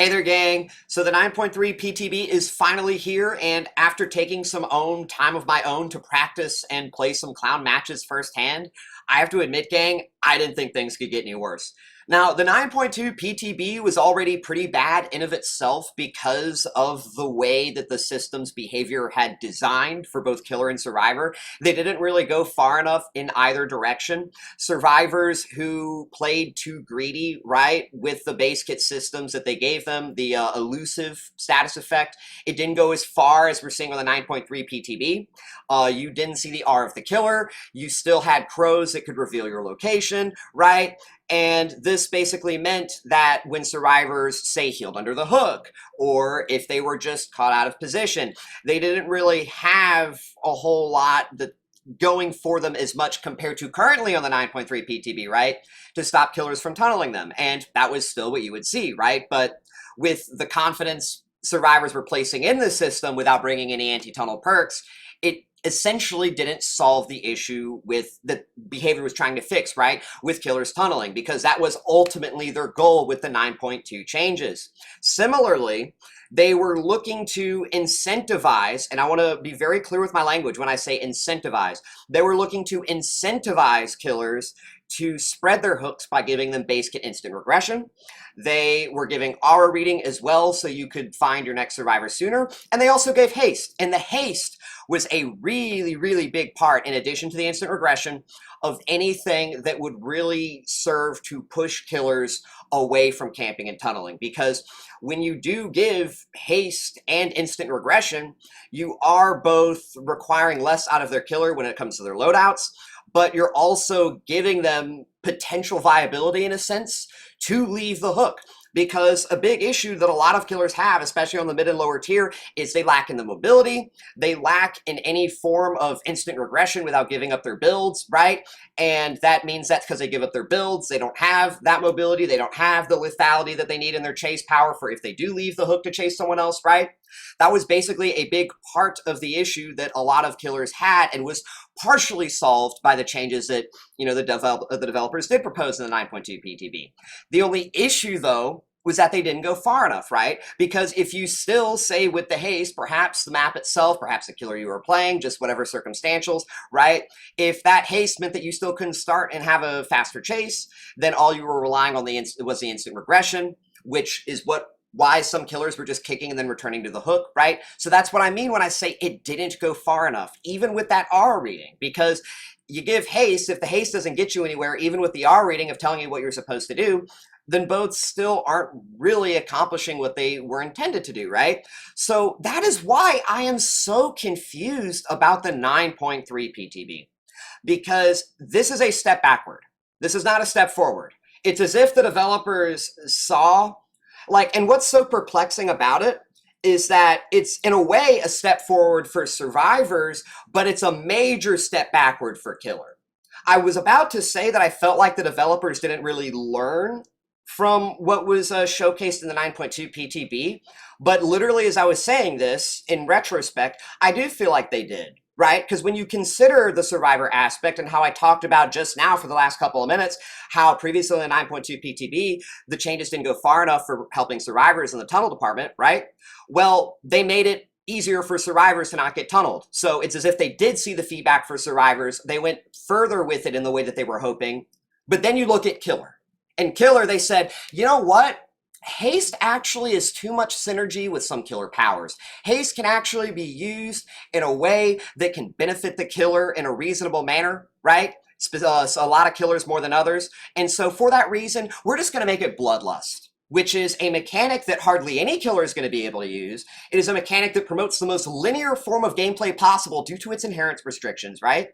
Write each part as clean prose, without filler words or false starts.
Hey there, gang. So the 9.3 PTB is finally here, and after taking some time of my own to practice and play some clown matches firsthand, I have to admit, gang, I didn't think things could get any worse. Now, the 9.2 PTB was already pretty bad in of itself because of the way that the system's behavior had designed for both killer and survivor. They didn't really go far enough in either direction. Survivors who played too greedy, right, with the Basekit systems that they gave them, the elusive status effect, it didn't go as far as we're seeing on the 9.3 PTB. You didn't see the R of the killer. You still had crows that could reveal your location, right? And this basically meant that when survivors, say, healed under the hook, or if they were just caught out of position, they didn't really have a whole lot that going for them as much compared to currently on the 9.3 PTB, right? To stop killers from tunneling them. And that was still what you would see, right? But with the confidence survivors were placing in the system without bringing any anti-tunnel perks, it essentially didn't solve the issue with the behavior was trying to fix, right? With killers tunneling, because that was ultimately their goal with the 9.2 changes. Similarly, they were looking to incentivize, and I want to be very clear with my language when I say incentivize, they were looking to incentivize killers to spread their hooks by giving them Basekit instant regression. They were giving aura reading as well, so you could find your next survivor sooner. And they also gave haste. And the haste was a really, really big part, in addition to the instant regression, of anything that would really serve to push killers away from camping and tunneling. Because when you do give haste and instant regression, you are both requiring less out of their killer when it comes to their loadouts, but you're also giving them potential viability, in a sense, to leave the hook. Because a big issue that a lot of killers have, especially on the mid and lower tier, is they lack in the mobility, they lack in any form of instant regression without giving up their builds, right? And that means that's because they give up their builds, they don't have that mobility, they don't have the lethality that they need in their chase power for if they do leave the hook to chase someone else, right? That was basically a big part of the issue that a lot of killers had, and was partially solved by the changes that, you know, the developers did propose in the 9.2 PTB. The only issue, though, was that they didn't go far enough, right? Because if you still say with the haste, perhaps the map itself, perhaps the killer you were playing, just whatever circumstantials, right? If that haste meant that you still couldn't start and have a faster chase, then all you were relying on was the instant regression, which is why some killers were just kicking and then returning to the hook, right? So that's what I mean when I say it didn't go far enough, even with that R reading, because you give haste, if the haste doesn't get you anywhere, even with the R reading of telling you what you're supposed to do, then both still aren't really accomplishing what they were intended to do, right? So that is why I am so confused about the 9.3 PTB, because this is a step backward. This is not a step forward. It's as if the developers saw, and what's so perplexing about it is that it's in a way a step forward for survivors, but it's a major step backward for killer. I was about to say that I felt like the developers didn't really learn from what was showcased in the 9.2 PTB, but literally as I was saying this, in retrospect, I do feel like they did, right? Because when you consider the survivor aspect and how I talked about just now for the last couple of minutes, how previously in the 9.2 PTB, the changes didn't go far enough for helping survivors in the tunnel department, right? Well, they made it easier for survivors to not get tunneled. So it's as if they did see the feedback for survivors. They went further with it in the way that they were hoping. But then you look at killer. And killer, they said, you know what? Haste actually is too much synergy with some killer powers. Haste can actually be used in a way that can benefit the killer in a reasonable manner, right? A lot of killers more than others. And so for that reason, we're just going to make it Bloodlust, which is a mechanic that hardly any killer is going to be able to use. It is a mechanic that promotes the most linear form of gameplay possible due to its inherent restrictions, right?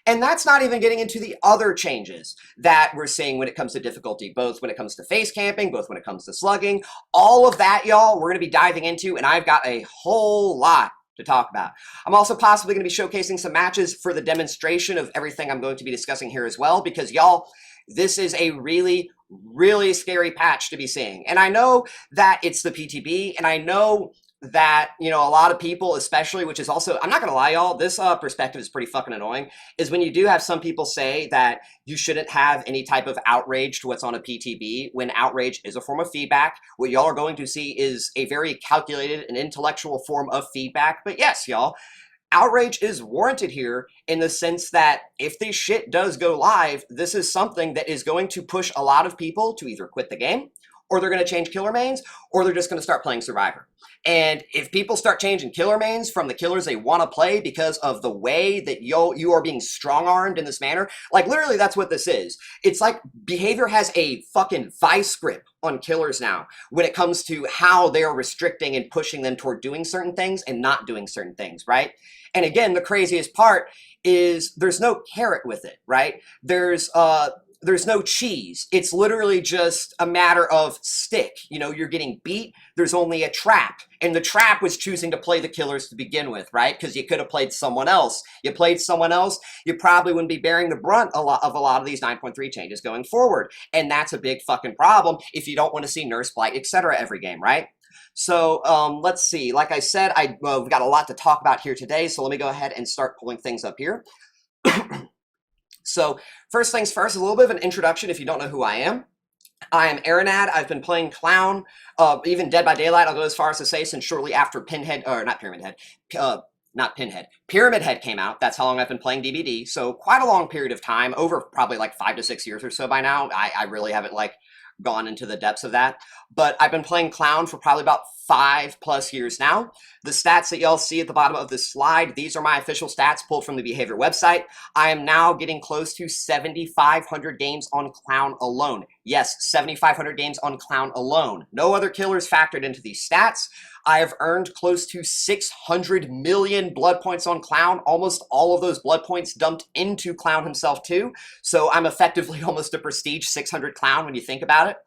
And that's not even getting into the other changes that we're seeing when it comes to difficulty, both when it comes to face camping, both when it comes to slugging. All of that, y'all, we're going to be diving into, and I've got a whole lot to talk about. I'm also possibly going to be showcasing some matches for the demonstration of everything I'm going to be discussing here as well, because y'all, this is a really, really scary patch to be seeing. And I know that it's the PTB, and I know that, you know, a lot of people, especially, which is also, I'm not gonna lie, y'all, this perspective is pretty fucking annoying, is when you do have some people say that you shouldn't have any type of outrage to what's on a PTB, when outrage is a form of feedback. What y'all are going to see is a very calculated and intellectual form of feedback. But yes, y'all, outrage is warranted here in the sense that if this shit does go live, this is something that is going to push a lot of people to either quit the game, or they're going to change killer mains, or they're just going to start playing Survivor. And if people start changing killer mains from the killers they want to play because of the way that you are being strong-armed in this manner, like literally that's what this is. It's like behavior has a fucking vice grip on killers now when it comes to how they are restricting and pushing them toward doing certain things and not doing certain things, right? And again, the craziest part is there's no carrot with it, right? There's no cheese. It's literally just a matter of stick. You know, you're getting beat. There's only a trap. And the trap was choosing to play the killers to begin with, right? Because you could have played someone else. You played someone else, you probably wouldn't be bearing the brunt of a lot of these 9.3 changes going forward. And that's a big fucking problem if you don't want to see Nurse Blight, etc. every game, right? So let's see. Like I said, we've got a lot to talk about here today. So let me go ahead and start pulling things up here. So first things first, a little bit of an introduction if you don't know who I am. I am Arinad. I've been playing Clown, even Dead by Daylight. I'll go as far as to say since shortly after Pinhead, or not Pyramid Head, not Pinhead, Pyramid Head came out. That's how long I've been playing DBD. So quite a long period of time, over probably like 5 to 6 years or so by now. I really haven't like gone into the depths of that, but I've been playing Clown for probably about 5+ years now. The stats that y'all see at the bottom of this slide, these are my official stats pulled from the Behavior website. I am now getting close to 7,500 games on Clown alone. Yes, 7,500 games on Clown alone. No other killers factored into these stats. I have earned close to 600 million blood points on Clown, almost all of those blood points dumped into Clown himself too. So I'm effectively almost a prestige 600 Clown when you think about it.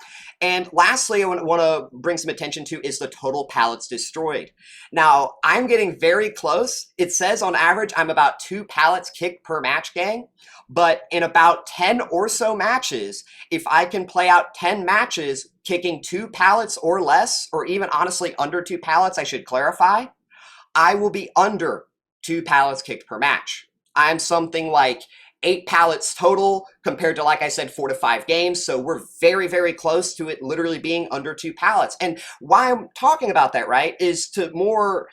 And lastly, I want to bring some attention to is the total pallets destroyed. Now, I'm getting very close. It says on average, I'm about 2 pallets kicked per match, gang. But in about 10 or so matches, if I can play out 10 matches kicking 2 pallets or less, or even honestly under 2 pallets, I should clarify, I will be under 2 pallets kicked per match. I'm something like 8 pallets total compared to, like I said, 4 to 5 games. So we're very, very close to it literally being under 2 pallets. And why I'm talking about that, right, is to more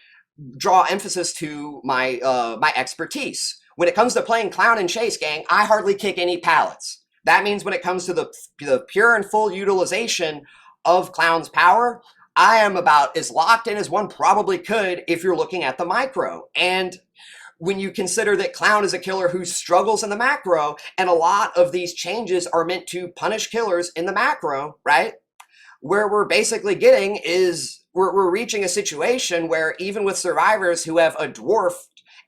draw emphasis to my my expertise. When it comes to playing Clown and Chase, gang, I hardly kick any pallets. That means when it comes to the pure and full utilization of Clown's power, I am about as locked in as one probably could if you're looking at the micro. And when you consider that Clown is a killer who struggles in the macro, and a lot of these changes are meant to punish killers in the macro, right? Where we're basically getting is we're reaching a situation where even with survivors who have a dwarf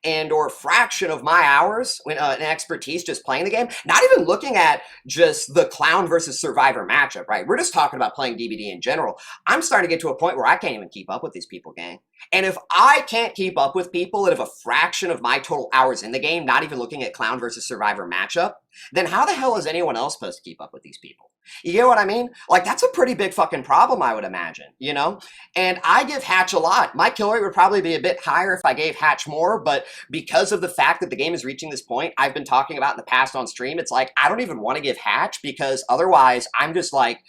and or fraction of my hours when an expertise just playing the game, not even looking at just the Clown versus Survivor matchup, right? We're just talking about playing DBD in general. I'm starting to get to a point where I can't even keep up with these people, gang. And if I can't keep up with people that have a fraction of my total hours in the game, not even looking at Clown versus Survivor matchup, then how the hell is anyone else supposed to keep up with these people? You get what I mean? Like, that's a pretty big fucking problem, I would imagine, you know? And I give Hatch a lot. My kill rate would probably be a bit higher if I gave Hatch more, but because of the fact that the game is reaching this point, I've been talking about in the past on stream, it's like, I don't even want to give Hatch because otherwise I'm just like,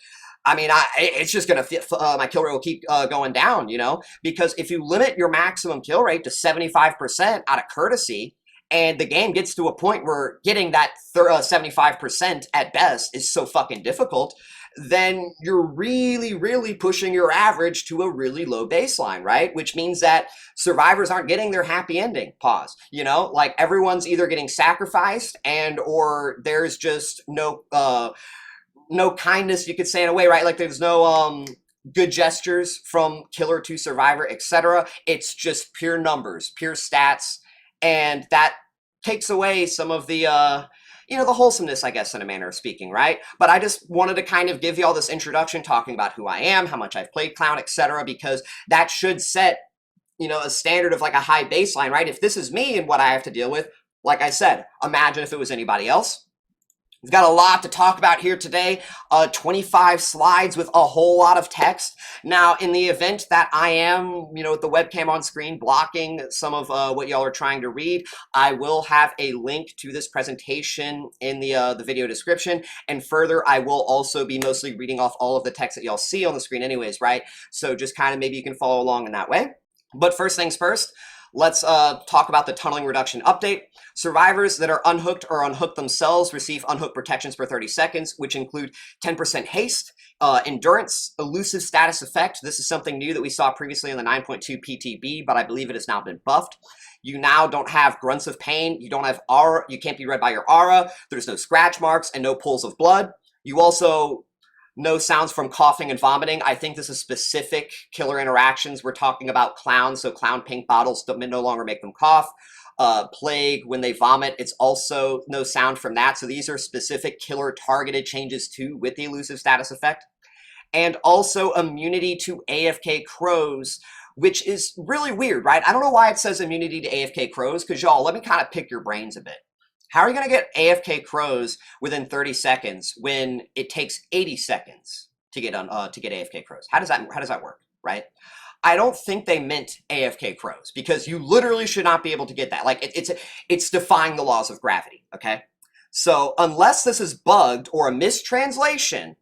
I mean, it's just going to, my kill rate will keep going down, you know? Because if you limit your maximum kill rate to 75% out of courtesy, and the game gets to a point where getting that 75% at best is so fucking difficult, then you're really, really pushing your average to a really low baseline, right? Which means that survivors aren't getting their happy ending, pause. You know, like everyone's either getting sacrificed and or there's just no kindness, you could say in a way, right? Like there's no good gestures from killer to survivor, etc. It's just pure numbers, pure stats. And that takes away some of the, the wholesomeness, I guess, in a manner of speaking, right? But I just wanted to kind of give you all this introduction talking about who I am, how much I've played Clown, etc., because that should set, a standard of like a high baseline, right? If this is me and what I have to deal with, like I said, imagine if it was anybody else. We've got a lot to talk about here today. 25 slides with a whole lot of text. Now, in the event that I am, with the webcam on screen blocking some of what y'all are trying to read, I will have a link to this presentation in the video description. And further, I will also be mostly reading off all of the text that y'all see on the screen anyways, right? So just kind of maybe you can follow along in that way. But first things first, let's talk about the tunneling reduction update. Survivors that are unhooked or unhooked themselves receive unhook protections for 30 seconds, which include 10% haste, endurance, elusive status effect. This is something new that we saw previously in the 9.2 PTB, but I believe it has now been buffed. You now don't have grunts of pain. You don't have aura. You can't be read by your aura. There's no scratch marks and no pools of blood. You also no sounds from coughing and vomiting. I think this is specific killer interactions. We're talking about clowns, so clown pink bottles no longer make them cough. Plague, when they vomit, it's also no sound from that. So these are specific killer targeted changes too with the elusive status effect. And also immunity to AFK crows, which is really weird, right? I don't know why it says immunity to AFK crows, because y'all, let me kind of pick your brains a bit. How are you going to get AFK crows within 30 seconds when it takes 80 seconds to get AFK crows? How does that work, right? I don't think they meant AFK crows, because you literally should not be able to get that. Like it's defying the laws of gravity, okay? So unless this is bugged or a mistranslation,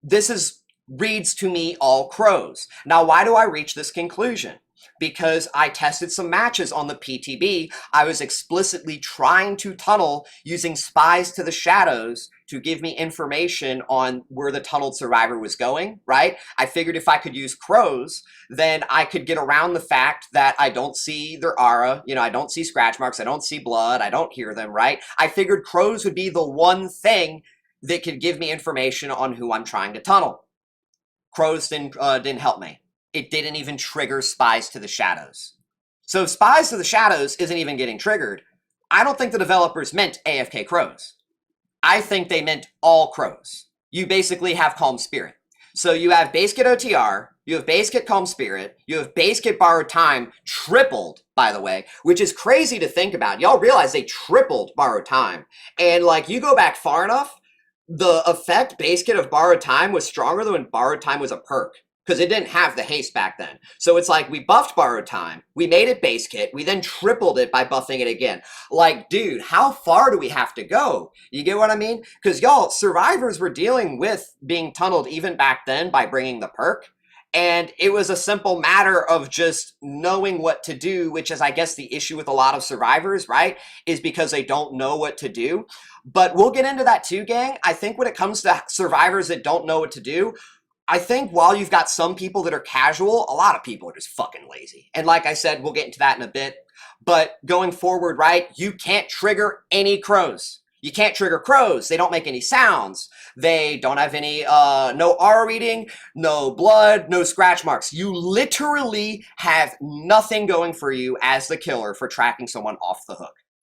this reads to me all crows. Now, why do I reach this conclusion? Because I tested some matches on the PTB. I was explicitly trying to tunnel using spies to the shadows to give me information on where the tunneled survivor was going, right? I figured if I could use crows, then I could get around the fact that I don't see their aura, I don't see scratch marks, I don't see blood, I don't hear them, right? I figured crows would be the one thing that could give me information on who I'm trying to tunnel. Crows didn't help me. It didn't even trigger spies to the shadows. So if spies to the shadows isn't even getting triggered, I don't think the developers meant AFK crows. I think they meant all crows. You basically have Calm Spirit. So you have Basekit OTR, you have Basekit Calm Spirit, you have Basekit Borrowed Time, tripled, by the way, which is crazy to think about. Y'all realize they tripled Borrowed Time. And you go back far enough, the effect Basekit of Borrowed Time was stronger than when Borrowed Time was a perk, because it didn't have the haste back then. So it's we buffed Borrowed Time, we made it Basekit, we then tripled it by buffing it again. Dude, how far do we have to go? You get what I mean? Because y'all, survivors were dealing with being tunneled even back then by bringing the perk. And it was a simple matter of just knowing what to do, which is, I guess, the issue with a lot of survivors, right? Is because they don't know what to do. But we'll get into that too, gang. I think when it comes to survivors that don't know what to do, I think while you've got some people that are casual, a lot of people are just fucking lazy. And like I said, we'll get into that in a bit. But going forward, right, you can't trigger any crows. You can't trigger crows. They don't make any sounds. They don't have any, no aura reading, no blood, no scratch marks. You literally have nothing going for you as the killer for tracking someone off the hook.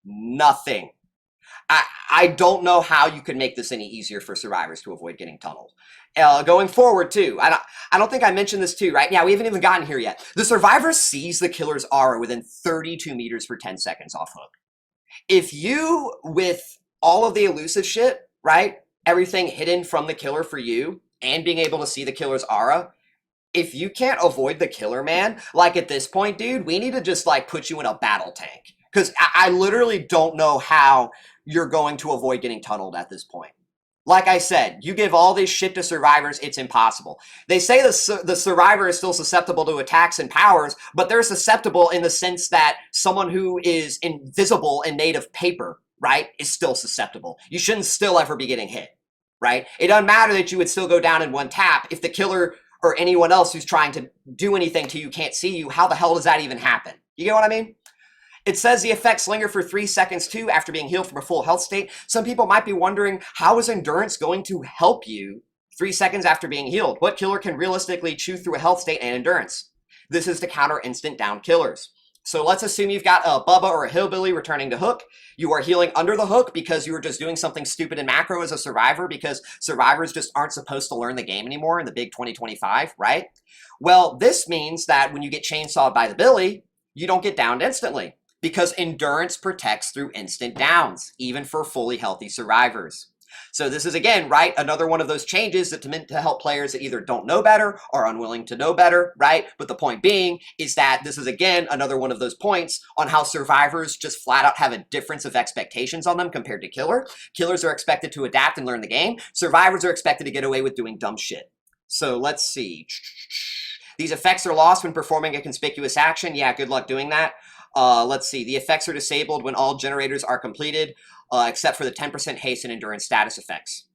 Nothing. I don't know how you could make this any easier for survivors to avoid getting tunneled. Going forward, too, I don't think I mentioned this, too, right? Yeah, we haven't even gotten here yet. The survivor sees the killer's aura within 32 meters for 10 seconds off hook. If you, with all of the elusive shit, right, everything hidden from the killer for you, and being able to see the killer's aura, if you can't avoid the killer, man, at this point, dude, we need to just, put you in a battle tank. Because I literally don't know how you're going to avoid getting tunneled at this point. Like I said, you give all this shit to survivors, it's impossible. They say the survivor is still susceptible to attacks and powers, but they're susceptible in the sense that someone who is invisible and made of paper, right, is still susceptible. You shouldn't still ever be getting hit, right? It doesn't matter that you would still go down in one tap. If the killer or anyone else who's trying to do anything to you can't see you, how the hell does that even happen? You get what I mean? It says the effects linger for 3 seconds too after being healed from a full health state. Some people might be wondering, how is endurance going to help you 3 seconds after being healed? What killer can realistically chew through a health state and endurance? This is to counter instant down killers. So let's assume you've got a Bubba or a Hillbilly returning to hook. You are healing under the hook because you were just doing something stupid in macro as a survivor, because survivors just aren't supposed to learn the game anymore in the big 2025, right? Well, this means that when you get chainsawed by the Billy, you don't get downed instantly, because endurance protects through instant downs, even for fully healthy survivors. So this is, again, right, another one of those changes that meant to help players that either don't know better or are unwilling to know better, right? But the point being is that this is, again, another one of those points on how survivors just flat out have a difference of expectations on them compared to killer. Killers are expected to adapt and learn the game. Survivors are expected to get away with doing dumb shit. So let's see. These effects are lost when performing a conspicuous action. Yeah, good luck doing that. Let's see. The effects are disabled when all generators are completed, except for the 10% haste and endurance status effects.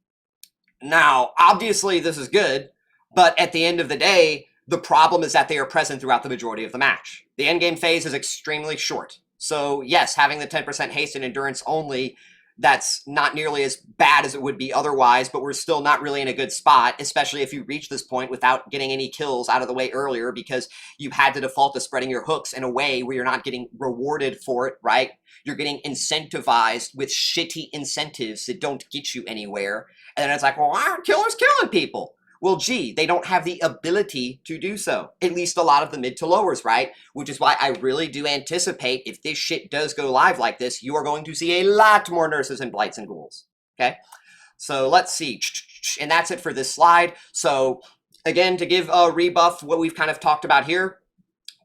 Now, obviously, this is good, but at the end of the day, the problem is that they are present throughout the majority of the match. The endgame phase is extremely short. So, yes, having the 10% haste and endurance only, that's not nearly as bad as it would be otherwise, but we're still not really in a good spot, especially if you reach this point without getting any kills out of the way earlier because you had to default to spreading your hooks in a way where you're not getting rewarded for it, right? You're getting incentivized with shitty incentives that don't get you anywhere. And then it's like, well, why aren't killers killing people? Well, gee, they don't have the ability to do so. At least a lot of the mid to lowers, right? Which is why I really do anticipate if this shit does go live like this, you are going to see a lot more nurses and blights and ghouls. Okay? So let's see. And that's it for this slide. So again, to give a rebuff what we've kind of talked about here,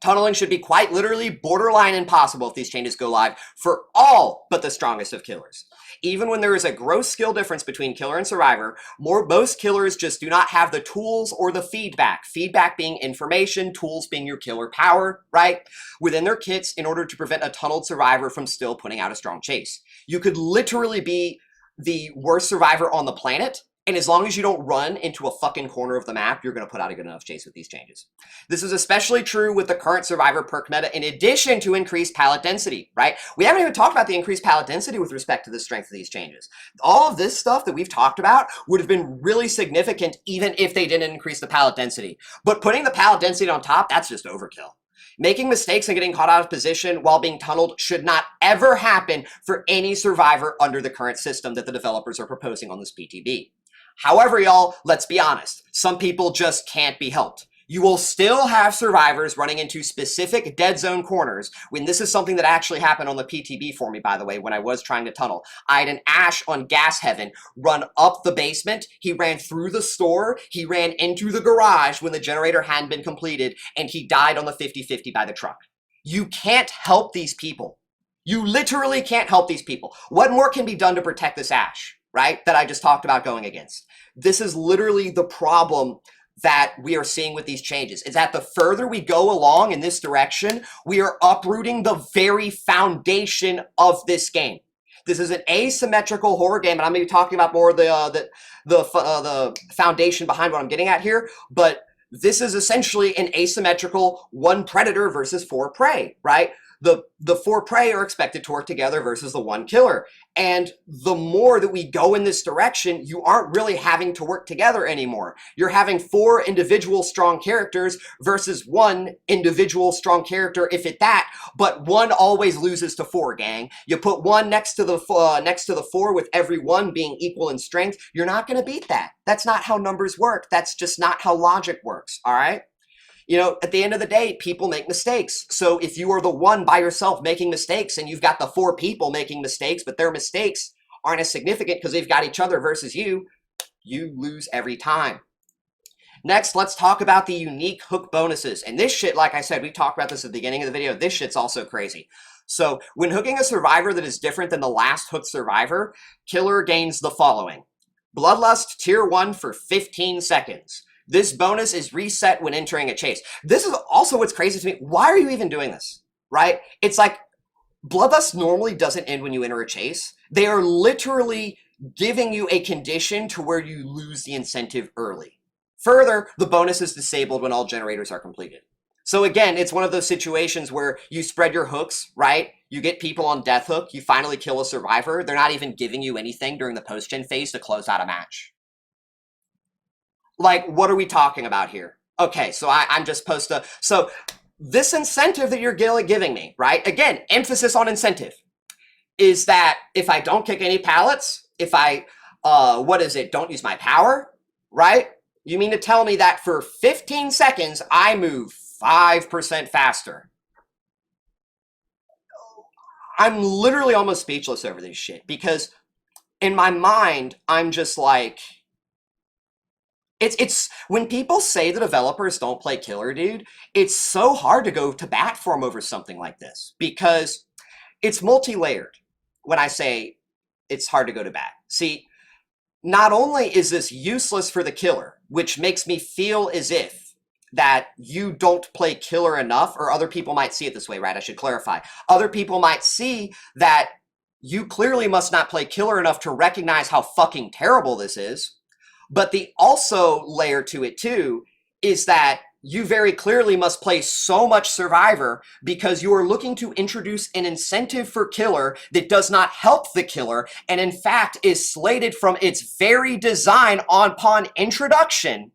tunneling should be quite literally borderline impossible if these changes go live for all but the strongest of killers. Even when there is a gross skill difference between killer and survivor, most killers just do not have the tools or the feedback. Feedback being information, tools being your killer power, right? Within their kits in order to prevent a tunneled survivor from still putting out a strong chase. You could literally be the worst survivor on the planet, and as long as you don't run into a fucking corner of the map, you're going to put out a good enough chase with these changes. This is especially true with the current survivor perk meta in addition to increased pallet density, right? We haven't even talked about the increased pallet density with respect to the strength of these changes. All of this stuff that we've talked about would have been really significant even if they didn't increase the pallet density. But putting the pallet density on top, that's just overkill. Making mistakes and getting caught out of position while being tunneled should not ever happen for any survivor under the current system that the developers are proposing on this PTB. However, y'all, let's be honest, some people just can't be helped. You will still have survivors running into specific dead zone corners when this is something that actually happened on the PTB for me, by the way, when I was trying to tunnel. I had an Ash on Gas Heaven run up the basement. He ran through the store. He ran into the garage when the generator hadn't been completed, and he died on the 50-50 by the truck. You can't help these people. You literally can't help these people. What more can be done to protect this Ash, right, that I just talked about going against? This is literally the problem that we are seeing with these changes, is that the further we go along in this direction, we are uprooting the very foundation of this game. This is an asymmetrical horror game, and I'm going to be talking about more of the foundation behind what I'm getting at here, but this is essentially an asymmetrical 1 predator versus 4 prey, right? The 4 prey are expected to work together versus the 1 killer. And the more that we go in this direction, you aren't really having to work together anymore. You're having 4 individual strong characters versus 1 individual strong character, if at that, but 1 always loses to 4, gang. You put 1 next to the 4 with every 1 being equal in strength, you're not going to beat that. That's not how numbers work. That's just not how logic works, all right? You know, at the end of the day, people make mistakes. So if you are the one by yourself making mistakes and you've got the 4 people making mistakes, but their mistakes aren't as significant because they've got each other versus you, you lose every time. Next, let's talk about the unique hook bonuses. And this shit, like I said, we talked about this at the beginning of the video. This shit's also crazy. So when hooking a survivor that is different than the last hooked survivor, killer gains the following. Bloodlust tier 1 for 15 seconds. This bonus is reset when entering a chase. This is also what's crazy to me. Why are you even doing this, right? It's like Bloodlust normally doesn't end when you enter a chase. They are literally giving you a condition to where you lose the incentive early. Further, the bonus is disabled when all generators are completed. So again, it's one of those situations where you spread your hooks, right? You get people on death hook. You finally kill a survivor. They're not even giving you anything during the post-gen phase to close out a match. Like, what are we talking about here? Okay, so I'm just supposed to... So this incentive that you're giving me, right? Again, emphasis on incentive. Is that if I don't kick any pallets, if I, don't use my power, right? You mean to tell me that for 15 seconds, I move 5% faster? I'm literally almost speechless over this shit because in my mind, I'm just like, it's when people say the developers don't play killer, dude, it's so hard to go to bat for them over something like this because it's multi-layered. When I say it's hard to go to bat, see, not only is this useless for the killer, which makes me feel as if that you don't play killer enough, or other people might see it this way, right? I should clarify. Other people might see that you clearly must not play killer enough to recognize how fucking terrible this is. But the also layer to it too is that you very clearly must play so much Survivor because you are looking to introduce an incentive for killer that does not help the killer and in fact is slated from its very design upon introduction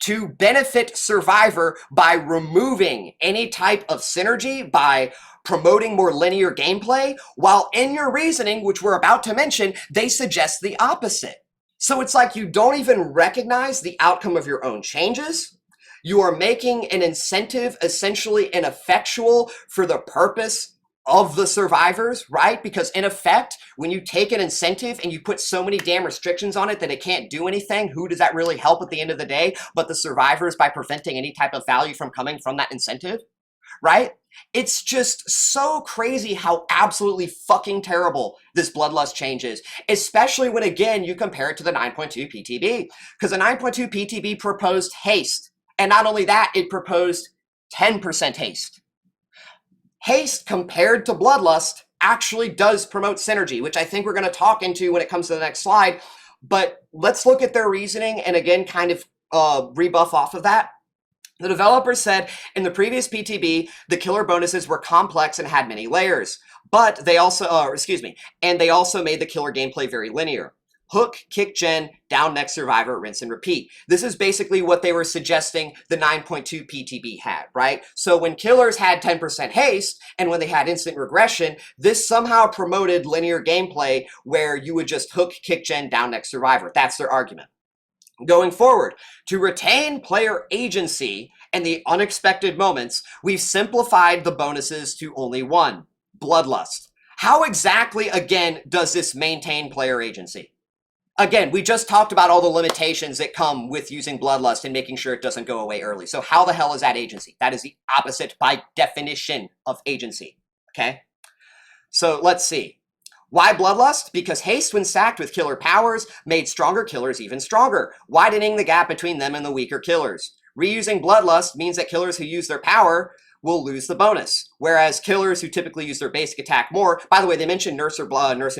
to benefit Survivor by removing any type of synergy, by promoting more linear gameplay, while in your reasoning, which we're about to mention, they suggest the opposite. So it's like you don't even recognize the outcome of your own changes. You are making an incentive essentially ineffectual for the purpose of the survivors, right? Because in effect, when you take an incentive and you put so many damn restrictions on it that it can't do anything, who does that really help at the end of the day but the survivors by preventing any type of value from coming from that incentive, right? It's just so crazy how absolutely fucking terrible this Bloodlust change is, especially when, again, you compare it to the 9.2 PTB, because the 9.2 PTB proposed haste, and not only that, it proposed 10% haste. Haste compared to Bloodlust actually does promote synergy, which I think we're going to talk into when it comes to the next slide. But let's look at their reasoning and again kind of rebuff off of that. The developers said in the previous PTB, the killer bonuses were complex and had many layers, but they also, and they also made the killer gameplay very linear. Hook, kick gen, down next survivor, rinse and repeat. This is basically what they were suggesting the 9.2 PTB had, right? So when killers had 10% haste and when they had instant regression, this somehow promoted linear gameplay where you would just hook, kick gen, down next survivor. That's their argument. Going forward, to retain player agency and the unexpected moments, we've simplified the bonuses to only one, Bloodlust. How exactly, again, does this maintain player agency? Again, we just talked about all the limitations that come with using Bloodlust and making sure it doesn't go away early. So how the hell is that agency? That is the opposite by definition of agency, okay? So let's see. Why Bloodlust? Because haste when stacked with killer powers made stronger killers even stronger, widening the gap between them and the weaker killers. Reusing Bloodlust means that killers who use their power will lose the bonus, whereas killers who typically use their basic attack more, by the way, they mentioned Nurse and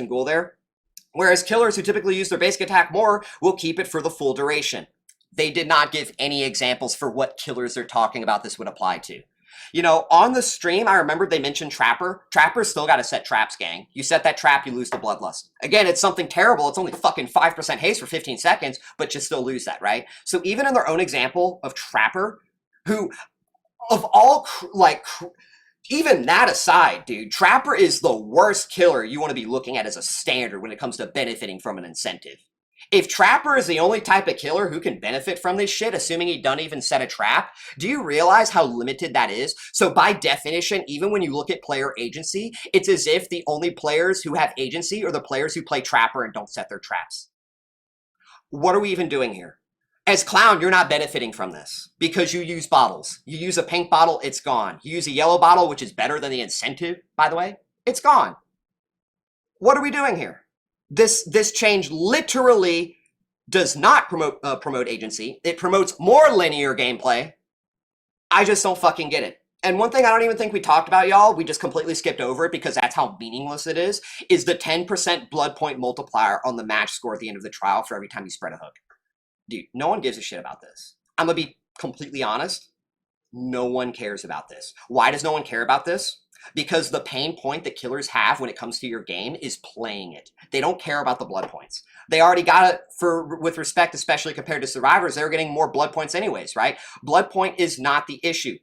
Ghoul there, whereas killers who typically use their basic attack more will keep it for the full duration. They did not give any examples for what killers they're talking about this would apply to. You know, on the stream, I remember they mentioned Trapper. Trapper's still got to set traps, gang. You set that trap, you lose the Bloodlust. Again, it's something terrible. It's only fucking 5% haste for 15 seconds, but you still lose that, right? So even in their own example of Trapper, who, of all, even that aside, dude, Trapper is the worst killer you want to be looking at as a standard when it comes to benefiting from an incentive. If Trapper is the only type of killer who can benefit from this shit, assuming he doesn't even set a trap, do you realize how limited that is? So by definition, even when you look at player agency, it's as if the only players who have agency are the players who play Trapper and don't set their traps. What are we even doing here? As Clown, you're not benefiting from this because you use bottles. You use a pink bottle, it's gone. You use a yellow bottle, which is better than the incentive, by the way, it's gone. What are we doing here? This change literally does not promote agency. It promotes more linear gameplay. I just don't fucking get it. And one thing I don't even think we talked about, y'all, we just completely skipped over it because that's how meaningless it is the 10% Bloodpoint multiplier on the match score at the end of the trial for every time you spread a hook. Dude, no one gives a shit about this. I'm gonna be completely honest. No one cares about this. Why does no one care about this? Because the pain point that killers have when it comes to your game is playing it. They don't care about the blood points. They already got it with respect, especially compared to survivors. They're getting more blood points anyways, right? Blood point is not the issue.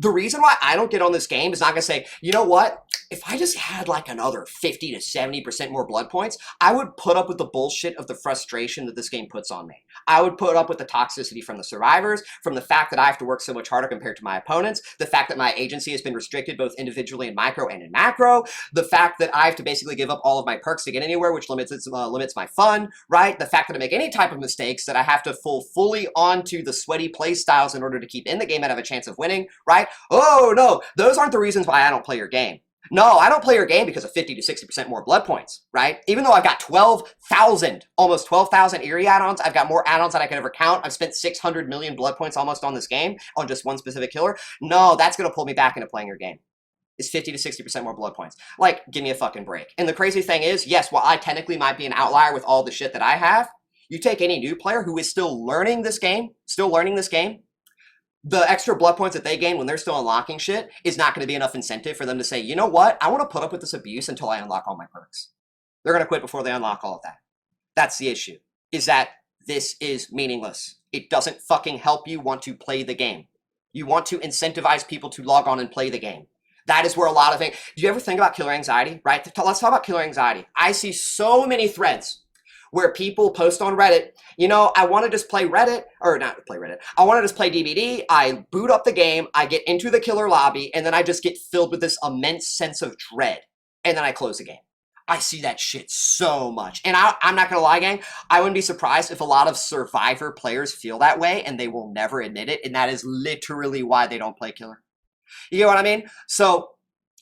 The reason why I don't get on this game is not gonna say, you know what? If I just had like another 50 to 70% more blood points, I would put up with the bullshit of the frustration that this game puts on me. I would put up with the toxicity from the survivors, from the fact that I have to work so much harder compared to my opponents, the fact that my agency has been restricted both individually in micro and in macro, the fact that I have to basically give up all of my perks to get anywhere, which limits my fun, right? The fact that I make any type of mistakes, that I have to fully onto the sweaty play styles in order to keep in the game and have a chance of winning, right? Oh no, those aren't the reasons why I don't play your game. No, I don't play your game because of 50 to 60% more blood points, right? Even though I've got 12,000, almost 12,000 Eerie add-ons, I've got more add-ons than I can ever count. I've spent 600 million blood points almost on this game, on just one specific killer. No, that's going to pull me back into playing your game. Is 50 to 60% more blood points. Like, give me a fucking break. And the crazy thing is, yes, while I technically might be an outlier with all the shit that I have, you take any new player who is still learning this game, the extra blood points that they gain when they're still unlocking shit is not going to be enough incentive for them to say, you know what, I want to put up with this abuse until I unlock all my perks. They're going to quit before they unlock all of that. That's the issue, is that this is meaningless. It doesn't fucking help you want to play the game. You want to incentivize people to log on and play the game. That is where a lot of it. Do you ever think about killer anxiety, right? Let's talk about killer anxiety. I see so many threads where people post on Reddit, you know, I want to just play Reddit, or not play Reddit, I want to just play DBD, I boot up the game, I get into the killer lobby, and then I just get filled with this immense sense of dread, and then I close the game. I see that shit so much. And I'm not going to lie, gang, I wouldn't be surprised if a lot of Survivor players feel that way, and they will never admit it, and that is literally why they don't play killer. You get what I mean? So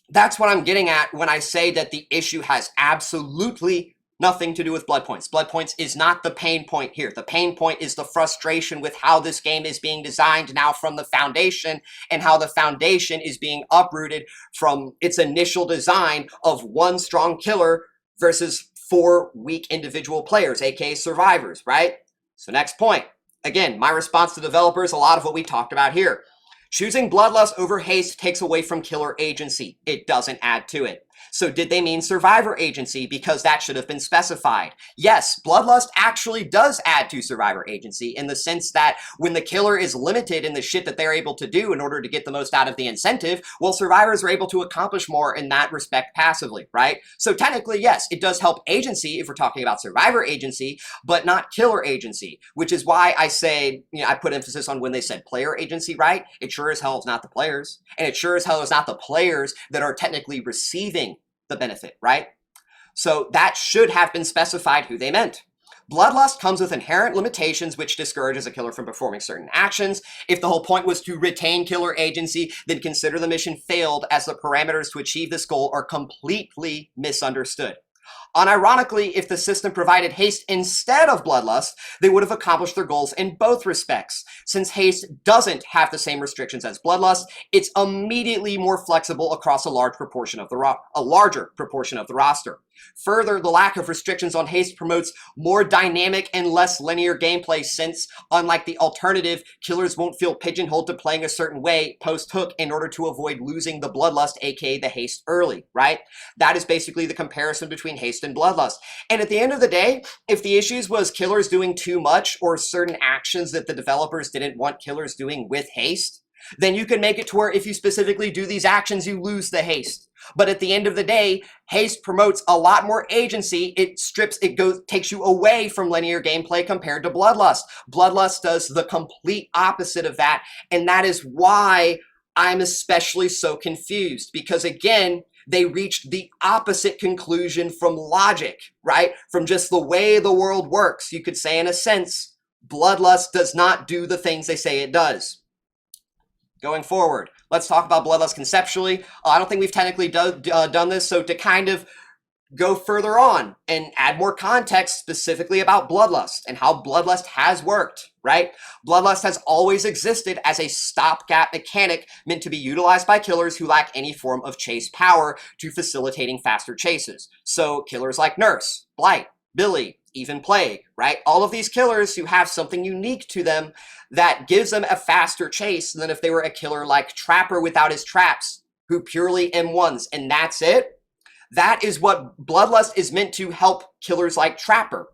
that's what I'm getting at when I say that the issue has absolutely nothing to do with blood points. Blood points is not the pain point here. The pain point is the frustration with how this game is being designed now from the foundation, and how the foundation is being uprooted from its initial design of one strong killer versus 4 weak individual players, aka survivors, right? So next point. Again, my response to developers, a lot of what we talked about here. Choosing Bloodlust over Haste takes away from killer agency. It doesn't add to it. So did they mean survivor agency? Because that should have been specified. Yes, Bloodlust actually does add to survivor agency in the sense that when the killer is limited in the shit that they're able to do in order to get the most out of the incentive, well, survivors are able to accomplish more in that respect passively, right? So technically, yes, it does help agency if we're talking about survivor agency, but not killer agency, which is why I say, you know, I put emphasis on when they said player agency, right? It sure as hell is not the players. And it sure as hell is not the players that are technically receiving the benefit, right? So that should have been specified who they meant. Bloodlust comes with inherent limitations which discourages a killer from performing certain actions. If the whole point was to retain killer agency, then consider the mission failed, as the parameters to achieve this goal are completely misunderstood. Unironically, if the system provided haste instead of Bloodlust, they would have accomplished their goals in both respects. Since haste doesn't have the same restrictions as Bloodlust, it's immediately more flexible across a larger proportion of the roster. Further, the lack of restrictions on haste promotes more dynamic and less linear gameplay, since, unlike the alternative, killers won't feel pigeonholed to playing a certain way post-hook in order to avoid losing the Bloodlust, aka the haste, early, right? That is basically the comparison between haste and Bloodlust. And at the end of the day, if the issues was killers doing too much or certain actions that the developers didn't want killers doing with haste, then you can make it to where if you specifically do these actions, you lose the haste. But at the end of the day, haste promotes a lot more agency. It takes you away from linear gameplay compared to Bloodlust. Bloodlust does the complete opposite of that. And that is why I'm especially so confused, because again, they reached the opposite conclusion from logic, right? From just the way the world works. You could say in a sense, Bloodlust does not do the things they say it does. Going forward, let's talk about Bloodlust conceptually. I don't think we've technically done this, so to kind of go further on and add more context specifically about Bloodlust and how Bloodlust has worked, right? Bloodlust has always existed as a stopgap mechanic meant to be utilized by killers who lack any form of chase power to facilitating faster chases. So killers like Nurse, Blight, Billy, even Plague, right? All of these killers who have something unique to them that gives them a faster chase than if they were a killer like Trapper without his traps, who purely M1s, and that's it. That is what Bloodlust is meant to help killers like Trapper.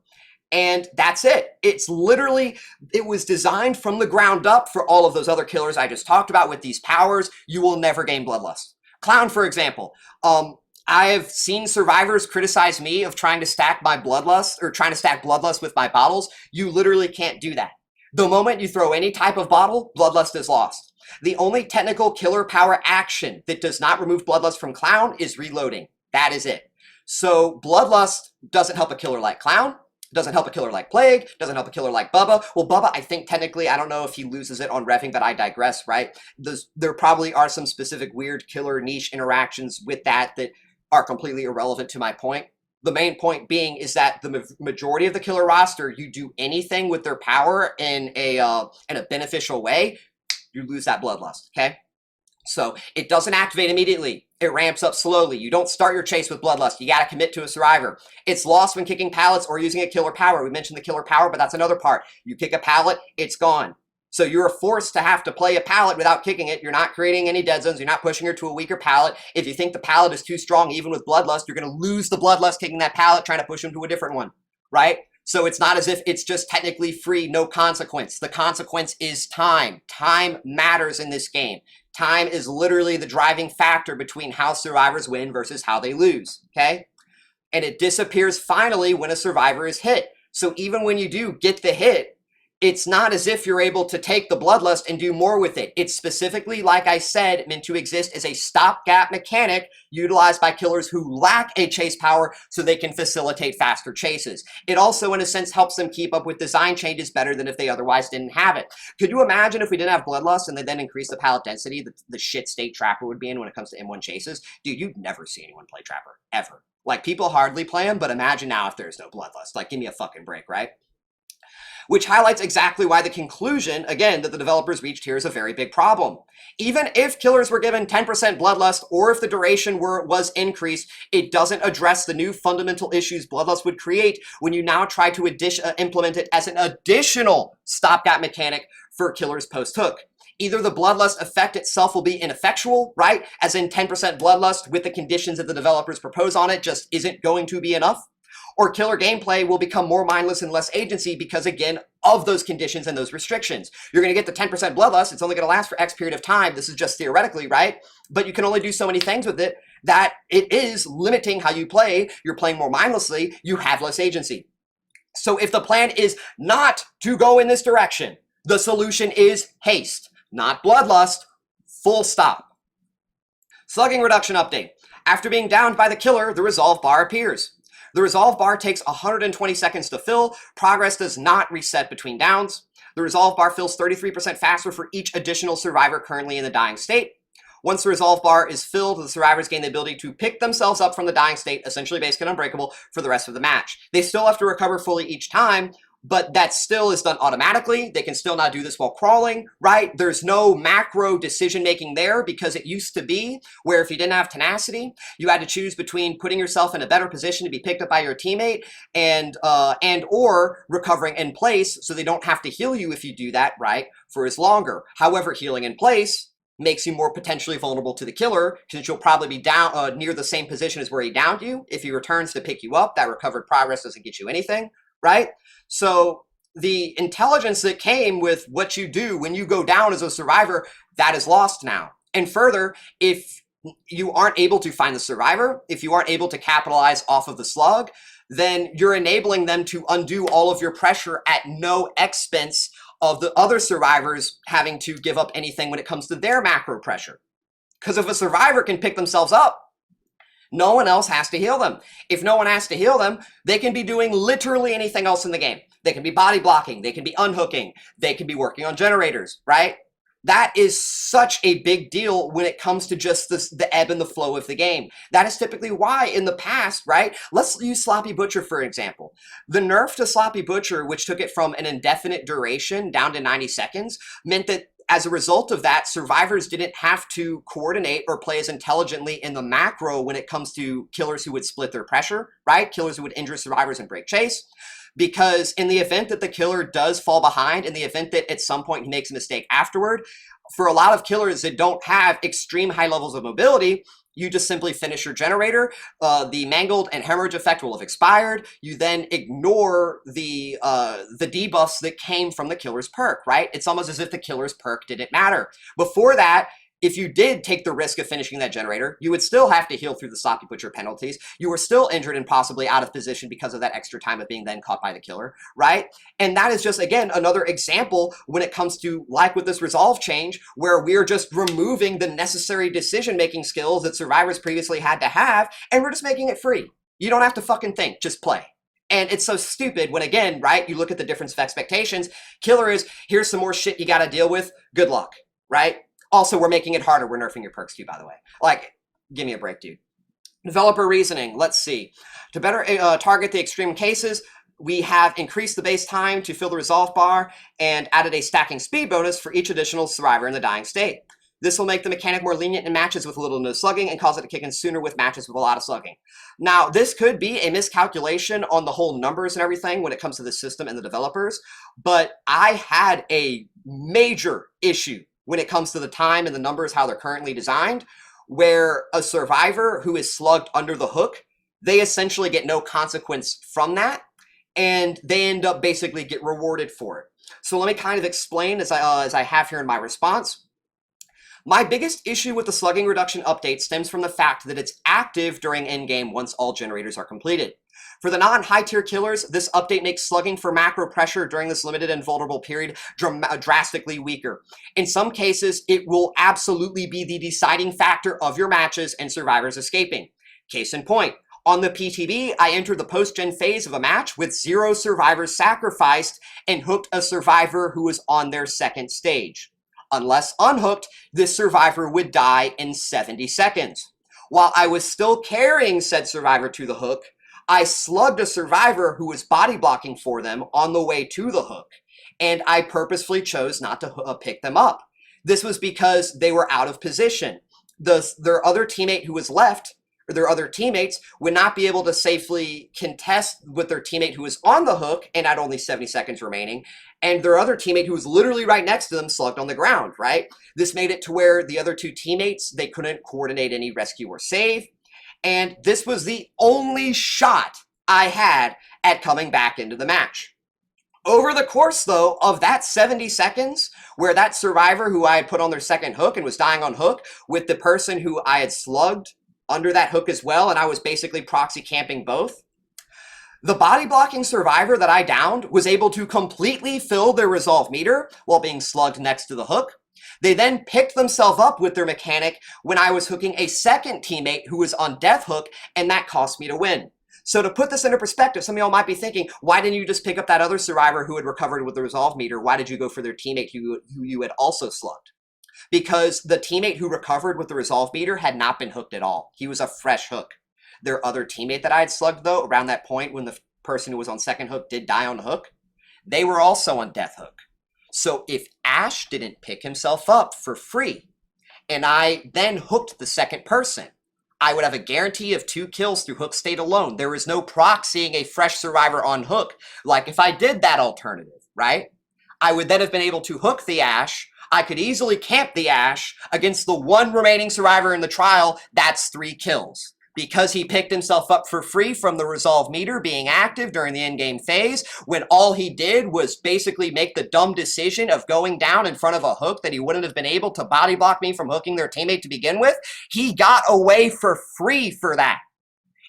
And that's it. It's literally, it was designed from the ground up for all of those other killers I just talked about with these powers. You will never gain Bloodlust. Clown, for example. I have seen survivors criticize me of trying to stack my Bloodlust, or trying to stack Bloodlust with my bottles. You literally can't do that. The moment you throw any type of bottle, Bloodlust is lost. The only technical killer power action that does not remove Bloodlust from Clown is reloading. That is it. So Bloodlust doesn't help a killer like Clown, doesn't help a killer like Plague, doesn't help a killer like Bubba. Well, Bubba, I think technically, I don't know if he loses it on revving, but I digress, right? There probably are some specific weird killer niche interactions with that are completely irrelevant to my point. The main point being is that the majority of the killer roster, you do anything with their power in a beneficial way, you lose that Bloodlust, okay? So it doesn't activate immediately. It ramps up slowly. You don't start your chase with Bloodlust. You got to commit to a survivor. It's lost when kicking pallets or using a killer power. We mentioned the killer power, but that's another part. You kick a pallet, it's gone. So you're forced to have to play a pallet without kicking it. You're not creating any dead zones. You're not pushing her to a weaker pallet. If you think the pallet is too strong, even with Bloodlust, you're going to lose the Bloodlust kicking that pallet, trying to push him to a different one, right? So it's not as if it's just technically free, no consequence. The consequence is time. Time matters in this game. Time is literally the driving factor between how survivors win versus how they lose, okay? And it disappears finally when a survivor is hit. So even when you do get the hit, it's not as if you're able to take the Bloodlust and do more with it. It's specifically, like I said, meant to exist as a stopgap mechanic utilized by killers who lack a chase power so they can facilitate faster chases. It also, in a sense, helps them keep up with design changes better than if they otherwise didn't have it. Could you imagine if we didn't have Bloodlust and they then increased the pallet density, the shit state Trapper would be in when it comes to M1 chases? Dude, you'd never see anyone play Trapper, ever. Like, people hardly play him, but imagine now if there's no Bloodlust. Like, give me a fucking break, right? Which highlights exactly why the conclusion, again, that the developers reached here is a very big problem. Even if killers were given 10% Bloodlust, or if the duration was increased, it doesn't address the new fundamental issues Bloodlust would create when you now try to implement it as an additional stopgap mechanic for killers post-hook. Either the Bloodlust effect itself will be ineffectual, right? As in 10% Bloodlust with the conditions that the developers propose on it just isn't going to be enough. Or killer gameplay will become more mindless and less agency because, again, of those conditions and those restrictions. You're going to get the 10% Bloodlust. It's only going to last for X period of time. This is just theoretically, right? But you can only do so many things with it that it is limiting how you play. You're playing more mindlessly. You have less agency. So if the plan is not to go in this direction, the solution is haste, not Bloodlust, full stop. Slugging reduction update. After being downed by the killer, the resolve bar appears. The resolve bar takes 120 seconds to fill. Progress does not reset between downs. The resolve bar fills 33% faster for each additional survivor currently in the dying state. Once the resolve bar is filled, the survivors gain the ability to pick themselves up from the dying state, essentially Basekit Unbreakable, for the rest of the match. They still have to recover fully each time, but that still is done automatically. They can still not do this while crawling, right? There's no macro decision-making there because it used to be where if you didn't have tenacity, you had to choose between putting yourself in a better position to be picked up by your teammate and or recovering in place so they don't have to heal you if you do that, right, for as longer. However, healing in place makes you more potentially vulnerable to the killer since you'll probably be down near the same position as where he downed you. If he returns to pick you up, that recovered progress doesn't get you anything, right? So the intelligence that came with what you do when you go down as a survivor, that is lost now. And further, if you aren't able to find the survivor, if you aren't able to capitalize off of the slug, then you're enabling them to undo all of your pressure at no expense of the other survivors having to give up anything when it comes to their macro pressure. Because if a survivor can pick themselves up, no one else has to heal them. If no one has to heal them, they can be doing literally anything else in the game. They can be body blocking, they can be unhooking, they can be working on generators, right? That is such a big deal when it comes to just the ebb and the flow of the game. That is typically why in the past, right? Let's use Sloppy Butcher for example. The nerf to Sloppy Butcher, which took it from an indefinite duration down to 90 seconds, meant that as a result of that, survivors didn't have to coordinate or play as intelligently in the macro when it comes to killers who would split their pressure, right? Killers who would injure survivors and break chase. Because in the event that the killer does fall behind, in the event that at some point he makes a mistake afterward, For a lot of killers that don't have extreme high levels of mobility, you just simply finish your generator. The mangled and hemorrhage effect will have expired. You then ignore the debuffs that came from the killer's perk, right? It's almost as if the killer's perk didn't matter. Before that, if you did take the risk of finishing that generator, you would still have to heal through the sloppy butcher penalties. You were still injured and possibly out of position because of that extra time of being then caught by the killer, right? And that is just, again, another example when it comes to, like with this resolve change, where we're just removing the necessary decision-making skills that survivors previously had to have, and we're just making it free. You don't have to fucking think, just play. And it's so stupid when, again, right, you look at the difference of expectations. Killer is, here's some more shit you gotta deal with, good luck, right? Also, we're making it harder. We're nerfing your perks too, by the way. Like, give me a break, dude. Developer reasoning. Let's see. To better target the extreme cases, we have increased the base time to fill the resolve bar and added a stacking speed bonus for each additional survivor in the dying state. This will make the mechanic more lenient in matches with little to no slugging and cause it to kick in sooner with matches with a lot of slugging. Now, this could be a miscalculation on the whole numbers and everything when it comes to the system and the developers, but I had a major issue when it comes to the time and the numbers, how they're currently designed, where a survivor who is slugged under the hook, they essentially get no consequence from that, and they end up basically get rewarded for it. So let me kind of explain as I have here in my response. My biggest issue with the slugging reduction update stems from the fact that it's active during endgame once all generators are completed. For the non-high tier killers, this update makes slugging for macro pressure during this limited and vulnerable period drastically weaker. In some cases, it will absolutely be the deciding factor of your matches and survivors escaping. Case in point, on the PTB, I entered the post-gen phase of a match with 0 survivors sacrificed and hooked a survivor who was on their second stage. Unless unhooked, this survivor would die in 70 seconds. While I was still carrying said survivor to the hook, I slugged a survivor who was body blocking for them on the way to the hook, and I purposefully chose not to pick them up. This was because they were out of position. Their other teammate who was left, or their other teammates, would not be able to safely contest with their teammate who was on the hook and had only 70 seconds remaining, and their other teammate who was literally right next to them slugged on the ground, right? This made it to where the other two teammates, they couldn't coordinate any rescue or save. And this was the only shot I had at coming back into the match. Over the course, though, of that 70 seconds, where that survivor who I had put on their second hook and was dying on hook, with the person who I had slugged under that hook as well, and I was basically proxy camping both, the body blocking survivor that I downed was able to completely fill their resolve meter while being slugged next to the hook. They then picked themselves up with their mechanic when I was hooking a second teammate who was on death hook, and that cost me to win. So to put this into perspective, some of y'all might be thinking, why didn't you just pick up that other survivor who had recovered with the resolve meter? Why did you go for their teammate who you had also slugged? Because the teammate who recovered with the resolve meter had not been hooked at all. He was a fresh hook. Their other teammate that I had slugged, though, around that point when the person who was on second hook did die on the hook, they were also on death hook. So if Ash didn't pick himself up for free, and I then hooked the second person, I would have a guarantee of 2 kills through hook state alone. There is no proxying a fresh survivor on hook. Like if I did that alternative, right? I would then have been able to hook the Ash. I could easily camp the Ash against the one remaining survivor in the trial. That's 3 kills. Because he picked himself up for free from the resolve meter being active during the endgame phase, when all he did was basically make the dumb decision of going down in front of a hook that he wouldn't have been able to body block me from hooking their teammate to begin with, he got away for free for that.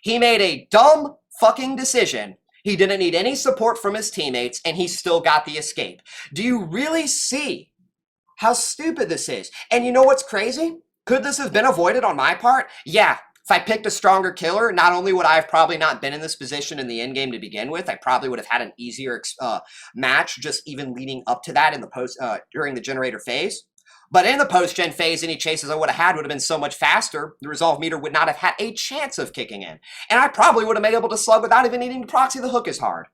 He made a dumb fucking decision. He didn't need any support from his teammates, and he still got the escape. Do you really see how stupid this is? And you know what's crazy? Could this have been avoided on my part? Yeah. If I picked a stronger killer, not only would I have probably not been in this position in the endgame to begin with, I probably would have had an easier match just even leading up to that in the during the generator phase. But in the post-gen phase, any chases I would have had would have been so much faster, the resolve meter would not have had a chance of kicking in. And I probably would have been able to slug without even needing to proxy the hook as hard.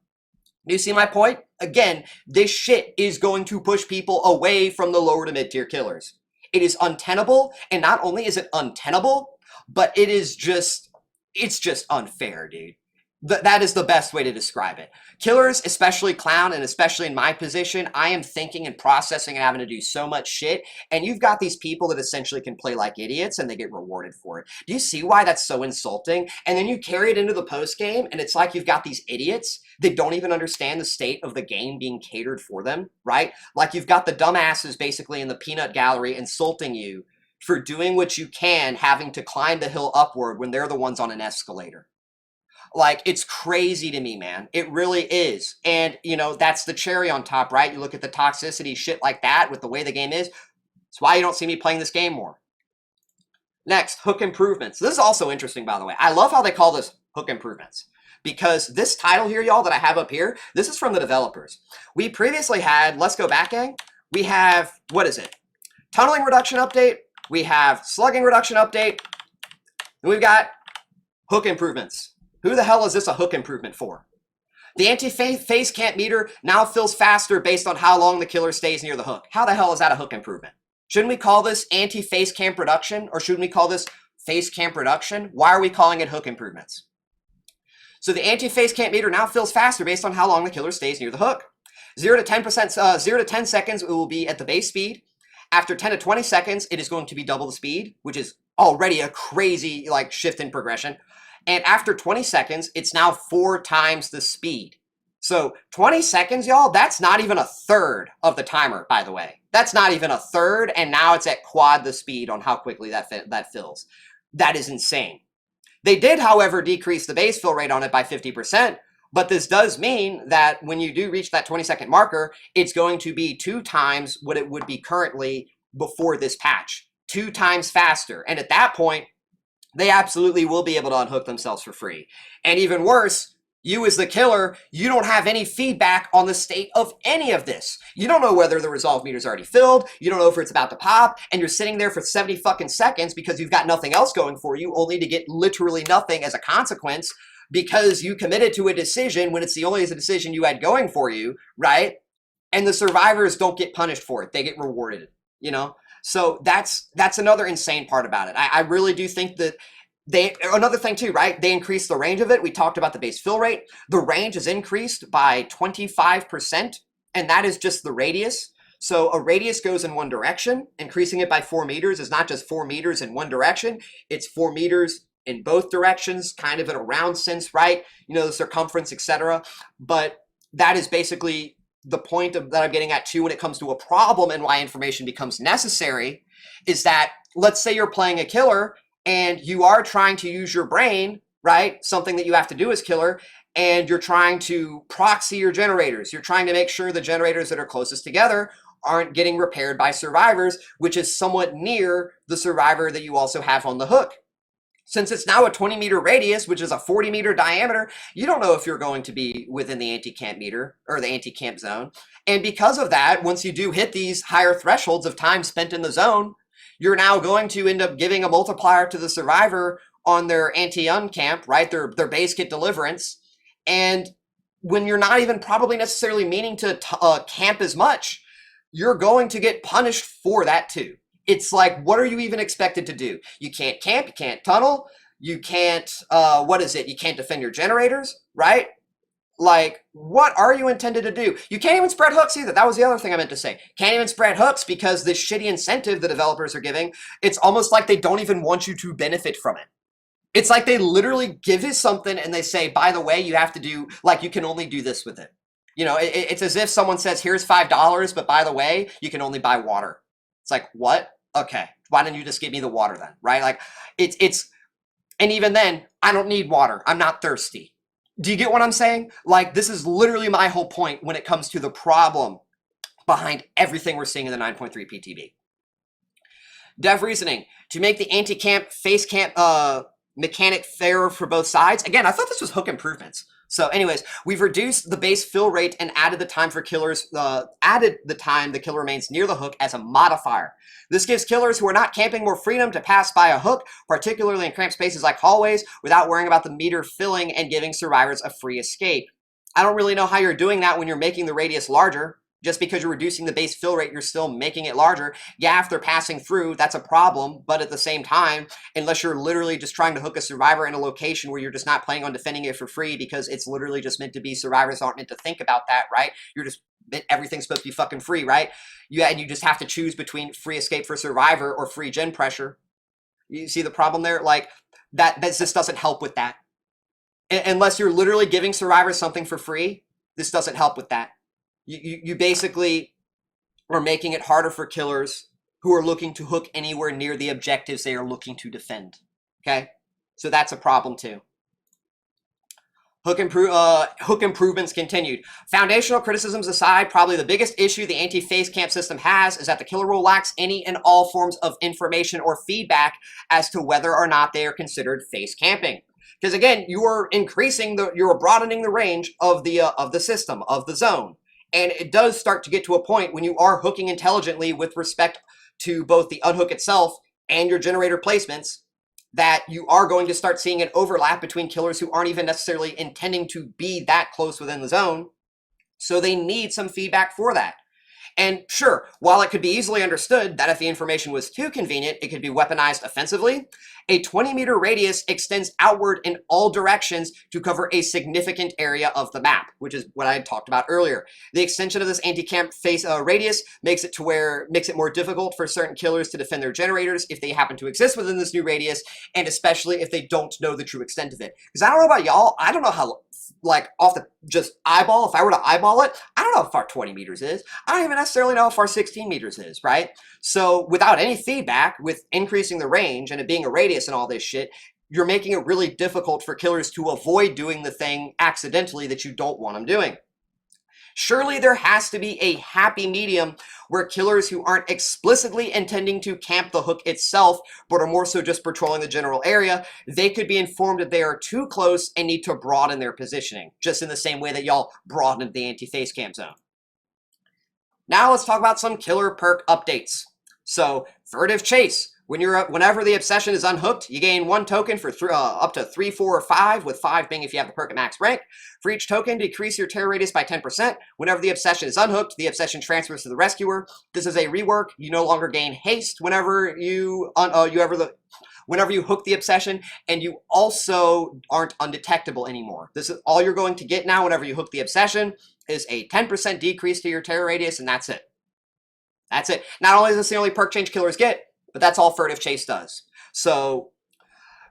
Do you see my point? Again, this shit is going to push people away from the lower to mid-tier killers. It is untenable, and not only is it untenable, but it's just unfair, dude. That is the best way to describe it. Killers, especially clown, and especially in my position, I am thinking and processing and having to do so much shit. And you've got these people that essentially can play like idiots and they get rewarded for it. Do you see why that's so insulting? And then you carry it into the post game, and it's like you've got these idiots that don't even understand the state of the game being catered for them, right? Like you've got the dumbasses basically in the peanut gallery insulting you for doing what you can, having to climb the hill upward when they're the ones on an escalator. Like, it's crazy to me, man. It really is. And, you know, that's the cherry on top, right? You look at the toxicity, shit like that, with the way the game is. It's why you don't see me playing this game more. Next, hook improvements. This is also interesting, by the way. I love how they call this hook improvements. Because this title here, y'all, that I have up here, this is from the developers. We previously had, let's go back, gang. We have, what is it? Tunneling reduction update. We have slugging reduction update. And we've got hook improvements. Who the hell is this a hook improvement for? The anti-face camp meter now fills faster based on how long the killer stays near the hook. How the hell is that a hook improvement? Shouldn't we call this anti-face camp reduction, or shouldn't we call this face camp reduction? Why are we calling it hook improvements? So the anti-face camp meter now fills faster based on how long the killer stays near the hook. 0 to 10 seconds, it will be at the base speed. After 10 to 20 seconds, it is going to be double the speed, which is already a crazy like shift in progression. And after 20 seconds, it's now 4 times the speed. So 20 seconds, y'all, that's not even a third of the timer, by the way. That's not even a third, and now it's at quad the speed on how quickly that fills. That is insane. They did, however, decrease the base fill rate on it by 50%, but this does mean that when you do reach that 20-second marker, it's going to be 2 times what it would be currently before this patch. 2 times faster. And at that point, they absolutely will be able to unhook themselves for free. And even worse, you as the killer, you don't have any feedback on the state of any of this. You don't know whether the resolve meter's already filled. You don't know if it's about to pop. And you're sitting there for 70 fucking seconds because you've got nothing else going for you, only to get literally nothing as a consequence because you committed to a decision when it's the only decision you had going for you, right? And the survivors don't get punished for it. They get rewarded, you know? So that's another insane part about it. I really do think that another thing too, right? They increased the range of it. We talked about the base fill rate. The range is increased by 25%, and that is just the radius. So a radius goes in one direction. Increasing it by 4 meters is not just 4 meters in one direction. It's 4 meters in both directions, kind of in a round sense, right? You know, the circumference, etc. But that is basically the point that I'm getting at too when it comes to a problem and why information becomes necessary is that, let's say you're playing a killer and you are trying to use your brain, right? Something that you have to do as killer, and you're trying to proxy your generators. You're trying to make sure the generators that are closest together aren't getting repaired by survivors, which is somewhat near the survivor that you also have on the hook. Since it's now a 20-meter radius, which is a 40-meter diameter, you don't know if you're going to be within the anti-camp meter or the anti-camp zone. And because of that, once you do hit these higher thresholds of time spent in the zone, you're now going to end up giving a multiplier to the survivor on their anti-uncamp, right? Their Basekit deliverance. And when you're not even probably necessarily meaning to camp as much, you're going to get punished for that too. It's like, what are you even expected to do? You can't camp, you can't tunnel, you can't, you can't defend your generators, right? Like, what are you intended to do? You can't even spread hooks either. That was the other thing I meant to say. Can't even spread hooks because this shitty incentive the developers are giving, it's almost like they don't even want you to benefit from it. It's like they literally give you something and they say, by the way, you have to do, like, you can only do this with it. You know, it's as if someone says, here's $5, but by the way, you can only buy water. It's like, what? Okay, why didn't you just give me the water then, right? Like, and even then, I don't need water. I'm not thirsty. Do you get what I'm saying? Like, this is literally my whole point when it comes to the problem behind everything we're seeing in the 9.3 PTB. Dev reasoning, to make the anti-camp, face camp mechanic fairer for both sides. Again, I thought this was hook improvements. So anyways, we've reduced the base fill rate and added the time for killers, added the time the killer remains near the hook as a modifier. This gives killers who are not camping more freedom to pass by a hook, particularly in cramped spaces like hallways, without worrying about the meter filling and giving survivors a free escape. I don't really know how you're doing that when you're making the radius larger. Just because you're reducing the base fill rate, you're still making it larger. Yeah, if they're passing through, that's a problem. But at the same time, unless you're literally just trying to hook a survivor in a location where you're just not planning on defending it for free because it's literally just meant to be, survivors aren't meant to think about that, right? You're just, everything's supposed to be fucking free, right? And you just have to choose between free escape for survivor or free gen pressure. You see the problem there? Like, that just doesn't help with that. Unless you're literally giving survivors something for free, this doesn't help with that. You basically are making it harder for killers who are looking to hook anywhere near the objectives they are looking to defend. Okay? So that's a problem too. Hook improvements continued. Foundational criticisms aside, probably the biggest issue the anti-face camp system has is that the killer rule lacks any and all forms of information or feedback as to whether or not they are considered face camping. Because again, you are broadening the range of the system, of the zone. And it does start to get to a point when you are hooking intelligently with respect to both the unhook itself and your generator placements, that you are going to start seeing an overlap between killers who aren't even necessarily intending to be that close within the zone. So they need some feedback for that. And sure, while it could be easily understood that if the information was too convenient, it could be weaponized offensively, a 20-meter radius extends outward in all directions to cover a significant area of the map, which is what I had talked about earlier. The extension of this anti-camp face radius makes it more difficult for certain killers to defend their generators if they happen to exist within this new radius, and especially if they don't know the true extent of it. Because I don't know about y'all, I don't know how, like, off the just eyeball, if I were to eyeball it, I don't know how far 20 meters is. I don't even necessarily know how far 16 meters is, right? So without any feedback, with increasing the range and it being a radius and all this shit, you're making it really difficult for killers to avoid doing the thing accidentally that you don't want them doing. Surely there has to be a happy medium where killers who aren't explicitly intending to camp the hook itself, but are more so just patrolling the general area, they could be informed that they are too close and need to broaden their positioning, just in the same way that y'all broadened the anti-face camp zone. Now let's talk about some killer perk updates. So, Furtive Chase. Whenever the obsession is unhooked, you gain 1 token for up to 3, 4, or 5, with 5 being if you have the perk at max rank. For each token, decrease your terror radius by 10%. Whenever the obsession is unhooked, the obsession transfers to the rescuer. This is a rework. You no longer gain haste whenever you hook the obsession, and you also aren't undetectable anymore. This is all you're going to get now whenever you hook the obsession is a 10% decrease to your terror radius, and that's it. That's it. Not only is this the only perk change killers get, but that's all Furtive Chase does. So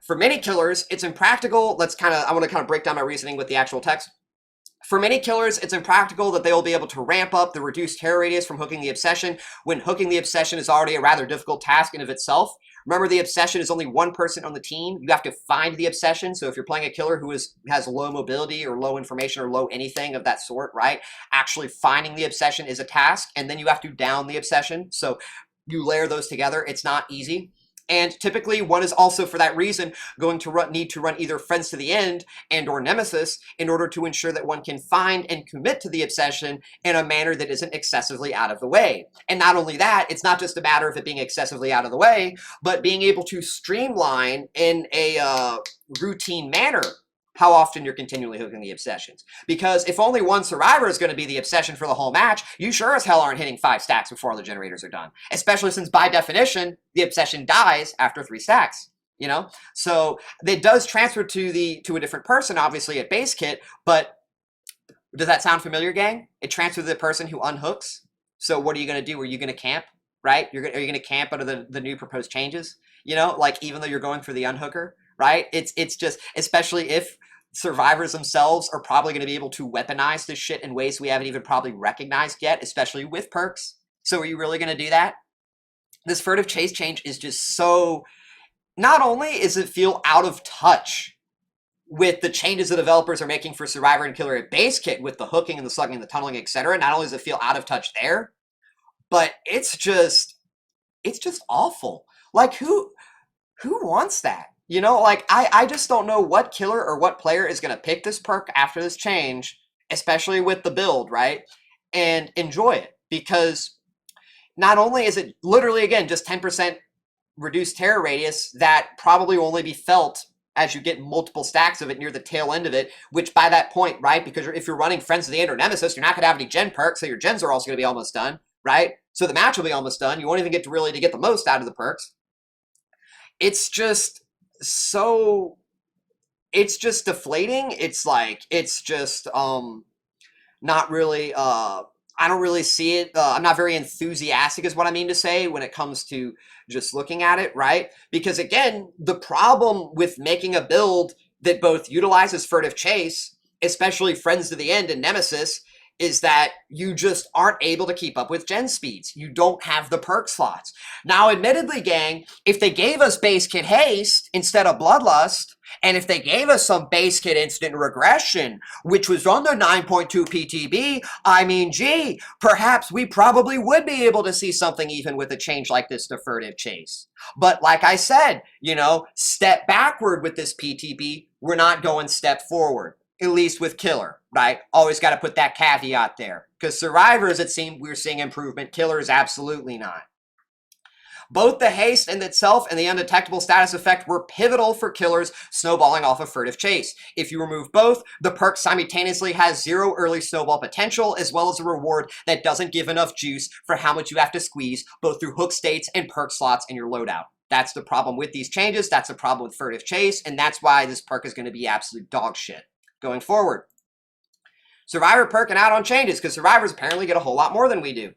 for many killers, it's impractical. I want to kind of break down my reasoning with the actual text. For many killers, it's impractical that they will be able to ramp up the reduced terror radius from hooking the obsession when hooking the obsession is already a rather difficult task in of itself. Remember, the obsession is only one person on the team. You have to find the obsession. So if you're playing a killer who has low mobility or low information or low anything of that sort, right? Actually finding the obsession is a task, and then you have to down the obsession. So you layer those together. It's not easy. And typically one is also, for that reason, going to need to run either Friends to the End and or Nemesis in order to ensure that one can find and commit to the obsession in a manner that isn't excessively out of the way. And not only that, it's not just a matter of it being excessively out of the way, but being able to streamline in a routine manner how often you're continually hooking the obsessions. Because if only one survivor is going to be the obsession for the whole match, you sure as hell aren't hitting 5 stacks before all the generators are done. Especially since, by definition, the obsession dies after 3 stacks. You know? So it does transfer to a different person, obviously, at Basekit, but does that sound familiar, gang? It transfers to the person who unhooks. So what are you going to do? Are you going to camp? Right? Are you going to camp under the new proposed changes? You know, like, even though you're going for the unhooker, right? It's just, especially if survivors themselves are probably going to be able to weaponize this shit in ways we haven't even probably recognized yet, especially with perks. So are you really going to do that? This Furtive Chase change is just so, not only is it feel out of touch with the changes the developers are making for Survivor and Killer at Basekit with the hooking and the slugging and the tunneling, etc. Not only does it feel out of touch there, but it's just awful. Like, who wants that? You know, like, I just don't know what killer or what player is going to pick this perk after this change, especially with the build, right? And enjoy it. Because not only is it literally, again, just 10% reduced terror radius that probably will only be felt as you get multiple stacks of it near the tail end of it, which by that point, right, because if you're running Friends of the End or Nemesis, you're not going to have any gen perks, so your gens are also going to be almost done, right? So the match will be almost done. You won't even get to really to get the most out of the perks. It's just so, it's just deflating. It's like, it's just not really, I don't really see it. I'm not very enthusiastic is what I mean to say when it comes to just looking at it, right? Because again, the problem with making a build that both utilizes Furtive Chase, especially Friends to the End and Nemesis, is that you just aren't able to keep up with gen speeds. You don't have the perk slots. Now, admittedly, gang, if they gave us Basekit Haste instead of Bloodlust, and if they gave us some Basekit Instant Regression, which was on the 9.2 PTB, I mean, gee, perhaps we probably would be able to see something even with a change like this to Furtive Chase. But like I said, you know, step backward with this PTB, we're not going step forward. At least with Killer, right? Always got to put that caveat there. Because Survivors, it seemed we're seeing improvement. Killers, absolutely not. Both the haste in itself and the undetectable status effect were pivotal for Killers snowballing off of Furtive Chase. If you remove both, the perk simultaneously has 0 early snowball potential, as well as a reward that doesn't give enough juice for how much you have to squeeze, both through hook states and perk slots in your loadout. That's the problem with these changes. That's the problem with Furtive Chase, and that's why this perk is going to be absolute dog shit going forward. Survivor perking out on changes because survivors apparently get a whole lot more than we do.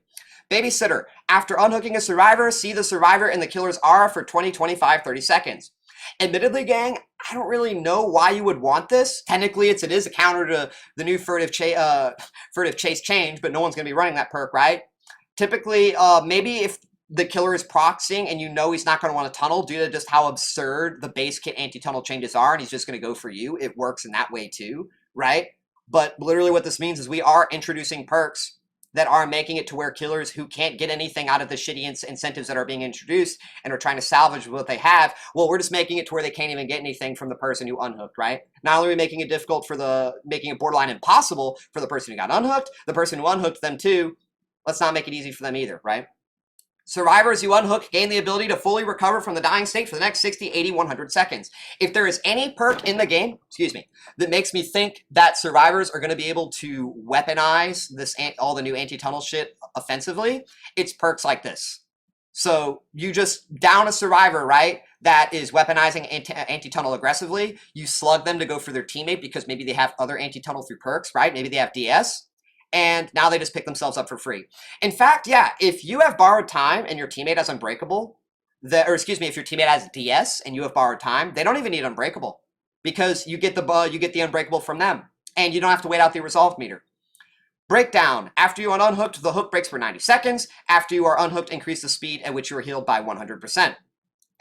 Babysitter. After unhooking a survivor, see the survivor and the killer's aura for 20, 25, 30 seconds. Admittedly, gang, I don't really know why you would want this. Technically, it is a counter to the new Furtive Chase change, but no one's going to be running that perk, right? Typically, maybe if the killer is proxying and you know he's not going to want to tunnel due to just how absurd the Basekit anti-tunnel changes are, and he's just going to go for you, it works in that way too, right? But literally what this means is we are introducing perks that are making it to where killers who can't get anything out of the shitty incentives that are being introduced and are trying to salvage what they have, well, we're just making it to where they can't even get anything from the person who unhooked, right? Not only are we making it difficult for making it borderline impossible for the person who got unhooked, the person who unhooked them too, let's not make it easy for them either, right? Survivors you unhook gain the ability to fully recover from the dying state for the next 60, 80, 100 seconds. If there is any perk in the game, that makes me think that survivors are going to be able to weaponize this all the new anti-tunnel shit offensively, it's perks like this. So you just down a survivor, right, that is weaponizing anti-tunnel aggressively. You slug them to go for their teammate because maybe they have other anti-tunnel through perks, right? Maybe they have DS. And now they just pick themselves up for free. In fact, yeah, if you have borrowed time and your teammate has Unbreakable, if your teammate has DS and you have borrowed time, they don't even need Unbreakable because you get the Unbreakable from them, and you don't have to wait out the resolve meter. Breakdown. After you are unhooked, the hook breaks for 90 seconds. After you are unhooked, increase the speed at which you are healed by 100%.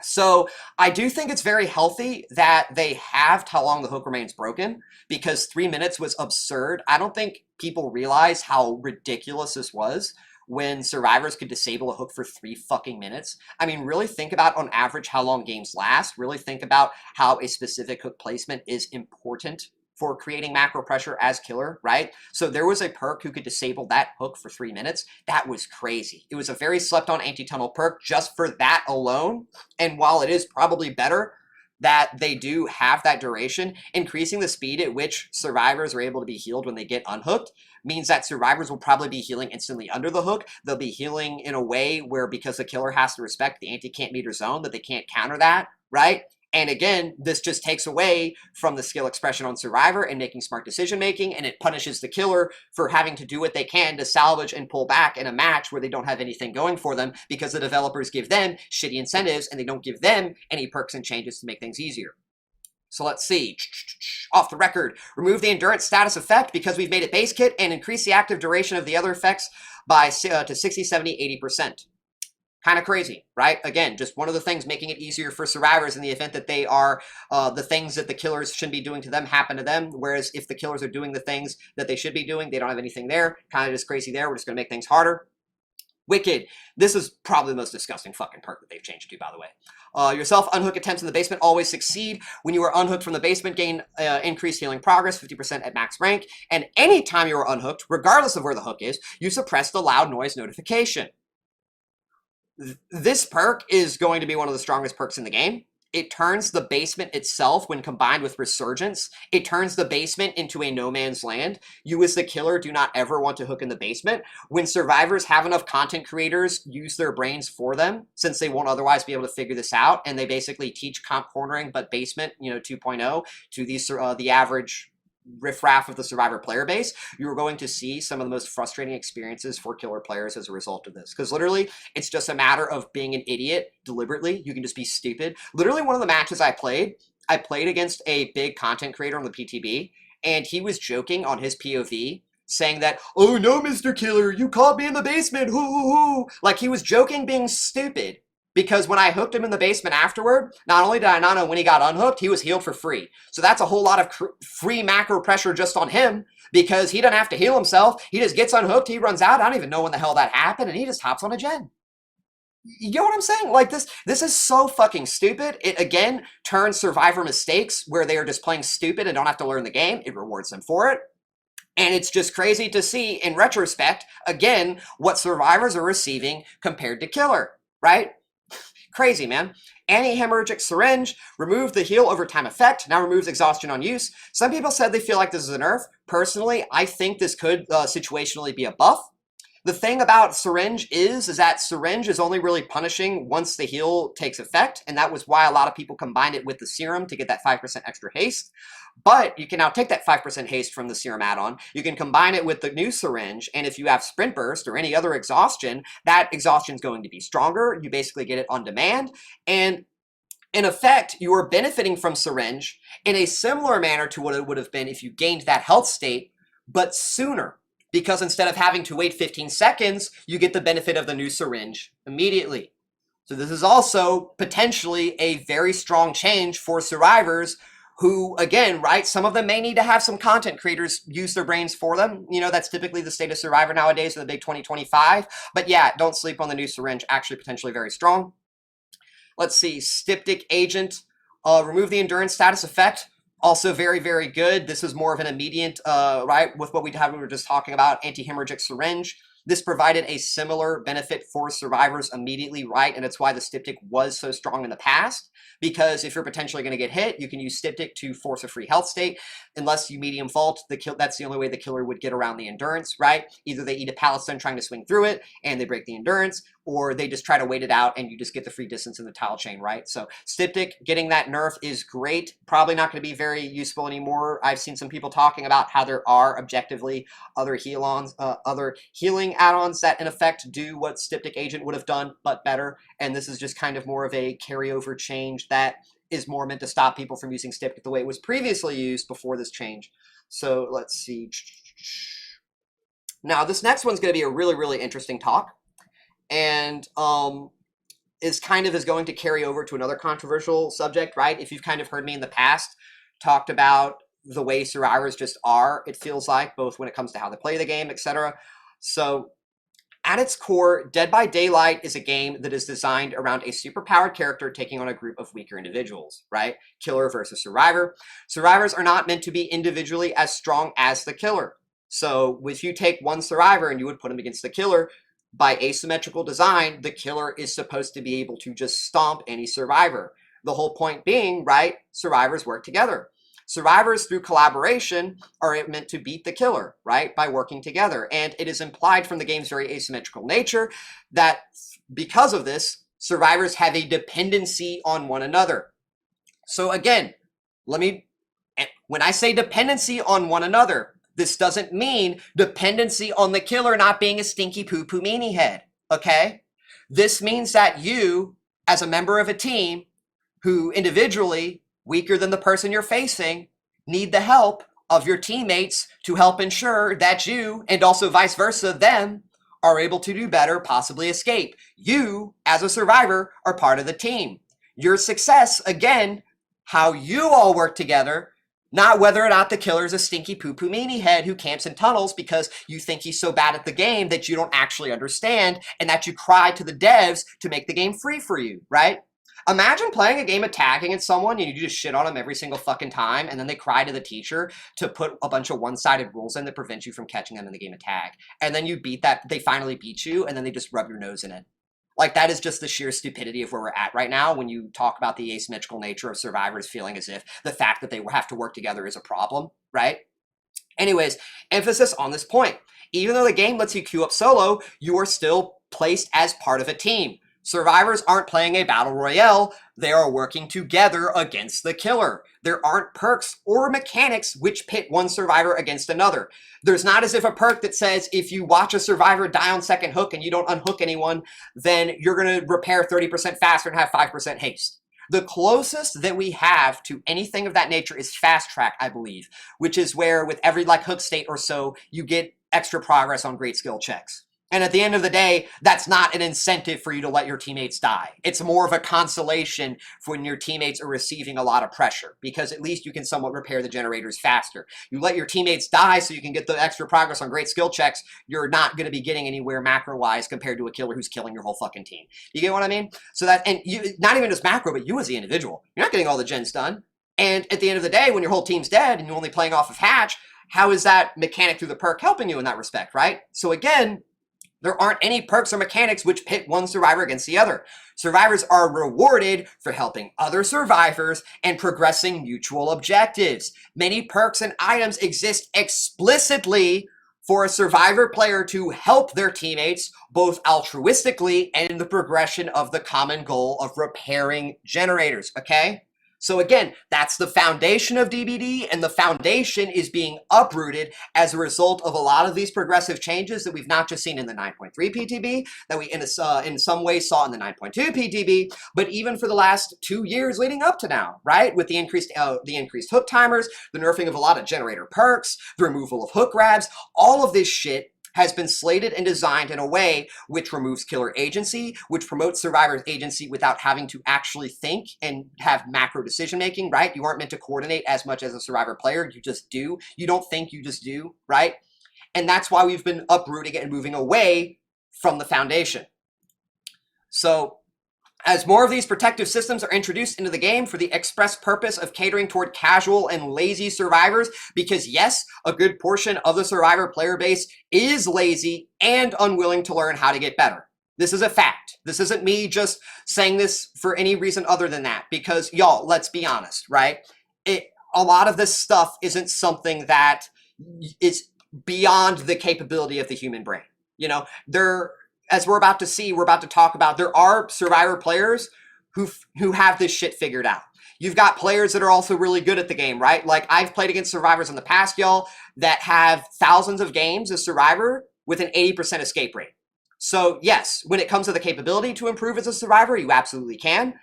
So I do think it's very healthy that they halved how long the hook remains broken, because 3 minutes was absurd. I don't think people realize how ridiculous this was when survivors could disable a hook for 3 fucking minutes. I mean, really think about on average how long games last. Really think about how a specific hook placement is important for creating macro pressure as killer, right? So there was a perk who could disable that hook for 3 minutes. That was crazy. It was a very slept on anti-tunnel perk just for that alone. And while it is probably better that they do have that duration, increasing the speed at which survivors are able to be healed when they get unhooked means that survivors will probably be healing instantly under the hook. They'll be healing in a way where, because the killer has to respect the anti-can't meter zone, that they can't counter that, right? And again, this just takes away from the skill expression on Survivor and making smart decision making, and it punishes the killer for having to do what they can to salvage and pull back in a match where they don't have anything going for them, because the developers give them shitty incentives and they don't give them any perks and changes to make things easier. So let's see. Off the record, remove the endurance status effect because we've made it Basekit, and increase the active duration of the other effects by to 60, 70, 80%. Kind of crazy, right? Again, just one of the things making it easier for survivors in the event that they are, the things that the killers shouldn't be doing to them happen to them. Whereas if the killers are doing the things that they should be doing, they don't have anything there. Kind of just crazy there. We're just going to make things harder. Wicked. This is probably the most disgusting fucking perk that they've changed to, by the way. Yourself unhook attempts in the basement always succeed. When you are unhooked from the basement, gain increased healing progress, 50% at max rank. And anytime you are unhooked, regardless of where the hook is, you suppress the loud noise notification. This perk is going to be one of the strongest perks in the game. it turns the basement itself, when combined with Resurgence, it turns the basement into a no man's land. You as the killer do not ever want to hook in the basement. When survivors have enough content creators use their brains for them, since they won't otherwise be able to figure this out, and they basically teach comp cornering but basement, 2.0 to these the average riffraff of the survivor player base, you're going to see some of the most frustrating experiences for killer players as a result of this. Because literally, it's just a matter of being an idiot deliberately. You can just be stupid. Literally, one of the matches I played against a big content creator on the PTB, and he was joking on his POV, saying that, "Oh no, Mr. Killer, you caught me in the basement, hoo hoo hoo." Like, he was joking being stupid. Because when I hooked him in the basement afterward, not only did I not know when he got unhooked, he was healed for free. So that's a whole lot of free macro pressure just on him, because he doesn't have to heal himself. He just gets unhooked, he runs out. I don't even know when the hell that happened, and he just hops on a gen. You know what I'm saying? Like, this is so fucking stupid. It, again, turns survivor mistakes where they are just playing stupid and don't have to learn the game. It rewards them for it. And it's just crazy to see, in retrospect, again, what survivors are receiving compared to killer, right? Crazy, man. Anti-Hemorrhagic Syringe removed the heal over time effect, now removes exhaustion on use. Some people said they feel like this is a nerf. Personally, I think this could situationally be a buff. The thing about Syringe is that Syringe is only really punishing once the heal takes effect, and that was why a lot of people combined it with the serum to get that 5% extra haste. But you can now take that 5% haste from the serum add-on, you can combine it with the new Syringe, and if you have Sprint Burst or any other exhaustion, that exhaustion is going to be stronger. You basically get it on demand, and in effect, you are benefiting from Syringe in a similar manner to what it would have been if you gained that health state, but sooner. Because instead of having to wait 15 seconds, you get the benefit of the new Syringe immediately. So this is also potentially a very strong change for survivors who, again, right, some of them may need to have some content creators use their brains for them. That's typically the state of survivor nowadays in the big 2025. But yeah, don't sleep on the new Syringe, actually potentially very strong. Let's see, Styptic Agent, remove the endurance status effect. Also very, very good. This is more of an immediate, right, with what we were just talking about, Anti-Hemorrhagic Syringe. This provided a similar benefit for survivors immediately, right? And it's why the Styptic was so strong in the past, because if you're potentially going to get hit, you can use Styptic to force a free health state. Unless you medium vault, that's the only way the killer would get around the endurance, right? Either they eat a pallet stun trying to swing through it and they break the endurance, or they just try to wait it out and you just get the free distance in the tile chain, right? So Styptic, getting that nerf is great. Probably not going to be very useful anymore. I've seen some people talking about how there are objectively other other healing add-ons that in effect do what Styptic Agent would have done, but better. And this is just kind of more of a carryover change that is more meant to stop people from using Styptic the way it was previously used before this change. So let's see. Now this next one's going to be a really, really interesting talk, and is going to carry over to another controversial subject, right? If you've kind of heard me in the past talked about the way survivors just are, it feels like, both when it comes to how they play the game, etc. So at its core, Dead by Daylight is a game that is designed around a superpowered character taking on a group of weaker individuals, right? Killer versus survivor. Survivors are not meant to be individually as strong as the killer. So if you take one survivor and you would put him against the killer, by asymmetrical design, the killer is supposed to be able to just stomp any survivor. The whole point being, right, survivors work together. Survivors, through collaboration, are meant to beat the killer, right, by working together. And it is implied from the game's very asymmetrical nature that because of this, survivors have a dependency on one another. So again, when I say dependency on one another, this doesn't mean dependency on the killer not being a stinky poo-poo meanie head, okay? This means that you, as a member of a team who individually, weaker than the person you're facing, need the help of your teammates to help ensure that you, and also vice versa, them, are able to do better, possibly escape. You, as a survivor, are part of the team. Your success, again, how you all work together, not whether or not the killer is a stinky poo-poo meanie head who camps in tunnels because you think he's so bad at the game that you don't actually understand and that you cry to the devs to make the game free for you, right? Imagine playing a game of tag against someone and you just shit on them every single fucking time, and then they cry to the teacher to put a bunch of one-sided rules in that prevent you from catching them in the game of tag. And then you beat that, they finally beat you, and then they just rub your nose in it. Like, that is just the sheer stupidity of where we're at right now when you talk about the asymmetrical nature of survivors feeling as if the fact that they have to work together is a problem, right? Anyways, emphasis on this point. Even though the game lets you queue up solo, you are still placed as part of a team. Survivors aren't playing a battle royale, they are working together against the killer. There aren't perks or mechanics which pit one survivor against another. There's not as if a perk that says if you watch a survivor die on second hook and you don't unhook anyone, then you're going to repair 30% faster and have 5% haste. The closest that we have to anything of that nature is Fast Track, I believe, which is where with every like hook state or so, you get extra progress on great skill checks. And at the end of the day, that's not an incentive for you to let your teammates die. It's more of a consolation for when your teammates are receiving a lot of pressure, because at least you can somewhat repair the generators faster. You let your teammates die so you can get the extra progress on great skill checks, you're not going to be getting anywhere macro-wise compared to a killer who's killing your whole fucking team. You get what I mean? So that, and you, not even just macro, but you as the individual, you're not getting all the gens done. And at the end of the day, when your whole team's dead and you're only playing off of hatch, how is that mechanic through the perk helping you in that respect, right? So again, there aren't any perks or mechanics which pit one survivor against the other. Survivors are rewarded for helping other survivors and progressing mutual objectives. Many perks and items exist explicitly for a survivor player to help their teammates both altruistically and in the progression of the common goal of repairing generators, okay? So again, that's the foundation of DBD, and the foundation is being uprooted as a result of a lot of these progressive changes that we've not just seen in the 9.3 PTB, that we in some ways saw in the 9.2 PTB, but even for the last 2 years leading up to now, right? With the increased hook timers, the nerfing of a lot of generator perks, the removal of hook grabs, all of this shit has been slated and designed in a way which removes killer agency, which promotes survivor agency without having to actually think and have macro decision making, right? You aren't meant to coordinate as much as a survivor player. You just do. You don't think, you just do, right? And that's why we've been uprooting it and moving away from the foundation. So as more of these protective systems are introduced into the game for the express purpose of catering toward casual and lazy survivors, because yes, a good portion of the survivor player base is lazy and unwilling to learn how to get better. This is a fact. This isn't me just saying this for any reason other than that, because y'all, let's be honest, right? A lot of this stuff isn't something that is beyond the capability of the human brain. You know, as we're about to see, we're about to talk about, there are survivor players who have this shit figured out. You've got players that are also really good at the game, right? Like, I've played against survivors in the past, y'all, that have thousands of games as survivor with an 80% escape rate. So yes, when it comes to the capability to improve as a survivor, you absolutely can.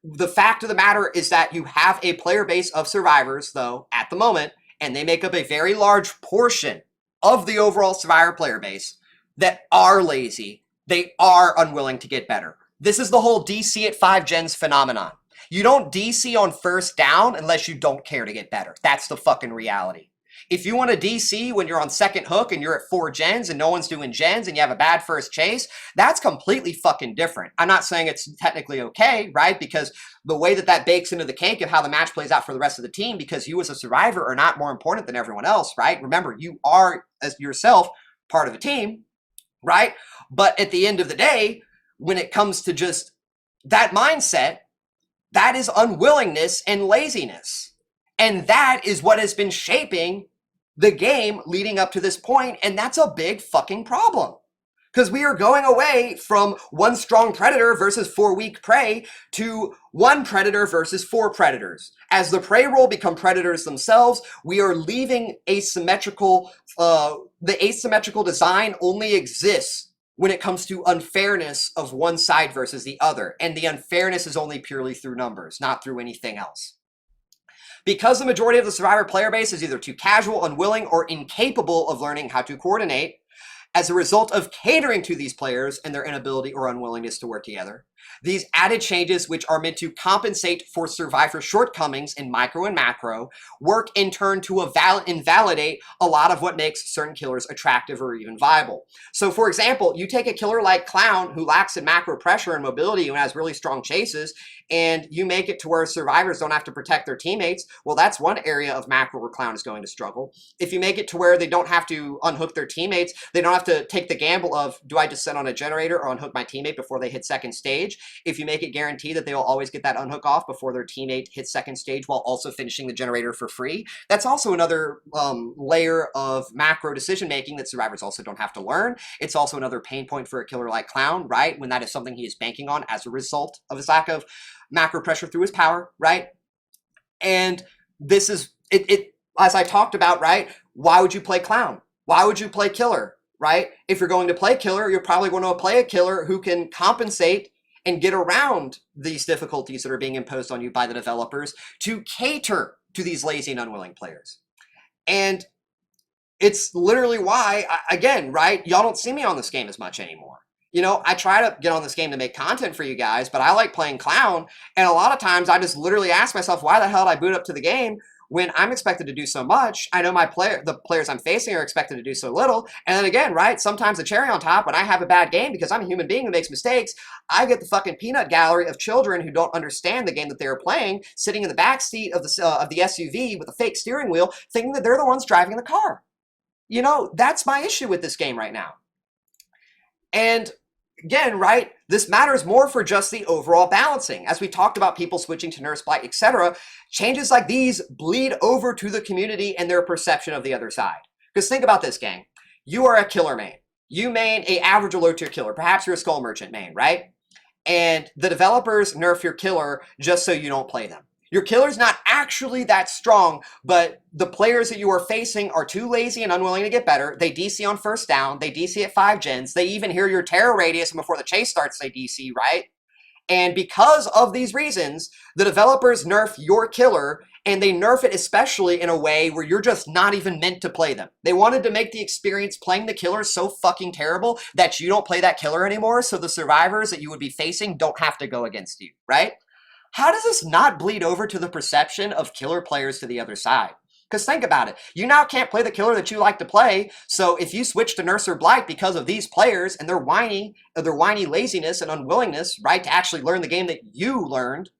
The fact of the matter is that you have a player base of survivors, though, at the moment, and they make up a very large portion of the overall survivor player base that are lazy. They are unwilling to get better. This is the whole DC at 5 gens phenomenon. You don't DC on first down unless you don't care to get better. That's the fucking reality. If you want to DC when you're on second hook and you're at 4 gens and no one's doing gens and you have a bad first chase, that's completely fucking different. I'm not saying it's technically okay, right? Because the way that that bakes into the cake of how the match plays out for the rest of the team, because you as a survivor are not more important than everyone else, right? Remember, you are, as yourself, part of a team, right? But at the end of the day, when it comes to just that mindset, that is unwillingness and laziness. And that is what has been shaping the game leading up to this point. And that's a big fucking problem. Because we are going away from 1 strong predator versus 4 weak prey to 1 predator versus 4 predators. As the prey role become predators themselves, we are leaving asymmetrical, the asymmetrical design only exists when it comes to unfairness of one side versus the other. And the unfairness is only purely through numbers, not through anything else. Because the majority of the survivor player base is either too casual, unwilling, or incapable of learning how to coordinate, as a result of catering to these players and their inability or unwillingness to work together, These added changes, which are meant to compensate for survivor shortcomings in micro and macro, work in turn to invalidate a lot of what makes certain killers attractive or even viable. So for example, you take a killer like Clown, who lacks in macro pressure and mobility and has really strong chases, and you make it to where survivors don't have to protect their teammates. Well, that's one area of macro where Clown is going to struggle. If you make it to where they don't have to unhook their teammates, they don't have to take the gamble of, do I just sit on a generator or unhook my teammate before they hit second stage? If you make it guaranteed that they will always get that unhook off before their teammate hits second stage while also finishing the generator for free, that's also another layer of macro decision making that survivors also don't have to learn. It's also another pain point for a killer like Clown, right? When that is something he is banking on as a result of his lack of macro pressure through his power, right? And this is it as I talked about, right? Why would you play Clown? Why would you play killer, right? If you're going to play killer, you're probably going to play a killer who can compensate and get around these difficulties that are being imposed on you by the developers to cater to these lazy and unwilling players. And it's literally why, again, right, y'all don't see me on this game as much anymore. You know, I try to get on this game to make content for you guys, but I like playing Clown, and a lot of times I just literally ask myself, why the hell did I boot up to the game when I'm expected to do so much? I know the players I'm facing are expected to do so little. And then again, right, sometimes the cherry on top, when I have a bad game, because I'm a human being who makes mistakes, I get the fucking peanut gallery of children who don't understand the game that they're playing, sitting in the back seat of the SUV with a fake steering wheel, thinking that they're the ones driving the car. You know, that's my issue with this game right now. And again, right, this matters more for just the overall balancing. As we talked about people switching to Nurse Blight, etc., changes like these bleed over to the community and their perception of the other side. Because think about this, gang. You are a killer main. You main a average or low tier killer. Perhaps you're a Skull Merchant main, right? And the developers nerf your killer just so you don't play them. Your killer's not actually that strong, but the players that you are facing are too lazy and unwilling to get better. They DC on first down. They DC at 5 gens. They even hear your terror radius, and before the chase starts, they DC, right? And because of these reasons, the developers nerf your killer, and they nerf it especially in a way where you're just not even meant to play them. They wanted to make the experience playing the killer so fucking terrible that you don't play that killer anymore, so the survivors that you would be facing don't have to go against you, right? How does this not bleed over to the perception of killer players to the other side? Because think about it. You now can't play the killer that you like to play, so if you switch to Nurse or Blight because of these players and their whiny laziness and unwillingness, right, to actually learn the game that you learned,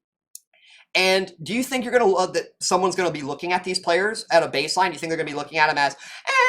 and do you think you're going to that someone's going to be looking at these players at a baseline? Do you think they're going to be looking at them as,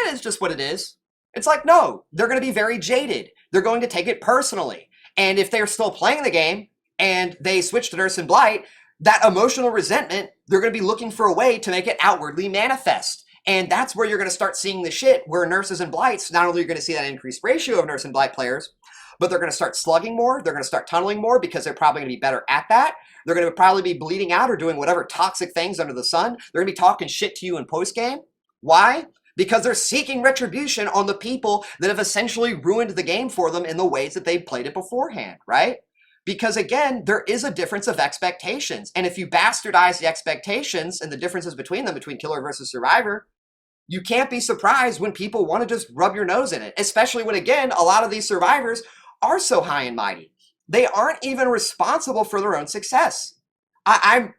it's just what it is? It's like, no, they're going to be very jaded. They're going to take it personally. And if they're still playing the game, and they switch to Nurse and Blight, that emotional resentment, they're going to be looking for a way to make it outwardly manifest. And that's where you're going to start seeing the shit where Nurses and Blights, not only are you going to see that increased ratio of Nurse and Blight players, but they're going to start slugging more, they're going to start tunneling more because they're probably going to be better at that. They're going to probably be bleeding out or doing whatever toxic things under the sun. They're going to be talking shit to you in post-game. Why? Because they're seeking retribution on the people that have essentially ruined the game for them in the ways that they've played it beforehand, right? Because again, there is a difference of expectations. And if you bastardize the expectations and the differences between them, between killer versus survivor, you can't be surprised when people want to just rub your nose in it. Especially when, again, a lot of these survivors are so high and mighty. They aren't even responsible for their own success. I'm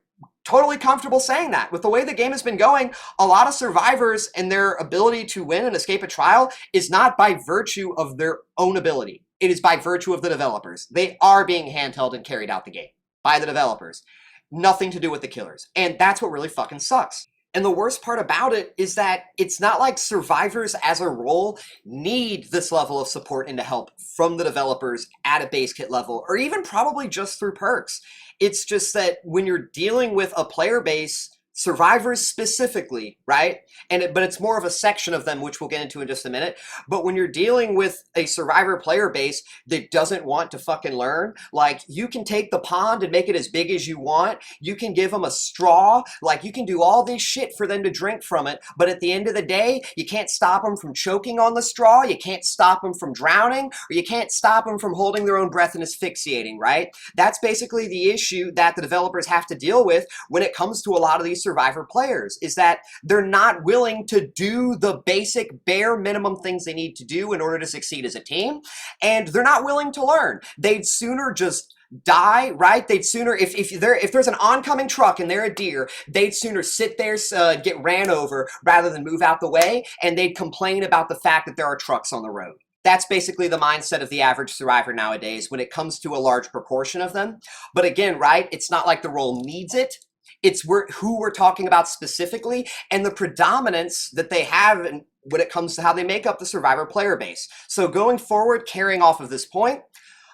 totally comfortable saying that. With the way the game has been going, a lot of survivors and their ability to win and escape a trial is not by virtue of their own ability. It is by virtue of the developers. They are being handheld and carried out the game by the developers. Nothing to do with the killers. And that's what really fucking sucks. And the worst part about it is that it's not like survivors as a role need this level of support and help from the developers at a base kit level, or even probably just through perks. It's just that when you're dealing with a player base, survivors specifically, right? But it's more of a section of them, which we'll get into in just a minute. But when you're dealing with a survivor player base that doesn't want to fucking learn, like, you can take the pond and make it as big as you want. You can give them a straw. Like, you can do all this shit for them to drink from it. But at the end of the day, you can't stop them from choking on the straw. You can't stop them from drowning, or you can't stop them from holding their own breath and asphyxiating, right? That's basically the issue that the developers have to deal with when it comes to a lot of these survivor players, is that they're not willing to do the basic bare minimum things they need to do in order to succeed as a team, and they're not willing to learn. They'd sooner just die, right? They'd sooner, if there's an oncoming truck and they're a deer, they'd sooner sit there, get ran over rather than move out the way, and they'd complain about the fact that there are trucks on the road. That's basically the mindset of the average survivor nowadays when it comes to a large proportion of them. But again, right, it's not like the role needs it. It's who we're talking about specifically and the predominance that they have when it comes to how they make up the survivor player base. So going forward, carrying off of this point,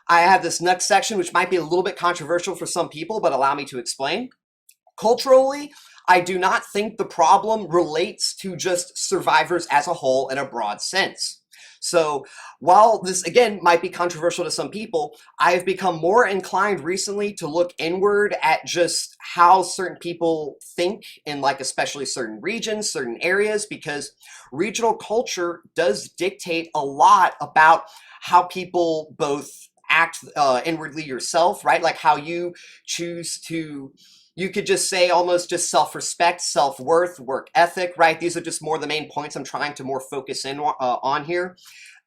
I have this next section, which might be a little bit controversial for some people, but allow me to explain. Culturally, I do not think the problem relates to just survivors as a whole in a broad sense. So while this, again, might be controversial to some people, I have become more inclined recently to look inward at just how certain people think in, like, especially certain regions, certain areas, because regional culture does dictate a lot about how people both act inwardly yourself, right? Like how you choose to, you could just say almost just self-respect, self-worth, work ethic, right? These are just more the main points I'm trying to more focus in on here.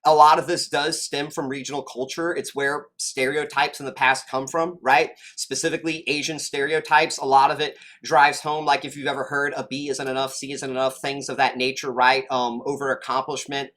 A lot of this does stem from regional culture. It's where stereotypes in the past come from, right? Specifically Asian stereotypes. A lot of it drives home, like if you've ever heard a B isn't enough, C isn't enough, things of that nature, right? Over accomplishment,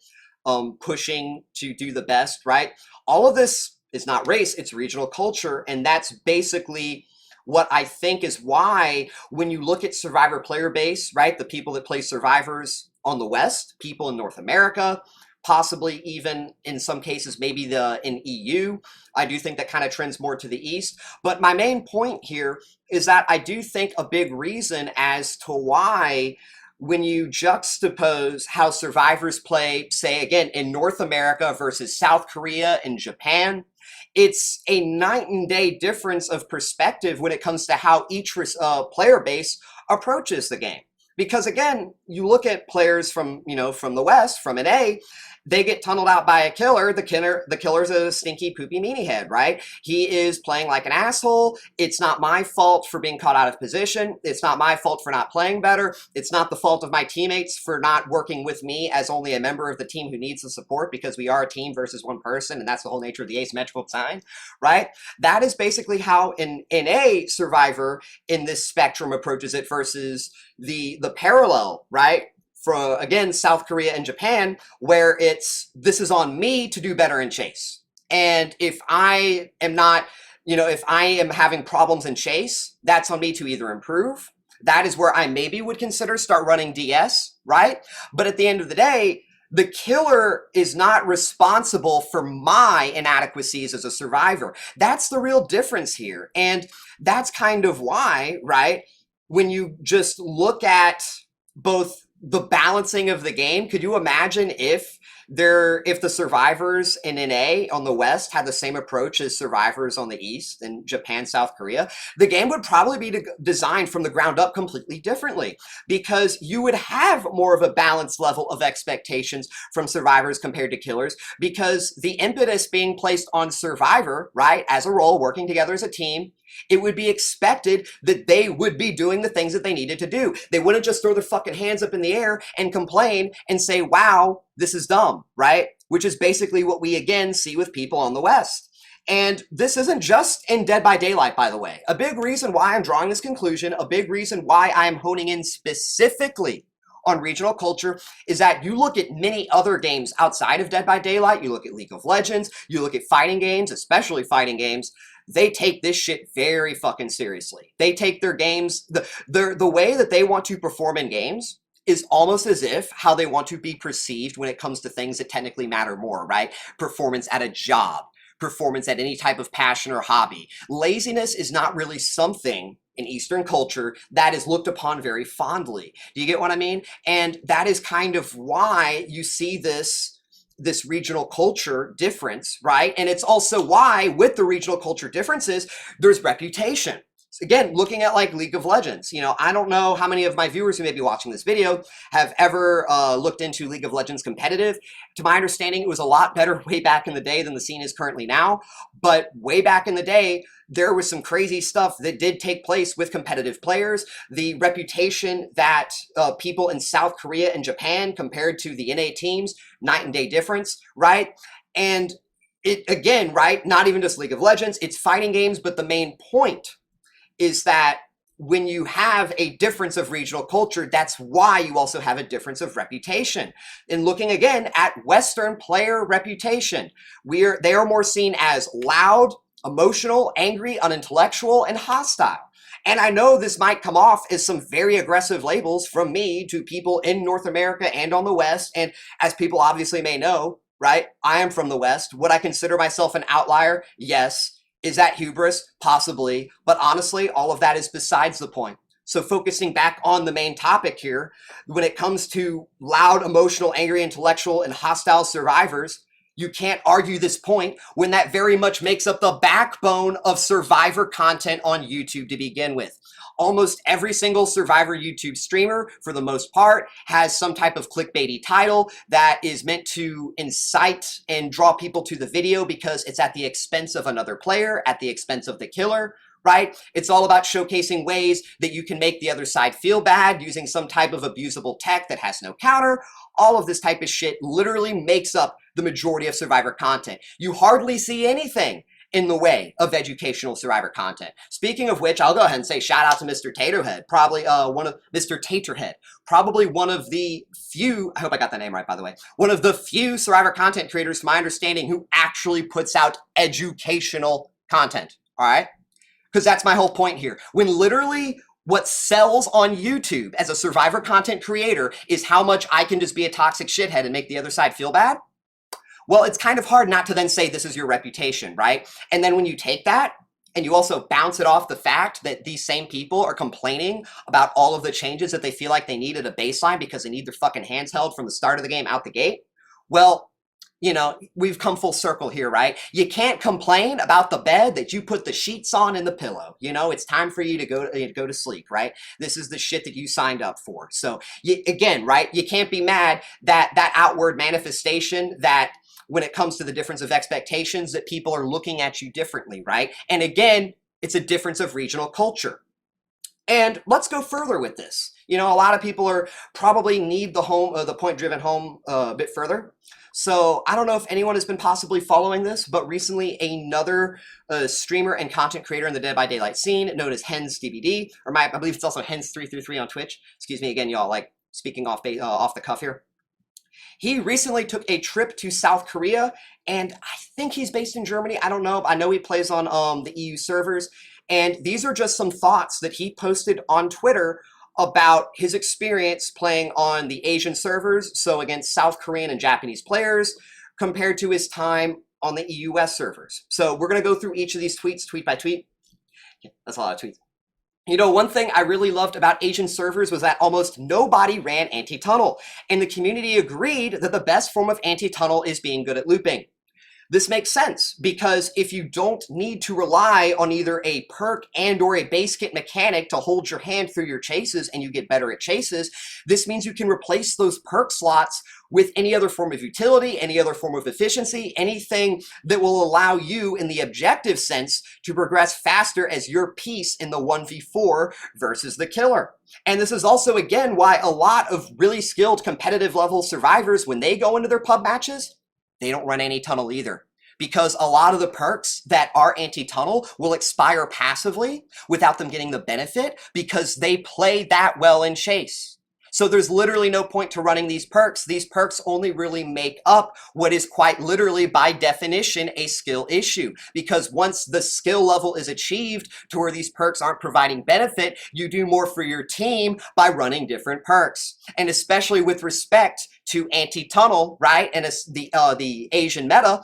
pushing to do the best, right? All of this is not race, it's regional culture. And that's basically what I think is why when you look at survivor player base, right? The people that play survivors on the West, people in North America, possibly even in some cases, maybe in EU. I do think that kind of trends more to the East. But my main point here is that I do think a big reason as to why when you juxtapose how survivors play, say again, in North America versus South Korea and Japan, it's a night and day difference of perspective when it comes to how each player base approaches the game. Because again, you look at players from, from the West, from NA, they get tunneled out by a killer. The killer's a stinky, poopy meanie head, right? He is playing like an asshole. It's not my fault for being caught out of position. It's not my fault for not playing better. It's not the fault of my teammates for not working with me as only a member of the team who needs the support, because we are a team versus one person, and that's the whole nature of the asymmetrical design, right? That is basically how an NA survivor in this spectrum approaches it versus the parallel, right? For, again, South Korea and Japan, where this is on me to do better in chase. And if I am not, if I am having problems in chase, that's on me to either improve. That is where I maybe would consider start running DS, right? But at the end of the day, the killer is not responsible for my inadequacies as a survivor. That's the real difference here. And that's kind of why, right, when you just look at both the balancing of the game, could you imagine if the survivors in NA on the West had the same approach as survivors on the East in Japan, South Korea? The game would probably be designed from the ground up completely differently, because you would have more of a balanced level of expectations from survivors compared to killers, because the impetus being placed on survivor, right, as a role, working together as a team, it would be expected that they would be doing the things that they needed to do. They wouldn't just throw their fucking hands up in the air and complain and say, wow, this is dumb, right? Which is basically what we again see with people on the West. And this isn't just in Dead by Daylight, by the way. A big reason why I'm drawing this conclusion, a big reason why I'm honing in specifically on regional culture, is that you look at many other games outside of Dead by Daylight, you look at League of Legends, you look at fighting games, especially fighting games, they take this shit very fucking seriously. They take their games, the way that they want to perform in games is almost as if how they want to be perceived when it comes to things that technically matter more, right? Performance at a job, performance at any type of passion or hobby. Laziness is not really something in Eastern culture that is looked upon very fondly. Do you get what I mean? And that is kind of why you see this regional culture difference, right? And it's also why with the regional culture differences, there's reputation. Again, looking at like League of Legends, I don't know how many of my viewers who may be watching this video have ever looked into League of Legends competitive. To my understanding, it was a lot better way back in the day than the scene is currently now. But way back in the day, there was some crazy stuff that did take place with competitive players. The reputation that people in South Korea and Japan compared to the NA teams, night and day difference, right? And it again, right? Not even just League of Legends, it's fighting games, but the main point is that when you have a difference of regional culture, that's why you also have a difference of reputation. In looking again at Western player reputation, they are more seen as loud, emotional, angry, unintellectual, and hostile. And I know this might come off as some very aggressive labels from me to people in North America and on the West. And as people obviously may know, right, I am from the West. Would I consider myself an outlier? Yes. Is that hubris? Possibly. But honestly, all of that is besides the point. So focusing back on the main topic here, when it comes to loud, emotional, angry, intellectual, and hostile survivors, you can't argue this point when that very much makes up the backbone of survivor content on YouTube to begin with. Almost every single Survivor YouTube streamer, for the most part, has some type of clickbaity title that is meant to incite and draw people to the video because it's at the expense of another player, at the expense of the killer, right? It's all about showcasing ways that you can make the other side feel bad using some type of abusable tech that has no counter. All of this type of shit literally makes up the majority of Survivor content. You hardly see anything in the way of educational Survivor content. Speaking of which, I'll go ahead and say shout out to Mr. Taterhead, probably Mr. Taterhead, probably one of the few, I hope I got that name right, by the way, one of the few Survivor content creators, to my understanding, who actually puts out educational content, all right? Because that's my whole point here. When literally what sells on YouTube as a Survivor content creator is how much I can just be a toxic shithead and make the other side feel bad, well, it's kind of hard not to then say this is your reputation, right? And then when you take that and you also bounce it off the fact that these same people are complaining about all of the changes that they feel like they need at a baseline because they need their fucking hands held from the start of the game out the gate, well, you know, we've come full circle here, right? You can't complain about the bed that you put the sheets on and the pillow. You know, it's time for you to go to sleep, right? This is the shit that you signed up for. So again, right? You can't be mad that that outward manifestation that when it comes to the difference of expectations that people are looking at you differently, right? And again, it's a difference of regional culture. And let's go further with this. You know, a lot of people are probably need the point driven home a bit further. So I don't know if anyone has been possibly following this, but recently another streamer and content creator in the Dead by Daylight scene known as Hens DVD, or I believe it's also Hens 333 on Twitch. Excuse me again, y'all, like speaking off the cuff here. He recently took a trip to South Korea, and I think he's based in Germany. I don't know. I know he plays on the EU servers. And these are just some thoughts that he posted on Twitter about his experience playing on the Asian servers, so against South Korean and Japanese players, compared to his time on the EUS servers. So we're going to go through each of these tweets, tweet by tweet. Yeah, that's a lot of tweets. You know, one thing I really loved about Asian servers was that almost nobody ran anti-tunnel, and the community agreed that the best form of anti-tunnel is being good at looping. This makes sense because if you don't need to rely on either a perk and or a Basekit mechanic to hold your hand through your chases and you get better at chases, this means you can replace those perk slots with any other form of utility, any other form of efficiency, anything that will allow you in the objective sense to progress faster as your piece in the 1v4 versus the killer. And this is also, again, why a lot of really skilled competitive level survivors, when they go into their pub matches, they don't run anti-tunnel either, because a lot of the perks that are anti-tunnel will expire passively without them getting the benefit because they play that well in chase. So there's literally no point to running these perks. These perks only really make up what is quite literally by definition a skill issue, because once the skill level is achieved to where these perks aren't providing benefit, you do more for your team by running different perks. And especially with respect to anti-tunnel, right? And it's the Asian meta,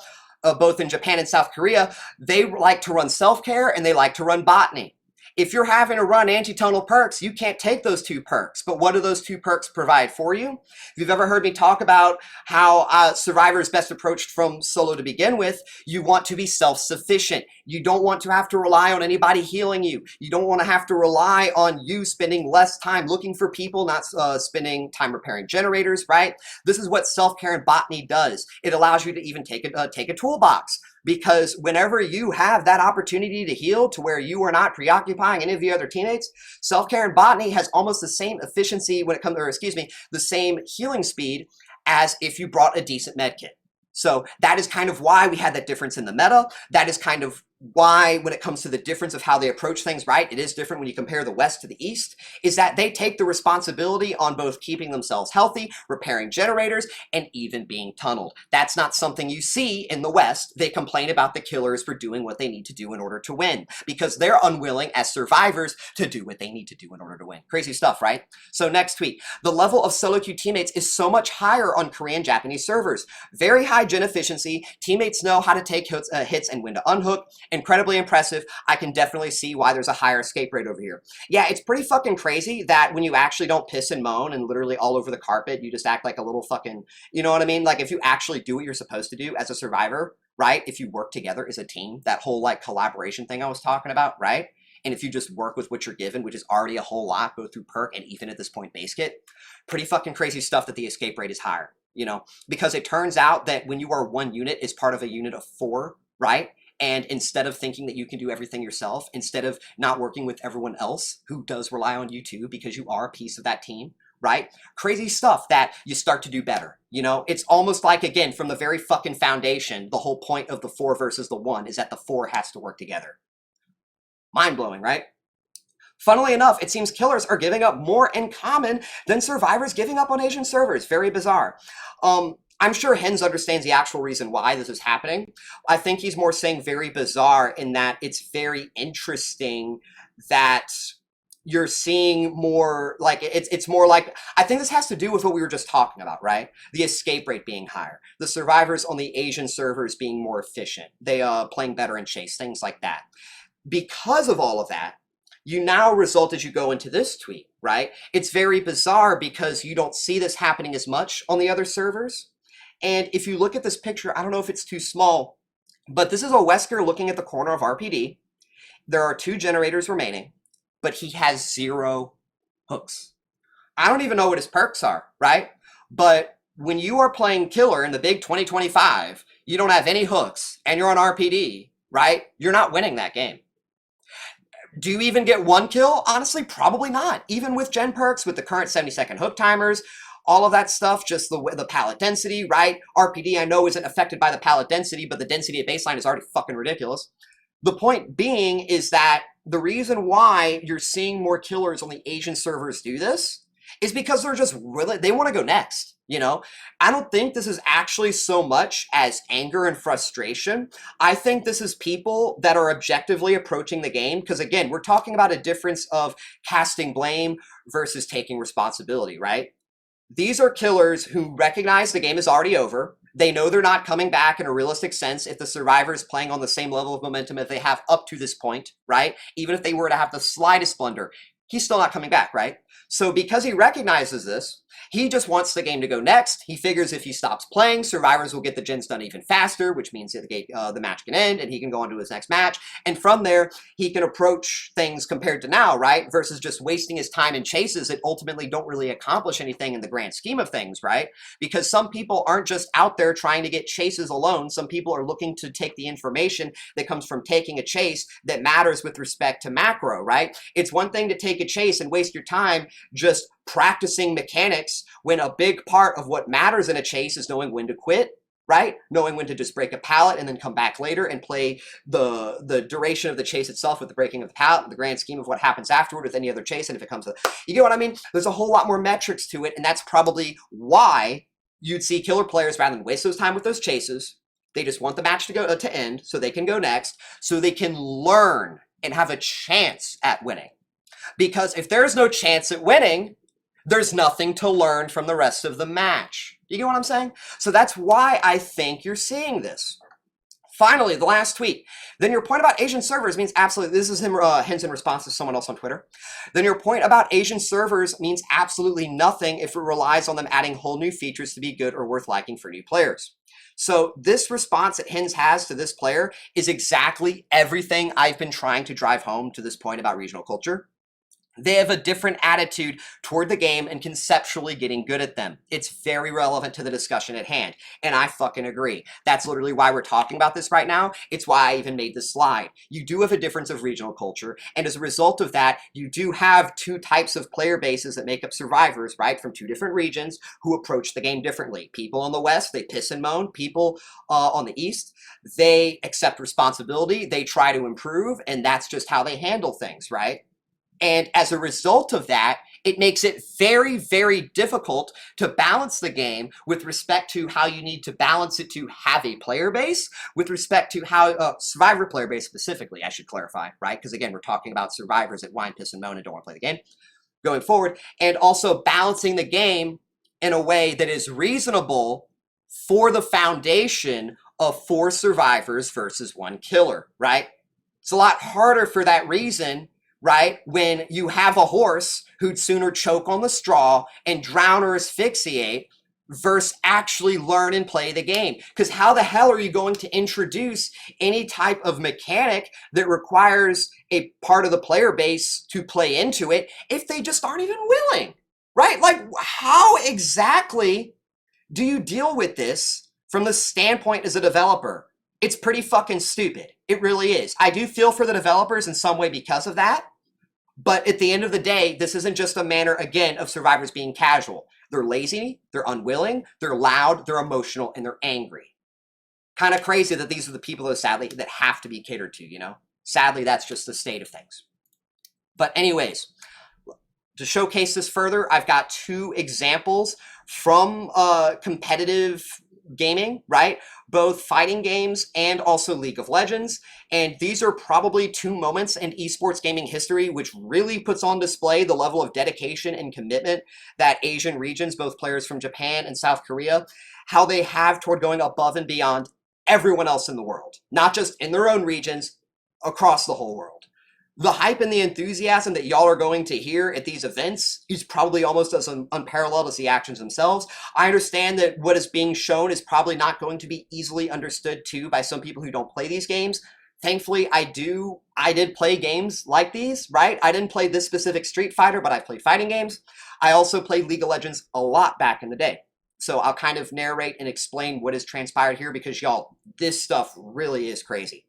both in Japan and South Korea, they like to run self-care and they like to run botany. If you're having to run anti-tunnel perks, you can't take those two perks. But what do those two perks provide for you? If you've ever heard me talk about how Survivor is best approached from solo to begin with, you want to be self-sufficient. You don't want to have to rely on anybody healing you. You don't want to have to rely on you spending less time looking for people, not spending time repairing generators, right? This is what self-care and botany does. It allows you to even take a toolbox. Because whenever you have that opportunity to heal to where you are not preoccupying any of the other teammates, self-care and botany has almost the same efficiency when it comes, or excuse me, the same healing speed as if you brought a decent med kit. So that is kind of why we had that difference in the meta. That is kind of why, when it comes to the difference of how they approach things, right, it is different when you compare the West to the East, is that they take the responsibility on both keeping themselves healthy, repairing generators, and even being tunneled. That's not something you see in the West. They complain about the killers for doing what they need to do in order to win, because they're unwilling as survivors to do what they need to do in order to win. Crazy stuff, right? So next tweet. The level of solo queue teammates is so much higher on Korean Japanese servers. Very high gen efficiency. Teammates know how to take hits and when to unhook. Incredibly impressive. I can definitely see why there's a higher escape rate over here. Yeah, it's pretty fucking crazy that when you actually don't piss and moan and literally all over the carpet, you just act like a little fucking, you know what I mean? Like if you actually do what you're supposed to do as a survivor, right? If you work together as a team, that whole like collaboration thing I was talking about, right? And if you just work with what you're given, which is already a whole lot, both through Perk and even at this point Basekit, pretty fucking crazy stuff that the escape rate is higher, you know? Because it turns out that when you are one unit is part of a unit of 4, right? And instead of thinking that you can do everything yourself, instead of not working with everyone else who does rely on you too, because you are a piece of that team, right? Crazy stuff that you start to do better. You know, it's almost like, again, from the very fucking foundation, the whole point of the 4 versus the 1 is that the 4 has to work together. Mind-blowing, right? Funnily enough, it seems killers are giving up more in common than survivors giving up on Asian servers. Very bizarre. I'm sure Hens understands the actual reason why this is happening. I think he's more saying very bizarre in that it's very interesting that you're seeing more like it's more like, I think this has to do with what we were just talking about, right? The escape rate being higher, the survivors on the Asian servers being more efficient, they playing better in chase, things like that. Because of all of that, you now result as you go into this tweet, right? It's very bizarre because you don't see this happening as much on the other servers. And if you look at this picture, I don't know if it's too small, but this is a Wesker looking at the corner of RPD. There are 2 generators remaining, but he has 0 hooks. I don't even know what his perks are, right? But when you are playing killer in the big 2025, you don't have any hooks and you're on RPD, right? You're not winning that game. Do you even get 1 kill? Honestly, probably not. Even with gen perks, with the current 70-second hook timers, all of that stuff, just the pallet density, right? RPD, I know, isn't affected by the pallet density, but the density at baseline is already fucking ridiculous. The point being is that the reason why you're seeing more killers on the Asian servers do this is because they're just really, they want to go next, you know? I don't think this is actually so much as anger and frustration. I think this is people that are objectively approaching the game, because again, we're talking about a difference of casting blame versus taking responsibility, right? These are killers who recognize the game is already over. They know they're not coming back in a realistic sense if the survivor is playing on the same level of momentum as they have up to this point, right? Even if they were to have the slightest blunder, he's still not coming back, right? So because he recognizes this, he just wants the game to go next. He figures if he stops playing, survivors will get the gens done even faster, which means that the match can end and he can go on to his next match. And from there, he can approach things compared to now, right? Versus just wasting his time in chases that ultimately don't really accomplish anything in the grand scheme of things, right? Because some people aren't just out there trying to get chases alone. Some people are looking to take the information that comes from taking a chase that matters with respect to macro, right? It's one thing to take a chase and waste your time just practicing mechanics when a big part of what matters in a chase is knowing when to quit, right? Knowing when to just break a pallet and then come back later and play the duration of the chase itself with the breaking of the pallet and the grand scheme of what happens afterward with any other chase. And if it comes to, you get what I mean? There's a whole lot more metrics to it. And that's probably why you'd see killer players, rather than waste those time with those chases, they just want the match to go to end so they can go next, so they can learn and have a chance at winning. Because if there's no chance at winning, there's nothing to learn from the rest of the match. You get what I'm saying? So that's why I think you're seeing this. Finally, the last tweet. Then your point about Asian servers means absolutely, this is him, Hens in response to someone else on Twitter. Then your point about Asian servers means absolutely nothing if it relies on them adding whole new features to be good or worth liking for new players. So this response that Hens has to this player is exactly everything I've been trying to drive home to this point about regional culture. They have a different attitude toward the game and conceptually getting good at them. It's very relevant to the discussion at hand, and I fucking agree. That's literally why we're talking about this right now. It's why I even made this slide. You do have a difference of regional culture, and as a result of that, you do have two types of player bases that make up survivors, right, from two different regions who approach the game differently. People in the West, they piss and moan. People on the East, they accept responsibility, they try to improve, and that's just how they handle things, right? And as a result of that, it makes it very, very difficult to balance the game with respect to how you need to balance it to have a player base, with respect to how, survivor player base specifically, I should clarify, right? Because again, we're talking about survivors that whine, piss, and moan and don't want to play the game going forward, and also balancing the game in a way that is reasonable for the foundation of 4 survivors versus 1 killer, right? It's a lot harder for that reason, right? When you have a horse who'd sooner choke on the straw and drown or asphyxiate versus actually learn and play the game. Because how the hell are you going to introduce any type of mechanic that requires a part of the player base to play into it if they just aren't even willing, right? Like, how exactly do you deal with this from the standpoint as a developer? It's pretty fucking stupid. It really is. I do feel for the developers in some way because of that. But at the end of the day, this isn't just a manner, again, of survivors being casual. They're lazy, they're unwilling, they're loud, they're emotional, and they're angry. Kind of crazy that these are the people that sadly that have to be catered to, you know? Sadly, that's just the state of things. But anyways, to showcase this further, I've got 2 examples from competitive gaming, right? Both fighting games and also League of Legends. And these are probably 2 moments in esports gaming history which really puts on display the level of dedication and commitment that Asian regions, both players from Japan and South Korea, how they have toward going above and beyond everyone else in the world, not just in their own regions, across the whole world. The hype and the enthusiasm that y'all are going to hear at these events is probably almost as unparalleled as the actions themselves. I understand that what is being shown is probably not going to be easily understood too by some people who don't play these games. Thankfully, I did play games like these, right? I didn't play this specific Street Fighter, but I played fighting games. I also played League of Legends a lot back in the day. So I'll kind of narrate and explain what has transpired here because y'all, this stuff really is crazy.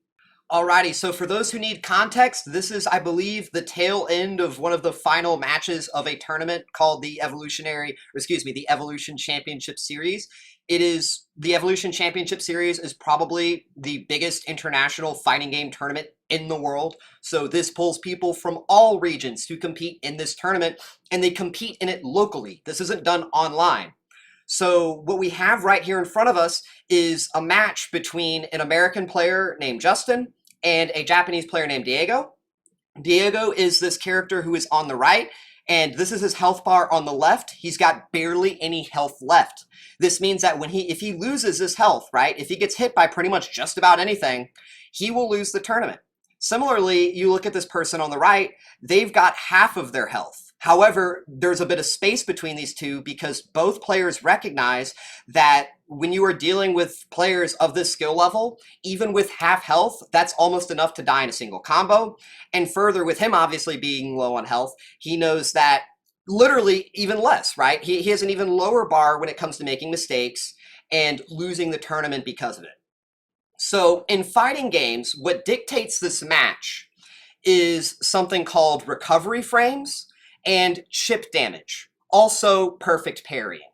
Alrighty, so for those who need context, this is, I believe, the tail end of one of the final matches of a tournament called the the Evolution Championship Series. The Evolution Championship Series is probably the biggest international fighting game tournament in the world. So this pulls people from all regions to compete in this tournament, and they compete in it locally. This isn't done online. So what we have right here in front of us is a match between an American player named Justin and a Japanese player named Diego. Diego is this character who is on the right, and this is his health bar on the left. He's got barely any health left. This means that if he loses his health, right, if he gets hit by pretty much just about anything, he will lose the tournament. Similarly, you look at this person on the right, they've got half of their health. However, there's a bit of space between these two because both players recognize that when you are dealing with players of this skill level, even with half health, that's almost enough to die in a single combo. And further, with him obviously being low on health, he knows that literally even less, right? He has an even lower bar when it comes to making mistakes and losing the tournament because of it. So in fighting games, what dictates this match is something called recovery frames and chip damage, also perfect parrying.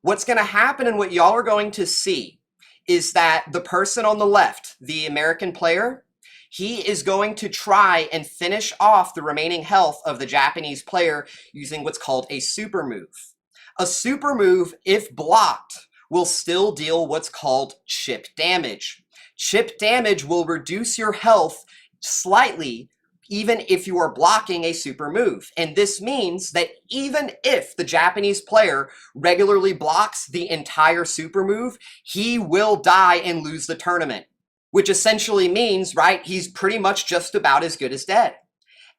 What's going to happen and what y'all are going to see is that the person on the left, the American player, he is going to try and finish off the remaining health of the Japanese player using what's called a super move. A super move, if blocked, will still deal what's called chip damage. Chip damage will reduce your health slightly even if you are blocking a super move. And this means that even if the Japanese player regularly blocks the entire super move, he will die and lose the tournament, which essentially means, right, he's pretty much just about as good as dead.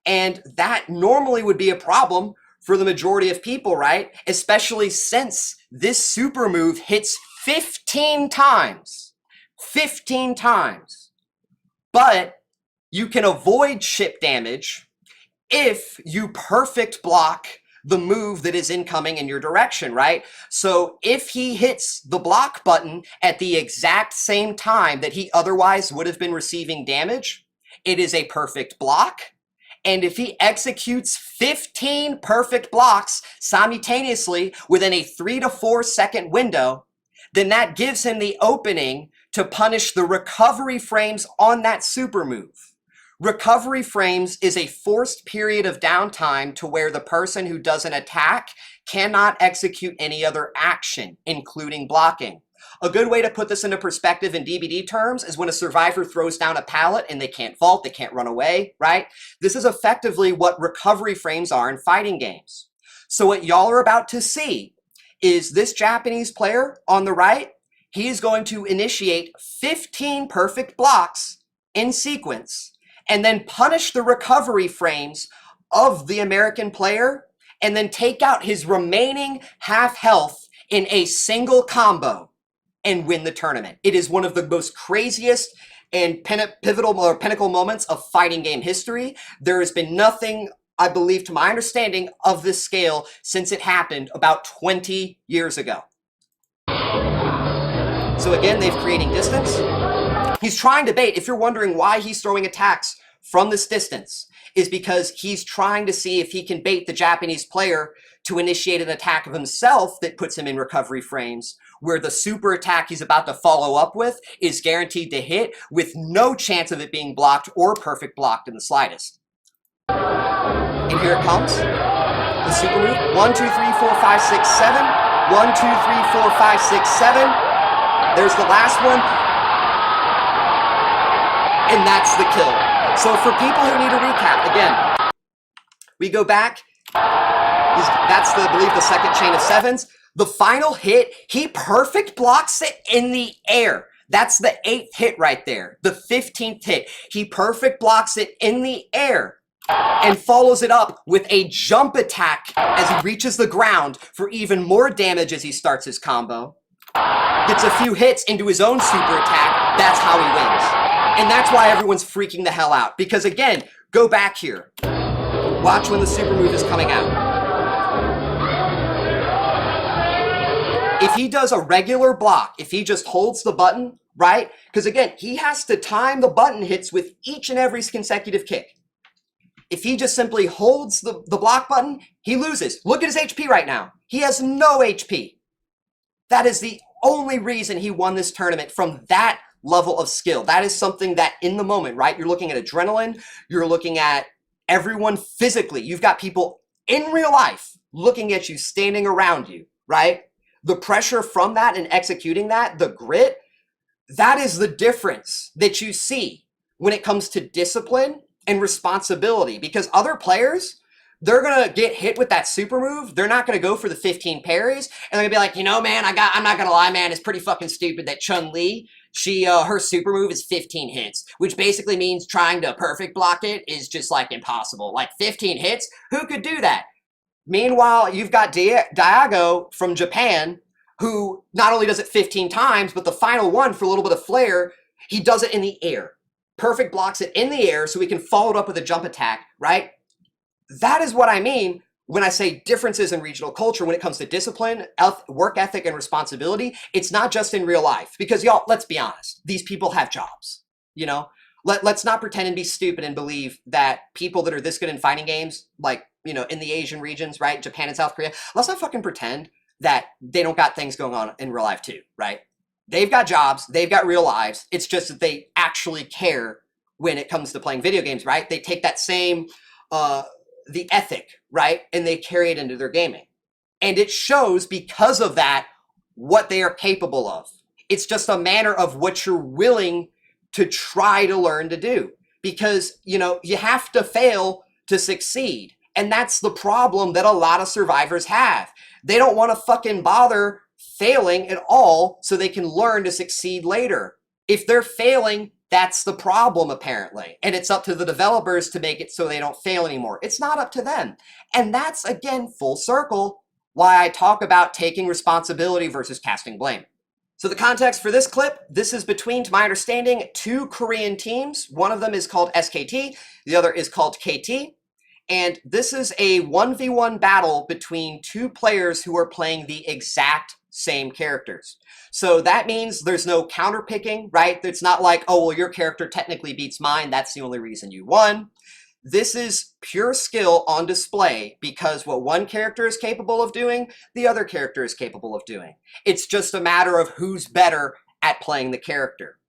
And that normally would be a problem for the majority of people, right? Especially since this super move hits 15 times. 15 times. But you can avoid chip damage if you perfect block the move that is incoming in your direction, right? So if he hits the block button at the exact same time that he otherwise would have been receiving damage, it is a perfect block. And if he executes 15 perfect blocks simultaneously within a 3 to 4 second window, then that gives him the opening to punish the recovery frames on that super move. Recovery frames is a forced period of downtime to where the person who does an attack cannot execute any other action, including blocking. A good way to put this into perspective in DBD terms is when a survivor throws down a pallet and they can't vault, they can't run away, right? This is effectively what recovery frames are in fighting games. So what y'all are about to see is this Japanese player on the right, he is going to initiate 15 perfect blocks in sequence and then punish the recovery frames of the American player and then take out his remaining half health in a single combo and win the tournament. It is one of the most craziest and pivotal or pinnacle moments of fighting game history. There has been nothing, I believe, to my understanding, of this scale since it happened about 20 years ago. So again, they've creating distance. He's trying to bait. If you're wondering why he's throwing attacks from this distance, is because he's trying to see if he can bait the Japanese player to initiate an attack of himself that puts him in recovery frames, where the super attack he's about to follow up with is guaranteed to hit with no chance of it being blocked or perfect blocked in the slightest. And here it comes. The super move. 1, 2, 3, 4, 5, 6, 7. 1, 2, 3, 4, 5, 6, 7. There's the last one. And that's the kill. So for people who need a recap, again, we go back. That's, I believe, the second chain of sevens. The final hit, he perfect blocks it in the air. That's the 8th hit right there. The 15th hit. He perfect blocks it in the air and follows it up with a jump attack as he reaches the ground for even more damage as he starts his combo. Gets a few hits into his own super attack. That's how he wins. And that's why everyone's freaking the hell out. Because again, go back here. Watch when the super move is coming out. If he does a regular block, if he just holds the button, right? Because again, he has to time the button hits with each and every consecutive kick. If he just simply holds the block button, he loses. Look at his HP right now. He has no HP. That is the only reason he won this tournament from that level of skill. That is something that in the moment, right? You're looking at adrenaline. You're looking at everyone physically. You've got people in real life looking at you, standing around you, right? The pressure from that and executing that, the grit, that is the difference that you see when it comes to discipline and responsibility. Because other players, they're going to get hit with that super move. They're not going to go for the 15 parries. And they're going to be like, you know, man, I'm not going to lie, man. It's pretty fucking stupid that Chun-Li, her super move is 15 hits, which basically means trying to perfect block it is just like impossible. Like 15 hits, who could do that? Meanwhile, you've got Diago from Japan, who not only does it 15 times, but the final one, for a little bit of flair, he does it in the air. Perfect blocks it in the air so he can follow it up with a jump attack, right? That is what I mean when I say differences in regional culture when it comes to discipline, work ethic, and responsibility. It's not just in real life. Because y'all, let's be honest, these people have jobs, you know? Let's not pretend and be stupid and believe that people that are this good in fighting games, like, you know, in the Asian regions, right? Japan and South Korea, let's not fucking pretend that they don't got things going on in real life too, right? They've got jobs, they've got real lives. It's just that they actually care when it comes to playing video games, right? They take that same, the ethic, right? And they carry it into their gaming. And it shows because of that, what they are capable of. It's just a matter of what you're willing to try to learn to do. Because, you know, you have to fail to succeed. And that's the problem that a lot of survivors have. They don't want to fucking bother failing at all so they can learn to succeed later. If they're failing, that's the problem apparently. And it's up to the developers to make it so they don't fail anymore. It's not up to them. And that's, again, full circle why I talk about taking responsibility versus casting blame. So the context for this clip, this is between, to my understanding, 2 Korean teams. One of them is called SKT, the other is called KT. And this is a 1v1 battle between two players who are playing the exact same characters. So that means there's no counter picking, right? It's not like, oh, well, your character technically beats mine. That's the only reason you won. This is pure skill on display because what one character is capable of doing, the other character is capable of doing. It's just a matter of who's better at playing the character.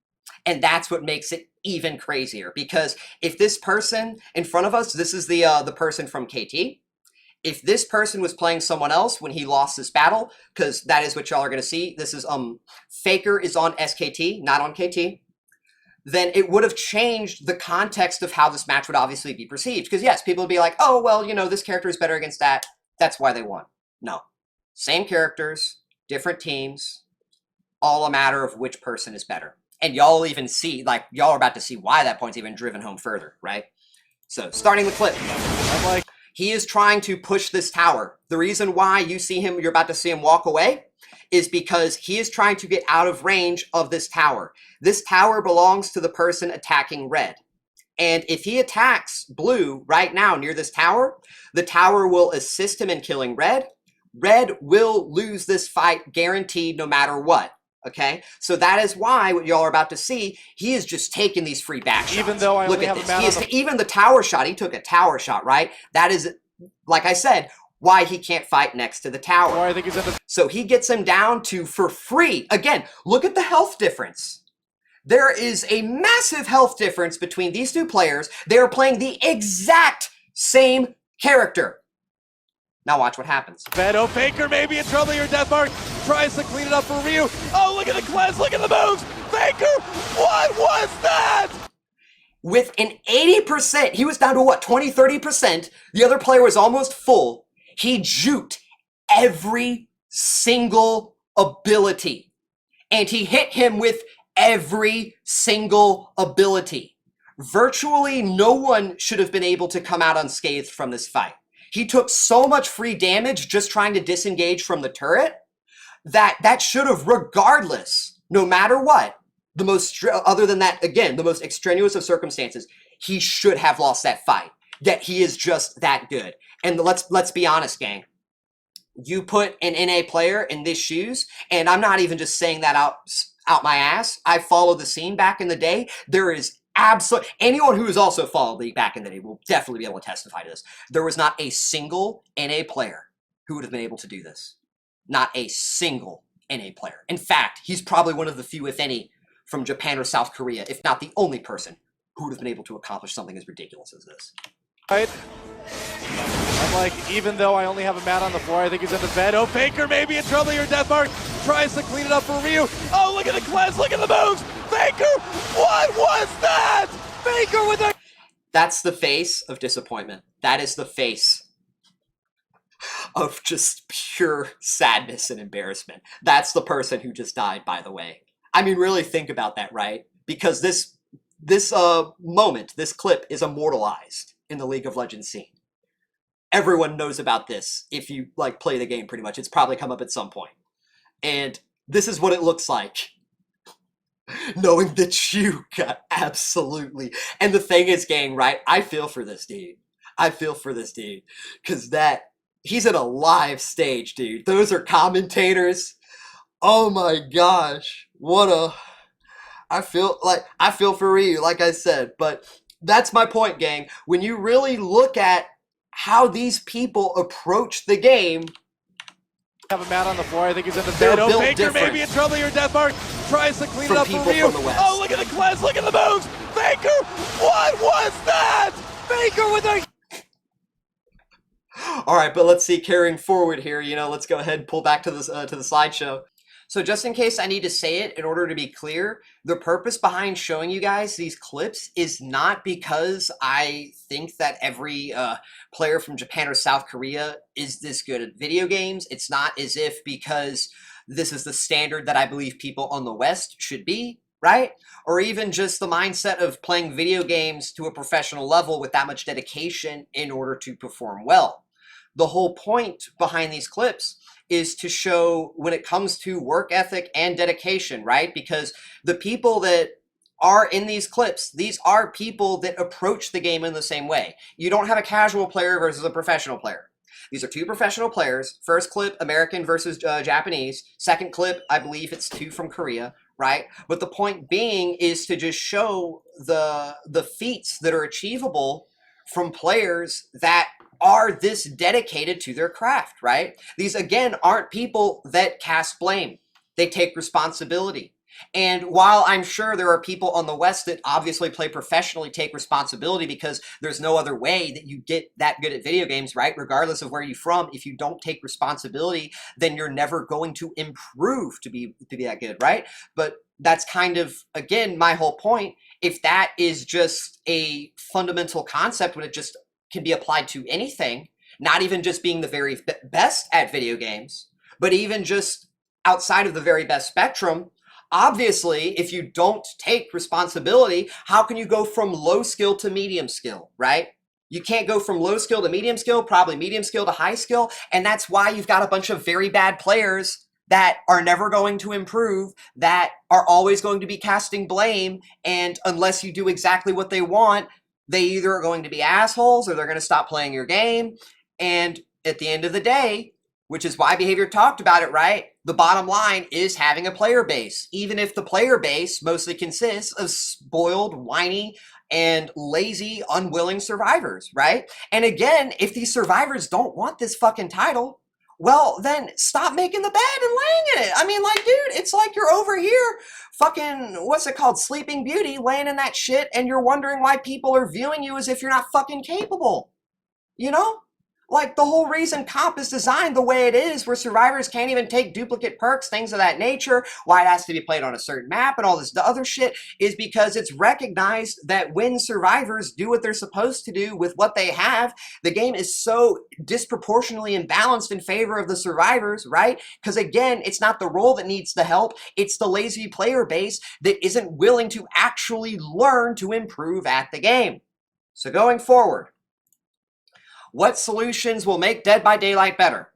And that's what makes it even crazier, because if this person in front of us, this is the person from KT, if this person was playing someone else when he lost this battle, because that is what y'all are going to see, this is Faker is on SKT, not on KT, then it would have changed the context of how this match would obviously be perceived. Because yes, people would be like, oh, well, you know, this character is better against that. That's why they won. No. Same characters, different teams, all a matter of which person is better. And y'all even see, like, y'all are about to see why that point's even driven home further, right? So, starting the clip. He is trying to push this tower. The reason why you see him, you're about to see him walk away, is because he is trying to get out of range of this tower. This tower belongs to the person attacking red. And if he attacks blue right now near this tower, the tower will assist him in killing red. Red will lose this fight guaranteed no matter what. Okay, so that is why what y'all are about to see, he is just taking these free back shots. Even though I look at this, even the tower shot, he took a tower shot, right? That is, like I said, why he can't fight next to the tower. I think he's in the... So he gets him down to for free. Again, look at the health difference. There is a massive health difference between these two players. They are playing the exact same character. Now watch what happens. Beto Faker may be in trouble here. Deathmark tries to clean it up for Ryu. Oh, look at the cleanse, look at the moves. Faker, what was that? With an 80%, he was down to what, 20, 30%. The other player was almost full. He juked every single ability. And he hit him with every single ability. Virtually no one should have been able to come out unscathed from this fight. He took so much free damage just trying to disengage from the turret that should have, regardless, no matter what, the most, other than that, again, the most extraneous of circumstances, he should have lost that fight. Yet he is just that good. And let's be honest, gang. You put an NA player in these shoes, and I'm not even just saying that out my ass. I followed the scene back in the day. There is absolutely, anyone who has also followed League back in the day will definitely be able to testify to this. There was not a single NA player who would have been able to do this. Not a single NA player. In fact, he's probably one of the few, if any, from Japan or South Korea, if not the only person who would have been able to accomplish something as ridiculous as this. Right. I'm like, even though I only have a mat on the floor, I think he's in the bed. Oh, Faker may be in trouble here. Deathmark tries to clean it up for Ryu. Oh, look at the cleanse, look at the moves. Faker, what was that? Faker with a... That's the face of disappointment. That is the face of just pure sadness and embarrassment. That's the person who just died, by the way. I mean, really think about that, right? Because this moment, this clip is immortalized in the League of Legends scene. Everyone knows about this if you like play the game pretty much. It's probably come up at some point. And this is what it looks like. Knowing that you got absolutely... And the thing is, gang, right? I feel for this dude. I feel for this dude. Because he's in a live stage, dude. Those are commentators. Oh my gosh. I feel for Ryu, like I said. But that's my point, gang. When you really look at how these people approach the game... Have a mat on the floor. I think he's in the bed. Oh, Faker may be in trouble here. Deathmark tries to clean it up for Ryu. Oh, look at the cleanse, look at the moves. Faker, what was that? Faker with a... All right, but let's see, carrying forward here, let's go ahead and pull back to the slideshow. So just in case I need to say it in order to be clear, the purpose behind showing you guys these clips is not because I think that every player from Japan or South Korea is this good at video games. It's not as if because this is the standard that I believe people on the West should be, right? Or even just the mindset of playing video games to a professional level with that much dedication in order to perform well. The whole point behind these clips is to show when it comes to work ethic and dedication, right? Because the people that are in these clips. These are people that approach the game in the same way. You don't have a casual player versus a professional player. These are two professional players. First clip, American versus Japanese. Second clip, I believe it's two from Korea, right? But the point being is to just show the feats that are achievable from players that are this dedicated to their craft, right? These, again, aren't people that cast blame. They take responsibility. And while I'm sure there are people on the West that obviously play professionally, take responsibility because there's no other way that you get that good at video games, right? Regardless of where you're from, if you don't take responsibility, then you're never going to improve to be that good, right? But that's kind of, again, my whole point. If that is just a fundamental concept when it just can be applied to anything, not even just being the very best at video games, but even just outside of the very best spectrum, obviously, if you don't take responsibility, how can you go from low skill to medium skill, right? You can't go from low skill to medium skill, probably medium skill to high skill, and that's why you've got a bunch of very bad players that are never going to improve, that are always going to be casting blame, and unless you do exactly what they want, they either are going to be assholes or they're going to stop playing your game. And at the end of the day, which is why Behavior talked about it, right? The bottom line is having a player base, even if the player base mostly consists of spoiled, whiny, and lazy, unwilling survivors, right? And again, if these survivors don't want this fucking title, well, then stop making the bed and laying in it. I mean, like, dude, it's like you're over here fucking, what's it called, Sleeping Beauty, laying in that shit, and you're wondering why people are viewing you as if you're not fucking capable. You know? Like, the whole reason comp is designed the way it is, where survivors can't even take duplicate perks, things of that nature, why it has to be played on a certain map and all this other shit, is because it's recognized that when survivors do what they're supposed to do with what they have, the game is so disproportionately imbalanced in favor of the survivors, right? Because again, it's not the role that needs the help, it's the lazy player base that isn't willing to actually learn to improve at the game. So going forward, what solutions will make Dead by Daylight better?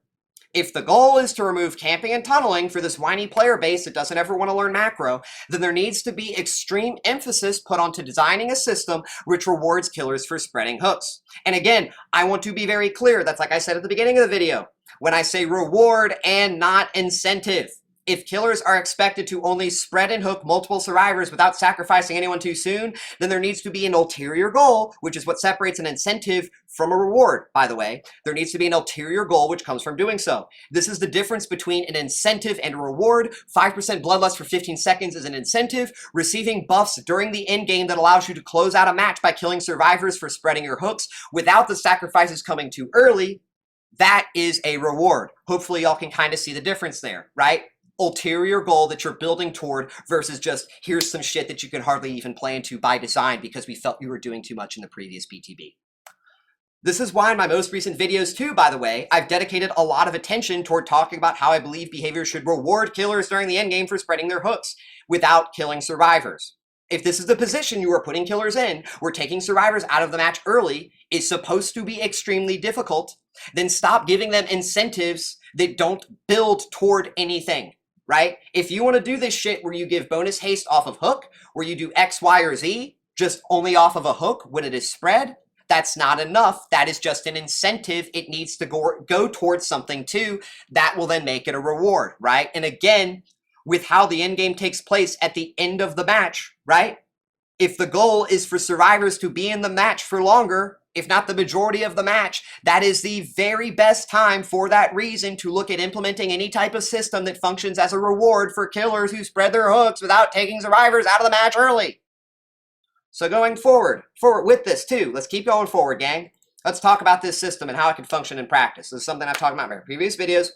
If the goal is to remove camping and tunneling for this whiny player base that doesn't ever want to learn macro, then there needs to be extreme emphasis put onto designing a system which rewards killers for spreading hooks. And again, I want to be very clear, that's like I said at the beginning of the video, when I say reward and not incentive. If killers are expected to only spread and hook multiple survivors without sacrificing anyone too soon, then there needs to be an ulterior goal, which is what separates an incentive from a reward, by the way. There needs to be an ulterior goal which comes from doing so. This is the difference between an incentive and a reward. 5% Bloodlust for 15 seconds is an incentive. Receiving buffs during the endgame that allows you to close out a match by killing survivors for spreading your hooks without the sacrifices coming too early, that is a reward. Hopefully y'all can kind of see the difference there, right? Ulterior goal that you're building toward versus just here's some shit that you can hardly even play into by design because we felt you were doing too much in the previous PTB. This is why in my most recent videos too, by the way, I've dedicated a lot of attention toward talking about how I believe behavior should reward killers during the endgame for spreading their hooks without killing survivors. If this is the position you are putting killers in, where taking survivors out of the match early is supposed to be extremely difficult, then stop giving them incentives that don't build toward anything. Right? If you want to do this shit where you give bonus haste off of hook, where you do X, Y, or Z, just only off of a hook when it is spread, that's not enough. That is just an incentive. It needs to go towards something too. That will then make it a reward, right? And again, with how the end game takes place at the end of the match, right? If the goal is for survivors to be in the match for longer, if not the majority of the match, that is the very best time for that reason to look at implementing any type of system that functions as a reward for killers who spread their hooks without taking survivors out of the match early. So going forward with this too, let's keep going forward, gang. Let's talk about this system and how it can function in practice. This is something I've talked about in my previous videos.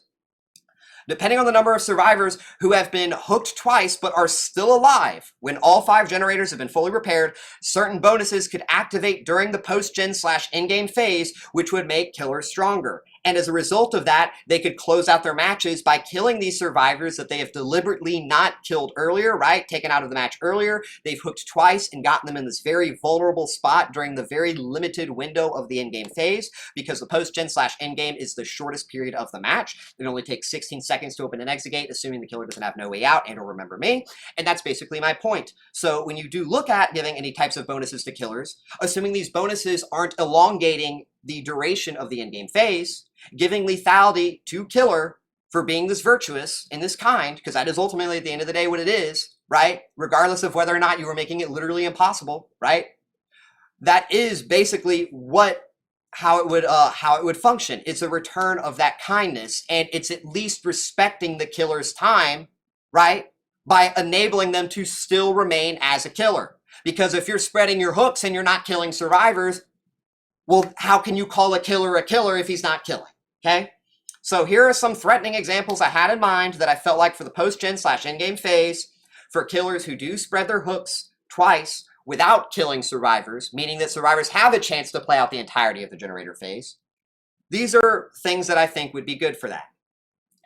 Depending on the number of survivors who have been hooked twice but are still alive, when all 5 generators have been fully repaired, certain bonuses could activate during the post-gen / endgame phase, which would make killers stronger. And as a result of that, they could close out their matches by killing these survivors that they have deliberately not killed earlier, right? Taken out of the match earlier. They've hooked twice and gotten them in this very vulnerable spot during the very limited window of the endgame phase, because the post-gen/endgame is the shortest period of the match. It only takes 16 seconds to open an exit gate, assuming the killer doesn't have no way out and or remember me. And that's basically my point. So when you do look at giving any types of bonuses to killers, assuming these bonuses aren't elongating the duration of the endgame phase, giving lethality to killer for being this virtuous and this kind, because that is ultimately at the end of the day what it is, right? Regardless of whether or not you were making it literally impossible, right? That is basically how it would function. It's a return of that kindness, and it's at least respecting the killer's time, right? By enabling them to still remain as a killer. Because if you're spreading your hooks and you're not killing survivors, well, how can you call a killer if he's not killing? Okay, so here are some threatening examples I had in mind that I felt like for the post-gen/endgame phase, for killers who do spread their hooks twice without killing survivors, meaning that survivors have a chance to play out the entirety of the generator phase. These are things that I think would be good for that.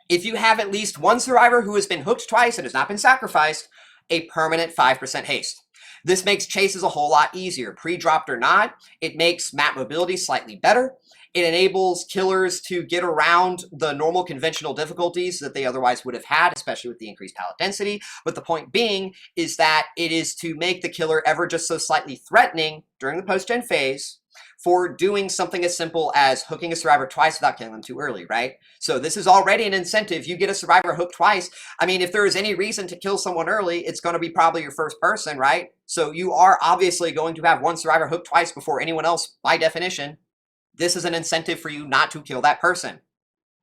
If you have at least one survivor who has been hooked twice and has not been sacrificed, a permanent 5% haste. This makes chases a whole lot easier. Pre-dropped or not, it makes map mobility slightly better. It enables killers to get around the normal conventional difficulties that they otherwise would have had, especially with the increased pallet density. But the point being is that it is to make the killer ever just so slightly threatening during the post-gen phase for doing something as simple as hooking a survivor twice without killing them too early, right? So this is already an incentive. You get a survivor hooked twice. I mean, if there is any reason to kill someone early, it's going to be probably your first person, right? So you are obviously going to have one survivor hooked twice before anyone else, by definition. This is an incentive for you not to kill that person.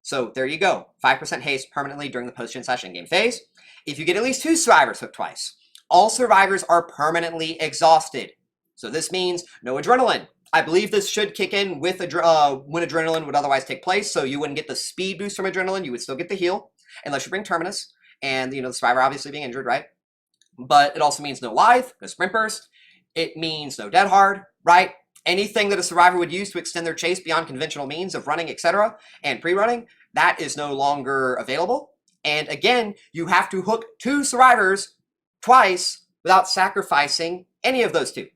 So there you go. 5% haste permanently during the post-gen/endgame phase. If you get at least 2 survivors hooked twice, all survivors are permanently exhausted. So this means no adrenaline. I believe this should kick in with when adrenaline would otherwise take place, so you wouldn't get the speed boost from adrenaline. You would still get the heal, unless you bring Terminus, and the survivor obviously being injured, right? But it also means no life, no sprint burst. It means no dead hard, right? Anything that a survivor would use to extend their chase beyond conventional means of running, etc., and pre-running, that is no longer available. And again, you have to hook 2 survivors twice without sacrificing any of those 2.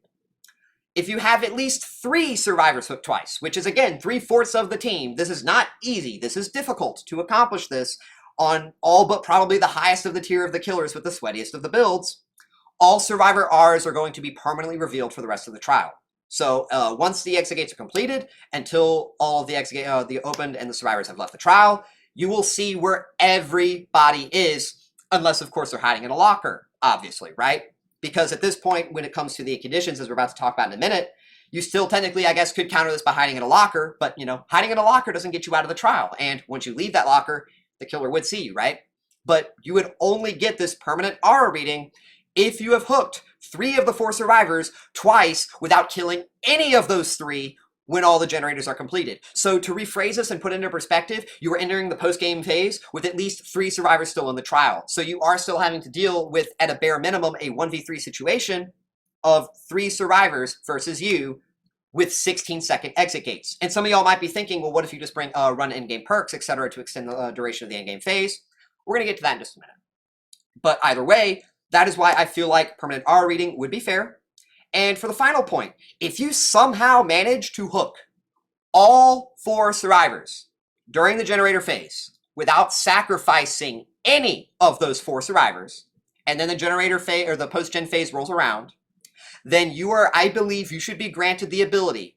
If you have at least 3 survivors hooked twice, which is again 3/4 of the team, this is not easy. This is difficult to accomplish this on all but probably the highest of the tier of the killers with the sweatiest of the builds. All survivor Rs are going to be permanently revealed for the rest of the trial. So once the exit gates are completed, until all of the exit gates opened and the survivors have left the trial, you will see where everybody is, unless of course they're hiding in a locker, obviously, right? Because at this point, when it comes to the conditions, as we're about to talk about in a minute, you still technically, I guess, could counter this by hiding in a locker, but hiding in a locker doesn't get you out of the trial. And once you leave that locker, the killer would see you, right? But you would only get this permanent aura reading if you have hooked 3 of the 4 survivors twice without killing any of those 3 when all the generators are completed. So to rephrase this and put it into perspective, you are entering the post-game phase with at least 3 survivors still in the trial. So you are still having to deal with, at a bare minimum, a 1v3 situation of 3 survivors versus you with 16-second exit gates. And some of y'all might be thinking, well, what if you just run in-game perks, etc., to extend the duration of the in-game phase? We're going to get to that in just a minute. But either way, that is why I feel like permanent R reading would be fair. And for the final point, if you somehow manage to hook all 4 survivors during the generator phase without sacrificing any of those 4 survivors, and then the generator phase or the post-gen phase rolls around, then I believe you should be granted the ability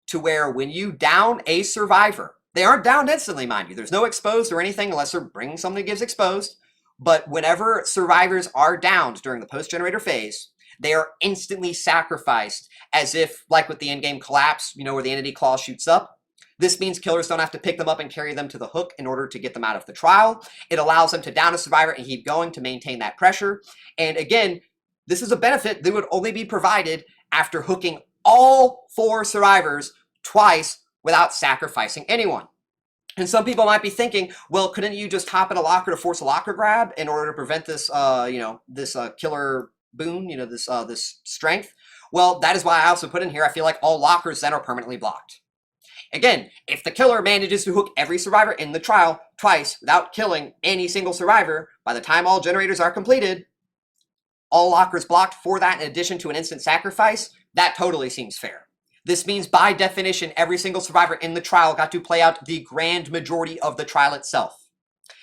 to where when you down a survivor, they aren't downed instantly, mind you. There's no exposed or anything unless they're bringing something that gives exposed. But whenever survivors are downed during the post-generator phase, they are instantly sacrificed, as if, like with the in-game collapse, where the entity claw shoots up. This means killers don't have to pick them up and carry them to the hook in order to get them out of the trial. It allows them to down a survivor and keep going to maintain that pressure. And again, this is a benefit that would only be provided after hooking all 4 survivors twice without sacrificing anyone. And some people might be thinking, well, couldn't you just hop in a locker to force a locker grab in order to prevent this, this killer boon, this strength? Well, that is why I also put in here, I feel like all lockers then are permanently blocked. Again, if the killer manages to hook every survivor in the trial twice without killing any single survivor, by the time all generators are completed, all lockers blocked for that in addition to an instant sacrifice, that totally seems fair. This means by definition, every single survivor in the trial got to play out the grand majority of the trial itself.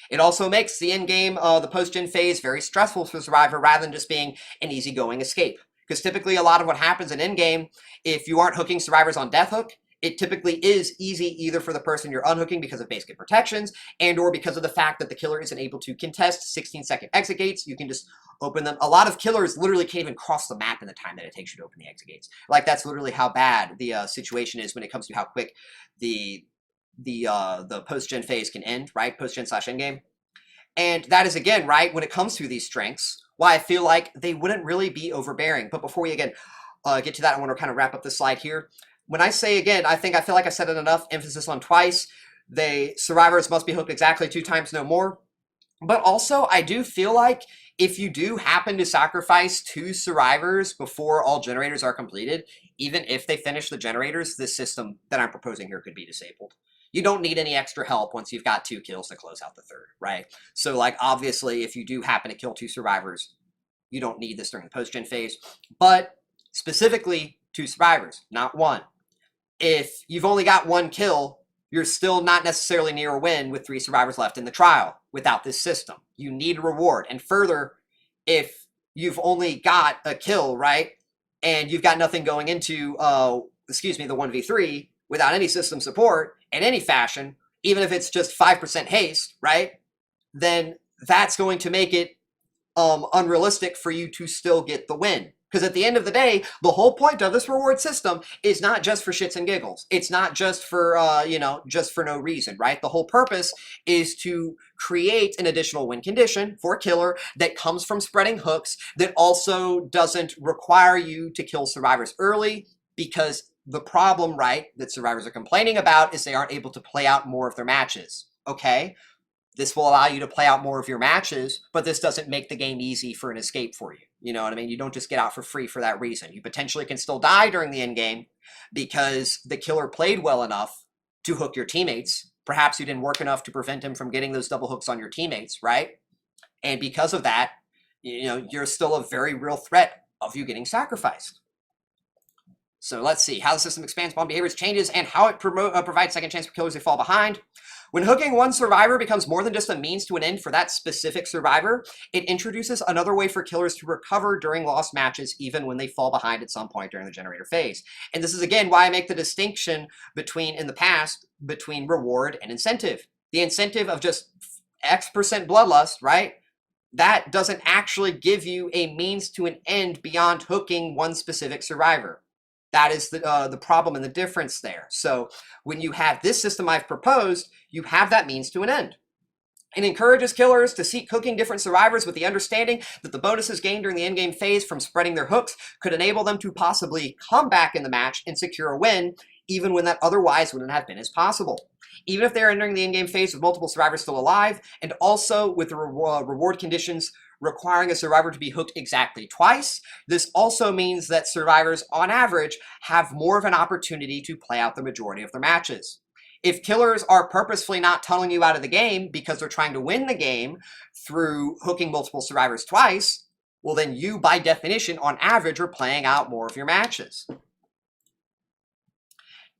It also makes the endgame, the post-gen phase, very stressful for the survivor rather than just being an easygoing escape. Because typically a lot of what happens in endgame, if you aren't hooking survivors on death hook, it typically is easy either for the person you're unhooking because of Basekit protections and or because of the fact that the killer isn't able to contest 16-second exit gates. You can just open them. A lot of killers literally can't even cross the map in the time that it takes you to open the exit gates. Like, that's literally how bad the situation is when it comes to how quick the post-gen phase can end, right? Post-gen / endgame. And that is, again, right, when it comes to these strengths, why I feel like they wouldn't really be overbearing. But before we, again, get to that, I want to kind of wrap up this slide here. When I say, again, I feel like I said it enough, emphasis on twice. Survivors must be hooked exactly 2 times, no more. But also, I do feel like if you do happen to sacrifice 2 survivors before all generators are completed, even if they finish the generators, this system that I'm proposing here could be disabled. You don't need any extra help once you've got 2 kills to close out the 3rd, right? So, like, obviously, if you do happen to kill 2 survivors, you don't need this during the post-gen phase. But specifically, 2 survivors, not 1. If you've only got 1 kill, you're still not necessarily near a win with 3 survivors left in the trial without this system. You need a reward. And further, if you've only got a kill, right, and you've got nothing going into, the 1v3 without any system support in any fashion, even if it's just 5% haste, right, then that's going to make it unrealistic for you to still get the win. Because at the end of the day, the whole point of this reward system is not just for shits and giggles. It's not just for, just for no reason, right? The whole purpose is to create an additional win condition for a killer that comes from spreading hooks that also doesn't require you to kill survivors early, because the problem, right, that survivors are complaining about is they aren't able to play out more of their matches, okay? This will allow you to play out more of your matches, but this doesn't make the game easy for an escape for you. You know what I mean? You don't just get out for free for that reason. You potentially can still die during the end game because the killer played well enough to hook your teammates. Perhaps you didn't work enough to prevent him from getting those double hooks on your teammates, right? And because of that, you're still a very real threat of you getting sacrificed. So let's see how the system expands upon behaviors, changes, and how it provides second chance for killers who fall behind. When hooking 1 survivor becomes more than just a means to an end for that specific survivor, it introduces another way for killers to recover during lost matches, even when they fall behind at some point during the generator phase. And this is, again, why I make the distinction in the past, between reward and incentive. The incentive of just X% bloodlust, right? That doesn't actually give you a means to an end beyond hooking 1 specific survivor. That is the problem and the difference there. So when you have this system I've proposed, you have that means to an end. It encourages killers to seek hooking different survivors with the understanding that the bonuses gained during the endgame phase from spreading their hooks could enable them to possibly come back in the match and secure a win, even when that otherwise wouldn't have been as possible. Even if they're entering the endgame phase with multiple survivors still alive, and also with the reward conditions requiring a survivor to be hooked exactly twice, this also means that survivors, on average, have more of an opportunity to play out the majority of their matches. If killers are purposefully not tunneling you out of the game because they're trying to win the game through hooking multiple survivors twice, well then you, by definition, on average, are playing out more of your matches.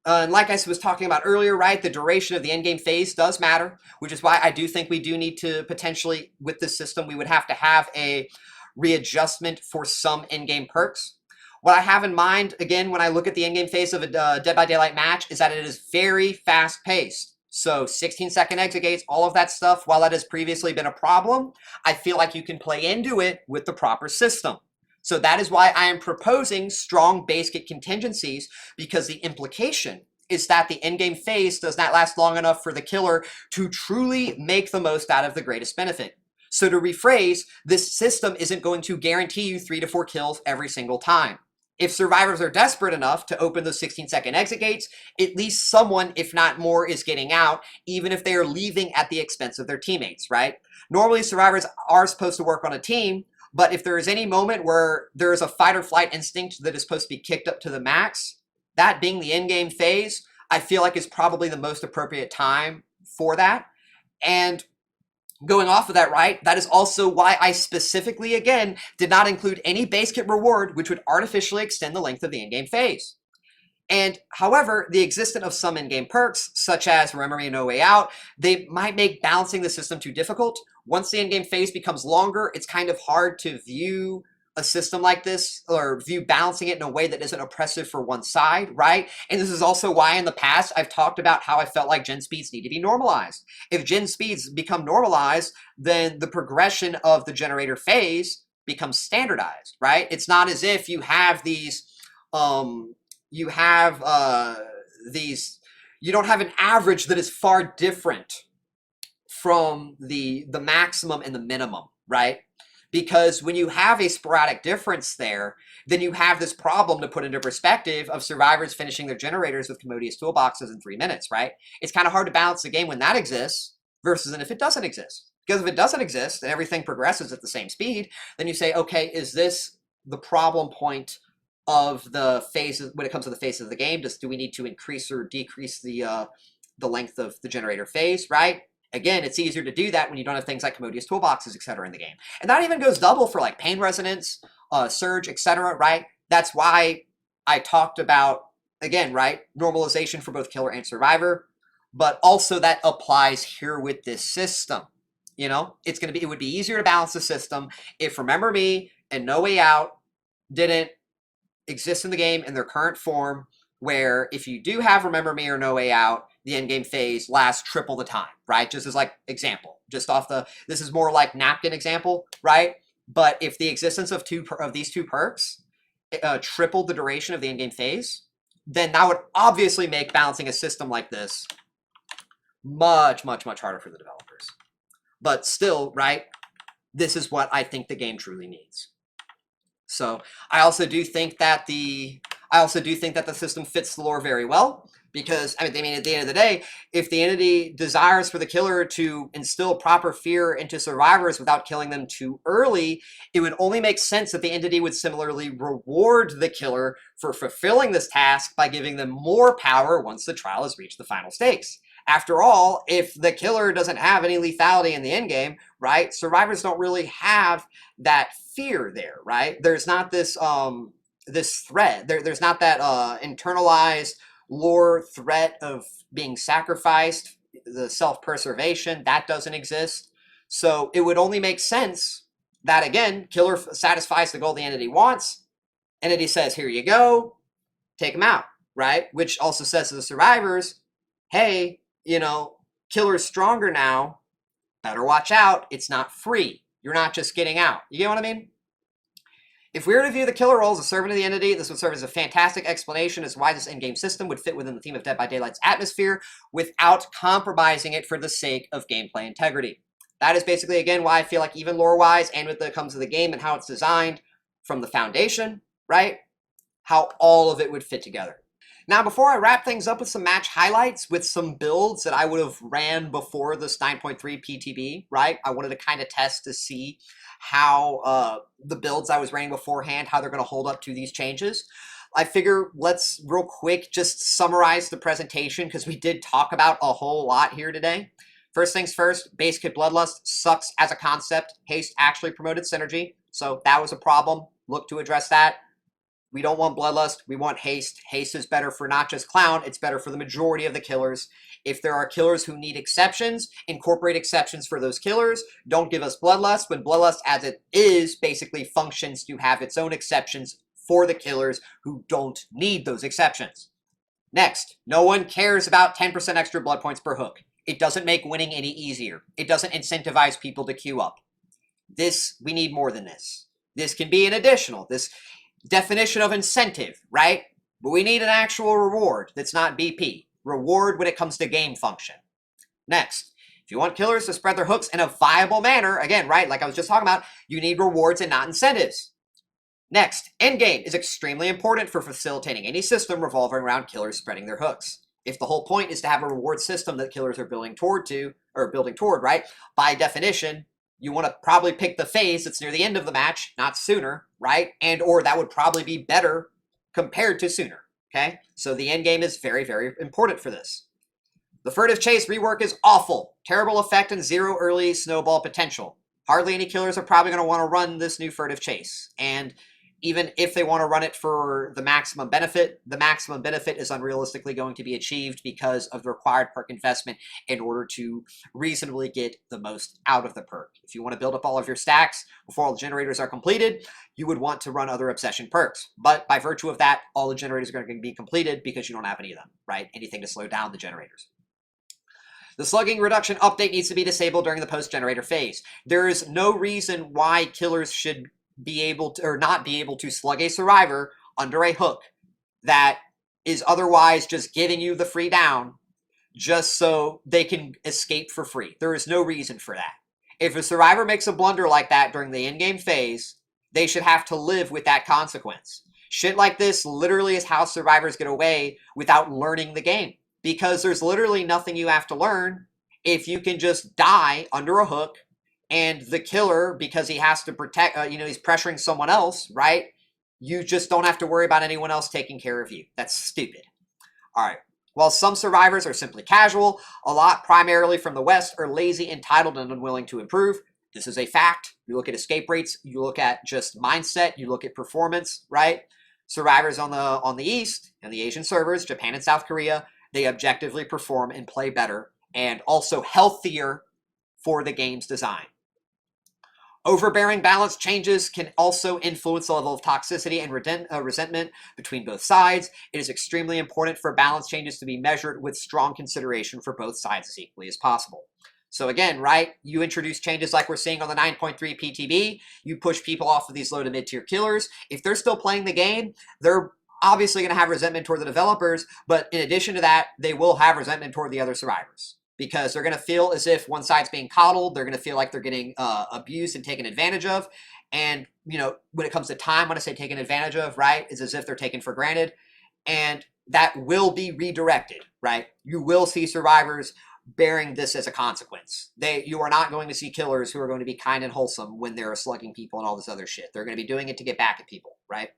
And like I was talking about earlier, right, the duration of the endgame phase does matter, which is why I do think we do need to potentially, with this system, we would have to have a readjustment for some endgame perks. What I have in mind, again, when I look at the endgame phase of a Dead by Daylight match, is that it is very fast-paced. So 16-second exit gates, all of that stuff, while that has previously been a problem, I feel like you can play into it with the proper system. So that is why I am proposing strong Basekit contingencies, because the implication is that the endgame phase does not last long enough for the killer to truly make the most out of the greatest benefit. So to rephrase, this system isn't going to guarantee you 3 to 4 kills every single time. If survivors are desperate enough to open those 16-second exit gates, at least someone, if not more, is getting out, even if they are leaving at the expense of their teammates, right? Normally, survivors are supposed to work on a team, but if there is any moment where there is a fight or flight instinct that is supposed to be kicked up to the max, that being the endgame phase, I feel like is probably the most appropriate time for that. And going off of that, right, that is also why I specifically, again, did not include any Basekit reward, which would artificially extend the length of the in-game phase. And however, the existence of some in-game perks, such as Remember Me, No Way Out, they might make balancing the system too difficult. Once the in-game phase becomes longer, it's kind of hard to view a system like this or view balancing it in a way that isn't oppressive for one side, right? And this is also why in the past I've talked about how I felt like gen speeds need to be normalized. If gen speeds become normalized, then the progression of the generator phase becomes standardized, right? It's not as if you have these, you don't have an average that is far different from the maximum and the minimum, right? Because when you have a sporadic difference there, then you have this problem to put into perspective of survivors finishing their generators with commodious toolboxes in 3 minutes, right? It's kind of hard to balance the game when that exists versus if it doesn't exist. Because if it doesn't exist and everything progresses at the same speed, then you say, okay, is this the problem point of the phases when it comes to the phases of the game? Do we need to increase or decrease the length of the generator phase, right? Again, it's easier to do that when you don't have things like commodious toolboxes, etc. in the game. And that even goes double for like pain resonance, surge, etc., right? That's why I talked about, again, right, normalization for both killer and survivor, but also that applies here with this system. You know, it would be easier to balance the system if Remember Me and No Way Out didn't exist in the game in their current form, where if you do have Remember Me or No Way Out, the endgame phase lasts triple the time, right? Just as like example, just off this is more like napkin example, right? But if the existence of these two perks tripled the duration of the endgame phase, then that would obviously make balancing a system like this much, much, much harder for the developers. But still, right, this is what I think the game truly needs. So I also do think that the system fits the lore very well, because I mean at the end of the day, if the entity desires for the killer to instill proper fear into survivors without killing them too early, it would only make sense that the entity would similarly reward the killer for fulfilling this task by giving them more power once the trial has reached the final stakes. After all, if the killer doesn't have any lethality in the endgame, right, survivors don't really have that fear there, right? There's not this this threat. There's not that internalized lore threat of being sacrificed, the self-preservation, that doesn't exist. So it would only make sense that, again, killer satisfies the goal the entity wants. Entity says, here you go, take him out, right? Which also says to the survivors, hey, you know, killer's stronger now, better watch out, it's not free. You're not just getting out. You get what I mean? If we were to view the killer role as a servant of the entity, this would serve as a fantastic explanation as to why this endgame system would fit within the theme of Dead by Daylight's atmosphere without compromising it for the sake of gameplay integrity. That is basically, again, why I feel like even lore-wise and when it comes to the game and how it's designed from the foundation, right, how all of it would fit together. Now, before I wrap things up with some match highlights with some builds that I would have ran before this 9.3 PTB, right, I wanted to kind of test to see how the builds I was running beforehand, how they're going to hold up to these changes. I figure let's real quick just summarize the presentation because we did talk about a whole lot here today. First things first, Basekit Bloodlust sucks as a concept. Haste actually promoted synergy, so that was a problem. Look to address that. We don't want Bloodlust, we want Haste. Haste is better for not just Clown, it's better for the majority of the killers. If there are killers who need exceptions, incorporate exceptions for those killers. Don't give us Bloodlust when Bloodlust, as it is, basically functions to have its own exceptions for the killers who don't need those exceptions. Next, no one cares about 10% extra blood points per hook. It doesn't make winning any easier. It doesn't incentivize people to queue up. We need more than this. This can be an additional. This definition of incentive, right? But we need an actual reward that's not BP. Reward when it comes to game function. Next, if you want killers to spread their hooks in a viable manner, again, right, like I was just talking about, you need rewards and not incentives. Next, endgame is extremely important for facilitating any system revolving around killers spreading their hooks. If the whole point is to have a reward system that killers are building toward, right, by definition, you want to probably pick the phase that's near the end of the match, not sooner, right? And or that would probably be better compared to sooner, Okay, so the endgame is very, very important for this. The Furtive Chase rework is awful. Terrible effect and zero early snowball potential. Hardly any killers are probably going to want to run this new Furtive Chase. And even if they want to run it for the maximum benefit is unrealistically going to be achieved because of the required perk investment in order to reasonably get the most out of the perk. If you want to build up all of your stacks before all the generators are completed, you would want to run other obsession perks. But by virtue of that, all the generators are going to be completed because you don't have any of them, right? Anything to slow down the generators. The slugging reduction update needs to be disabled during the post-generator phase. There is no reason why killers should be able to, or not be able to slug a survivor under a hook that is otherwise just giving you the free down just so they can escape for free. There is no reason for that. If a survivor makes a blunder like that during the in-game phase, they should have to live with that consequence. Shit like this literally is how survivors get away without learning the game, because there's literally nothing you have to learn if you can just die under a hook. And the killer, because he has to protect, he's pressuring someone else, right? You just don't have to worry about anyone else taking care of you. That's stupid. All right. While some survivors are simply casual, a lot, primarily from the West, are lazy, entitled, and unwilling to improve. This is a fact. You look at escape rates, you look at just mindset, you look at performance, right? Survivors on the East and the Asian servers, Japan and South Korea, they objectively perform and play better and also healthier for the game's design. Overbearing balance changes can also influence the level of toxicity and resentment between both sides. It is extremely important for balance changes to be measured with strong consideration for both sides as equally as possible. So again, right, you introduce changes like we're seeing on the 9.3 PTB. You push people off of these low to mid-tier killers. If they're still playing the game, they're obviously going to have resentment toward the developers, but in addition to that, they will have resentment toward the other survivors. Because they're going to feel as if one side's being coddled. They're going to feel like they're getting abused and taken advantage of. And, when it comes to time, when I say taken advantage of, right, is as if they're taken for granted. And that will be redirected, right? You will see survivors bearing this as a consequence. You are not going to see killers who are going to be kind and wholesome when they're slugging people and all this other shit. They're going to be doing it to get back at people, right?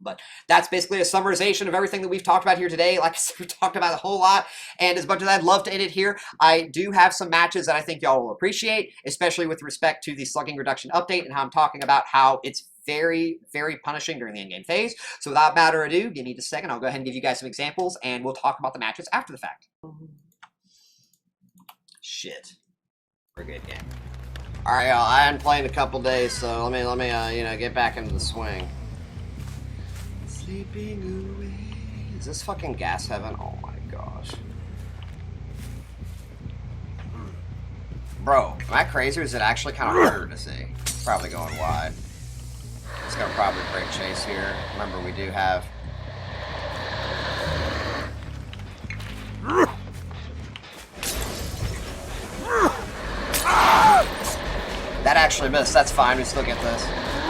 But that's basically a summarization of everything that we've talked about here today. Like I said, we talked about a whole lot. And as much as I'd love to end it here, I do have some matches that I think y'all will appreciate, especially with respect to the slugging reduction update and how I'm talking about how it's very, very punishing during the in-game phase. So without further ado, give me just a second. I'll go ahead and give you guys some examples, and we'll talk about the matches after the fact. Shit. We're good game. All right, y'all. I hadn't played in a couple days, so let me get back into the swing. Sleeping away. Is this fucking gas heaven? Oh my gosh. Bro, am I crazy or is it actually kind of harder to see? Probably going wide. It's gonna probably break chase here. Remember, we do have... That actually missed. That's fine. We still get this.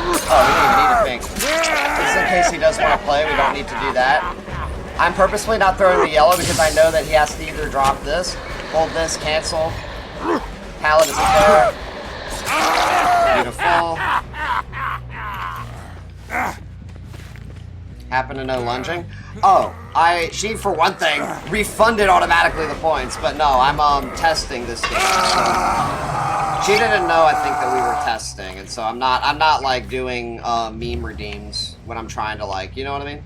Oh, we don't even need a pink. Just in case he does want to play, we don't need to do that. I'm purposely not throwing the yellow because I know that he has to either drop this, hold this, cancel. Pallet isn't there. Beautiful. Happen to know lunging? Oh, she, for one thing, refunded automatically the points, but no, I'm testing this game. So. She didn't know, I think, that we were testing, and so I'm not like doing meme redeems when I'm trying to, like, you know what I mean?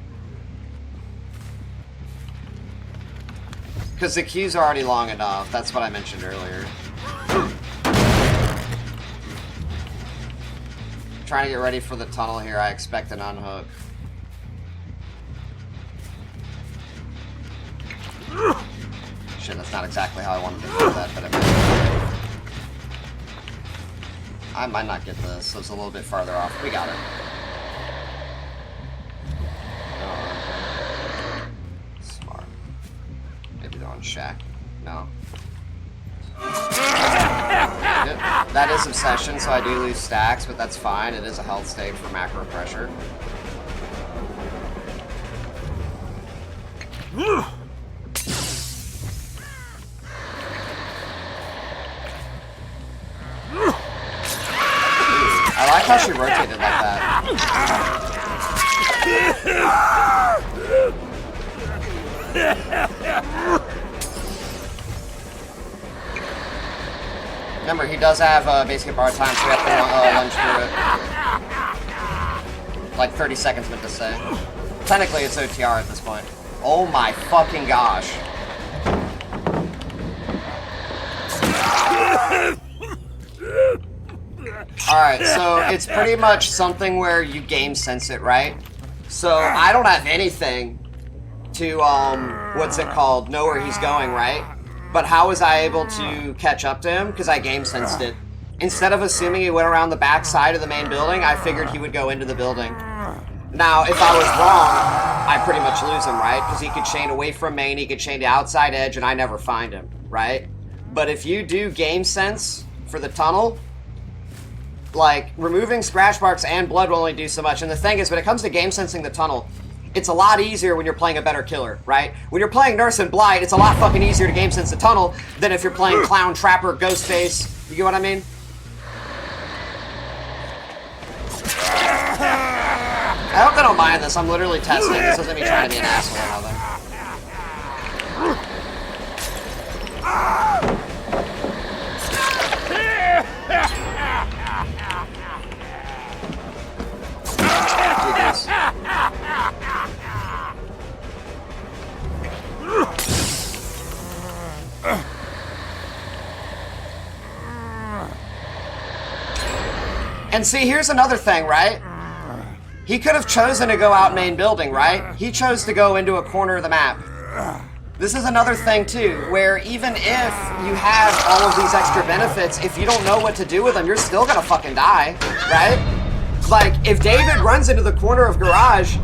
Because the queues are already long enough. That's what I mentioned earlier. Trying to get ready for the tunnel here. I expect an unhook. Shit, that's not exactly how I wanted to do that, but it might. I might not get this, so it's a little bit farther off. We got it. Smart. Maybe they're on Shack. No. That is obsession, so I do lose stacks, but that's fine. It is a health state for macro pressure. I like how she rotated like that. Remember, he does have Basekit bar time, so we have to lunge through it. Like 30 seconds meant to say. Technically, it's OTR at this point. Oh my fucking gosh. Alright, so it's pretty much something where you game sense it, right? So I don't have anything to, what's it called, know where he's going, right? But how was I able to catch up to him? Because I game sensed it. Instead of assuming he went around the back side of the main building, I figured he would go into the building. Now, if I was wrong, I pretty much lose him, right? Because he could chain away from main, he could chain to outside edge, and I never find him, right? But if you do game sense for the tunnel, like, removing scratch marks and blood will only do so much. And the thing is, when it comes to game sensing the tunnel, it's a lot easier when you're playing a better killer, right? When you're playing Nurse and Blight, it's a lot fucking easier to game sense the tunnel than if you're playing Clown, Trapper, Ghostface. You get what I mean? I hope they don't mind this. I'm literally testing. This isn't me trying to be an asshole or nothing. And see, here's another thing, right? He could have chosen to go out main building, right? He chose to go into a corner of the map. This is another thing, too, where even if you have all of these extra benefits, if you don't know what to do with them, you're still gonna fucking die, right? Like, if David runs into the corner of garage,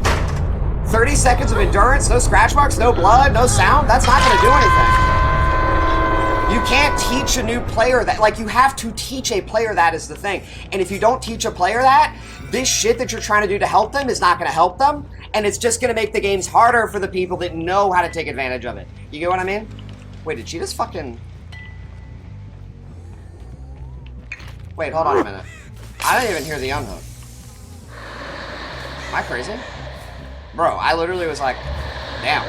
30 seconds of endurance, no scratch marks, no blood, no sound, that's not gonna do anything. You can't teach a new player that, like, you have to teach a player that is the thing. And if you don't teach a player that, this shit that you're trying to do to help them is not gonna help them, and it's just gonna make the games harder for the people that know how to take advantage of it. You get what I mean? Wait, did she just fucking... Wait, hold on a minute. I didn't even hear the unhook. Am I crazy? Bro, I literally was like, damn.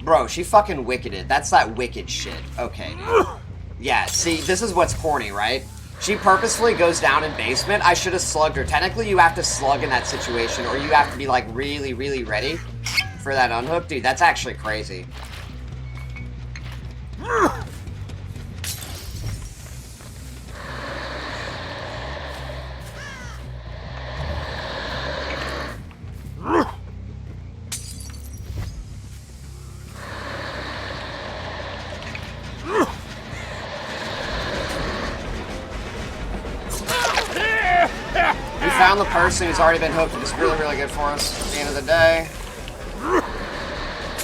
Bro, she fucking wickeded. That's that wicked shit. Okay, dude. Yeah, see, this is what's corny, right? She purposefully goes down in basement. I should have slugged her. Technically, you have to slug in that situation, or you have to be, like, really, really ready for that unhook. Dude, that's actually crazy. Found the person who's already been hooked, and it's really, really good for us at the end of the day.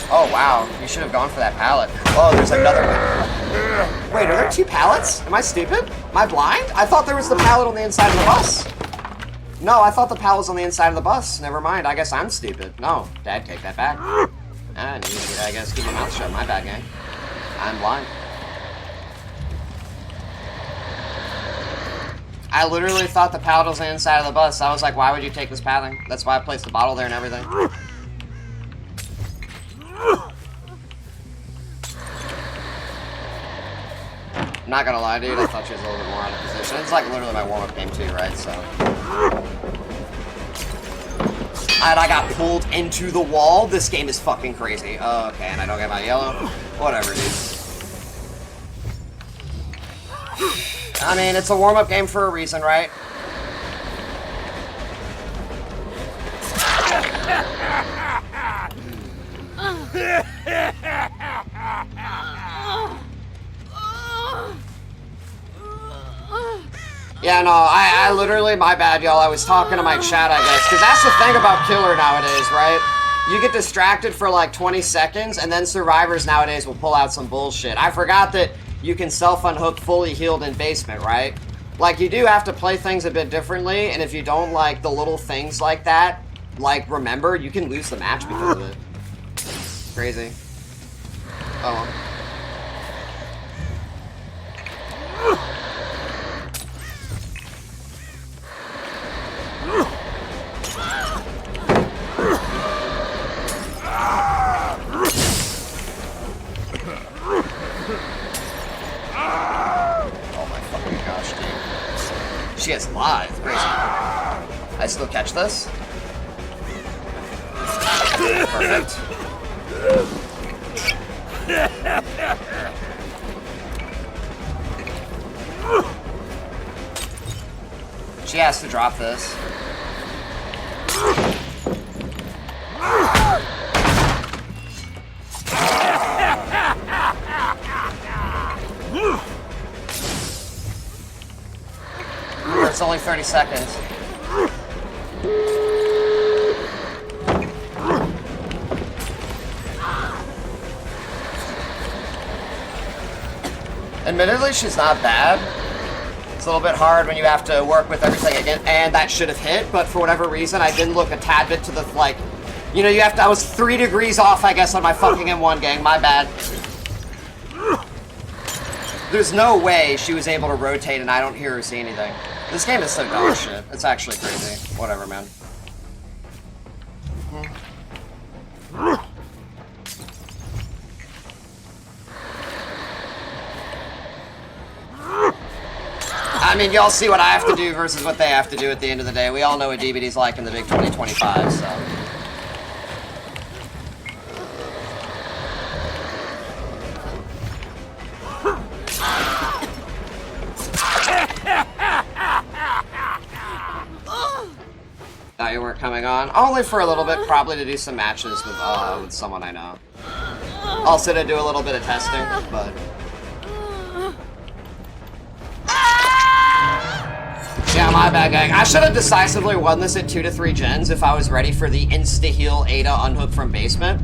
Oh, wow. You should have gone for that pallet. Oh, there's another one. Wait, are there two pallets? Am I stupid? Am I blind? I thought there was the pallet on the inside of the bus. No, I thought the pallet was on the inside of the bus. Never mind. I guess I'm stupid. No, Dad, take that back. I guess keep my mouth shut. My bad, gang. I'm blind. I literally thought the pallet was on the inside of the bus. I was like, why would you take this pathing? That's why I placed the bottle there and everything. I'm not gonna lie, dude. I thought she was a little bit more out of position. It's like literally my warm-up game too, right? So. And I got pulled into the wall. This game is fucking crazy. Oh, okay, and I don't get my yellow. Whatever, dude. I mean, it's a warm-up game for a reason, right? Yeah, no, I literally, my bad, y'all. I was talking to my chat, I guess. Because that's the thing about Killer nowadays, right? You get distracted for like 20 seconds, and then survivors nowadays will pull out some bullshit. I forgot that you can self-unhook fully healed in basement, right? Like, you do have to play things a bit differently, and if you don't like the little things like that, like, remember, you can lose the match because of it. Crazy. Oh well. she has live. Crazy. I still catch this. Perfect. She has to drop this. It's only 30 seconds. Admittedly, she's not bad. It's a little bit hard when you have to work with everything again, and that should have hit, but for whatever reason, I didn't look a tad bit to the, like, you know, you have to, I was 3 degrees off, I guess, on my fucking M1 gang, my bad. There's no way she was able to rotate and I don't hear or see anything. This game is so dog shit. It's actually crazy. Whatever, man. I mean, y'all see what I have to do versus what they have to do at the end of the day. We all know what DBD's like in the big 2025, so. Thought you weren't coming on. Only for a little bit, probably to do some matches with someone I know. Also to do a little bit of testing, but. Yeah, my bad, gang. I should have decisively won this at 2 to 3 gens if I was ready for the insta-heal Ada unhook from basement.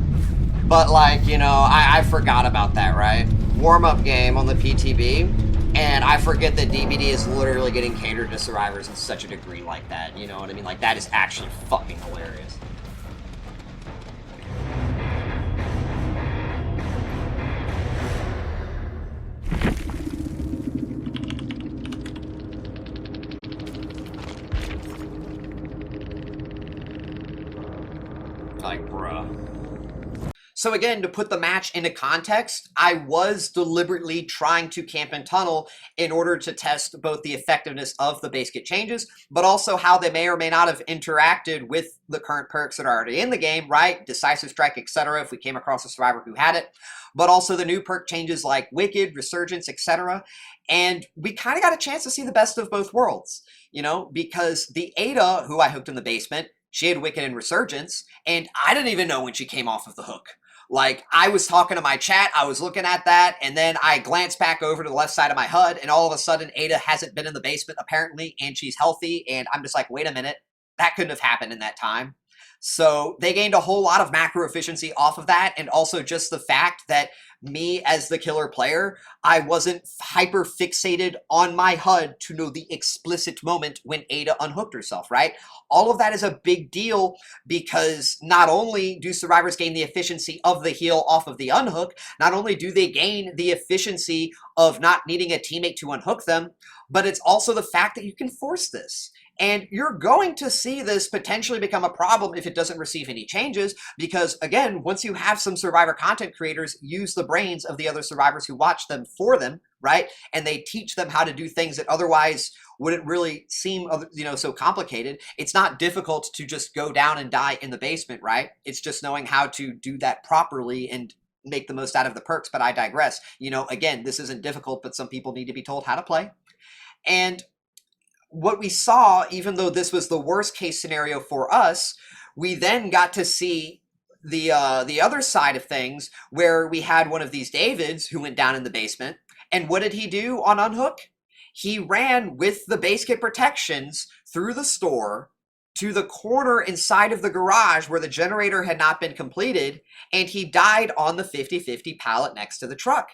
But, like, you know, I forgot about that, right? Warm-up game on the PTB, and I forget that DBD is literally getting catered to survivors in such a degree like that. You know what I mean? Like, that is actually fucking hilarious. Like, bruh. So again, to put the match into context, I was deliberately trying to camp and tunnel in order to test both the effectiveness of the Basekit changes, but also how they may or may not have interacted with the current perks that are already in the game, right? Decisive Strike, etc. if we came across a survivor who had it, but also the new perk changes like Wicked, Resurgence, etc. And we kind of got a chance to see the best of both worlds, you know, because the Ada, who I hooked in the basement, she had Wicked and Resurgence, and I didn't even know when she came off of the hook. Like, I was talking to my chat, I was looking at that, and then I glanced back over to the left side of my HUD, and all of a sudden, Ada hasn't been in the basement, apparently, and she's healthy, and I'm just like, wait a minute, that couldn't have happened in that time. So they gained a whole lot of macro efficiency off of that, and also just the fact that me as the killer player, I wasn't hyper fixated on my HUD to know the explicit moment when Ada unhooked herself, right? All of that is a big deal because not only do survivors gain the efficiency of the heal off of the unhook, not only do they gain the efficiency of not needing a teammate to unhook them, but it's also the fact that you can force this. And you're going to see this potentially become a problem if it doesn't receive any changes, because again, once you have some survivor content creators use the brains of the other survivors who watch them for them, right? And they teach them how to do things that otherwise wouldn't really seem, you know, so complicated. It's not difficult to just go down and die in the basement, right? It's just knowing how to do that properly and make the most out of the perks, but I digress. You know, again, this isn't difficult, but some people need to be told how to play. And what we saw, even though this was the worst case scenario for us, we then got to see the other side of things where we had one of these Davids who went down in the basement. And what did he do on Unhook? He ran with the Basekit protections through the store to the corner inside of the garage where the generator had not been completed, and he died on the 50-50 pallet next to the truck.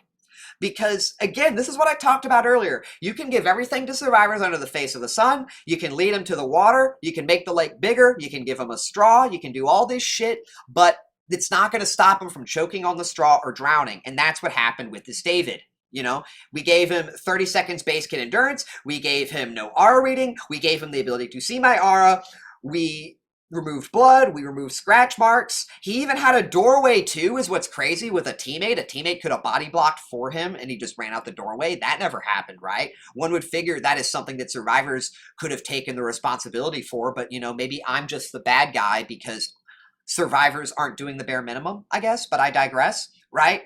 Because, again, this is what I talked about earlier. You can give everything to survivors under the face of the sun. You can lead them to the water. You can make the lake bigger. You can give them a straw. You can do all this shit. But it's not going to stop them from choking on the straw or drowning. And that's what happened with this David. You know, we gave him 30 seconds Basekit endurance. We gave him no aura reading. We gave him the ability to see my aura. We removed blood, we removed scratch marks. He even had a doorway too, is what's crazy with a teammate. A teammate could have body blocked for him and he just ran out the doorway. That never happened, right? One would figure that is something that survivors could have taken the responsibility for, but you know, maybe I'm just the bad guy because survivors aren't doing the bare minimum, I guess, but I digress, right?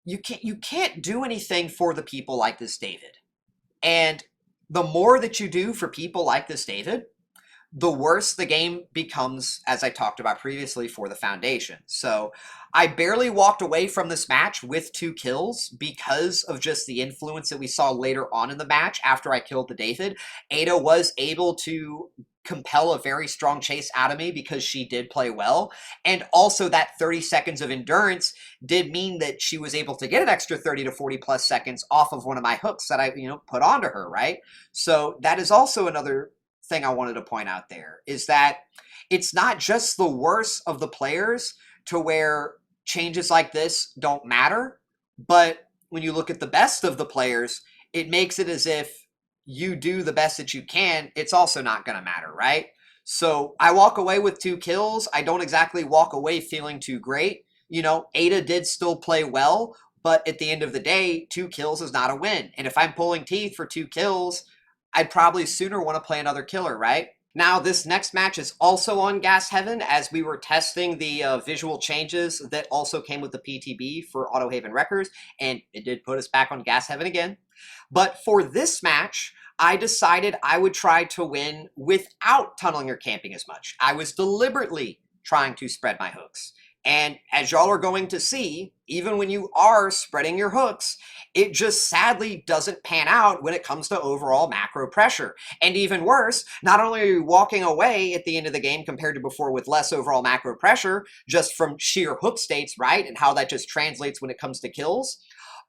You can't do anything for the people like this David. And the more that you do for people like this David, the worse the game becomes, as I talked about previously, for the Foundation. So I barely walked away from this match with 2 kills because of just the influence that we saw later on in the match after I killed the David. Ada was able to compel a very strong chase out of me because she did play well. And also that 30 seconds of endurance did mean that she was able to get an extra 30 to 40 plus seconds off of one of my hooks that I, put onto her, right? So that is also another thing I wanted to point out there, is that it's not just the worst of the players to where changes like this don't matter, but when you look at the best of the players, it makes it as if you do the best that you can, it's also not going to matter, right? So I walk away with 2 kills. I don't exactly walk away feeling too great. Ada did still play well, but at the end of the day, 2 kills is not a win. And if I'm pulling teeth for 2 kills, I'd probably sooner want to play another killer, right? Now, this next match is also on Gas Heaven, as we were testing the visual changes that also came with the PTB for Autohaven Wreckers, and it did put us back on Gas Heaven again. But for this match, I decided I would try to win without tunneling or camping as much. I was deliberately trying to spread my hooks. And as y'all are going to see, even when you are spreading your hooks, it just sadly doesn't pan out when it comes to overall macro pressure. And even worse, not only are you walking away at the end of the game compared to before with less overall macro pressure, just from sheer hook states, right? And how that just translates when it comes to kills.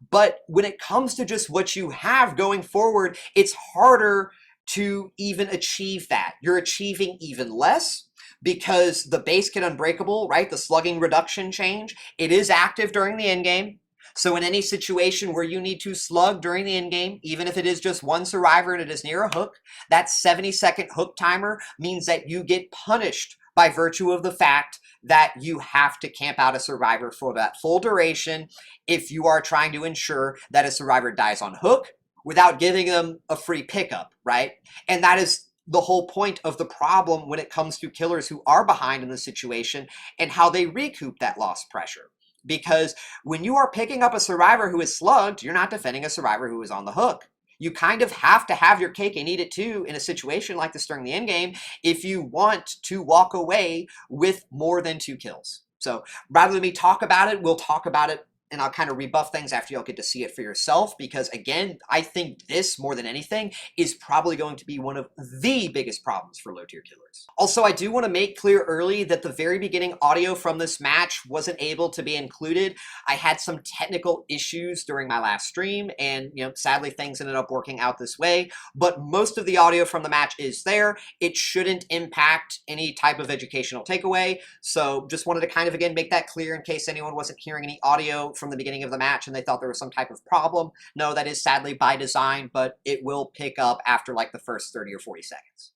But when it comes to just what you have going forward, it's harder to even achieve that. You're achieving even less, because the Basekit Unbreakable, right, the slugging reduction change, it is active during the endgame. So in any situation where you need to slug during the endgame, even if it is just one survivor and it is near a hook, that 70-second hook timer means that you get punished by virtue of the fact that you have to camp out a survivor for that full duration if you are trying to ensure that a survivor dies on hook without giving them a free pickup, right? And that is the whole point of the problem when it comes to killers who are behind in the situation and how they recoup that lost pressure. Because when you are picking up a survivor who is slugged, you're not defending a survivor who is on the hook. You kind of have to have your cake and eat it too in a situation like this during the endgame if you want to walk away with more than 2 kills. So rather than me talk about it, we'll talk about it, and I'll kind of rebuff things after y'all get to see it for yourself, because again, I think this, more than anything, is probably going to be one of the biggest problems for low-tier killers. Also, I do want to make clear early that the very beginning audio from this match wasn't able to be included. I had some technical issues during my last stream, and sadly things ended up working out this way, but most of the audio from the match is there. It shouldn't impact any type of educational takeaway, so just wanted to kind of, again, make that clear in case anyone wasn't hearing any audio from the beginning of the match and they thought there was some type of problem. No, that is sadly by design, but it will pick up after like the first 30 or 40 seconds.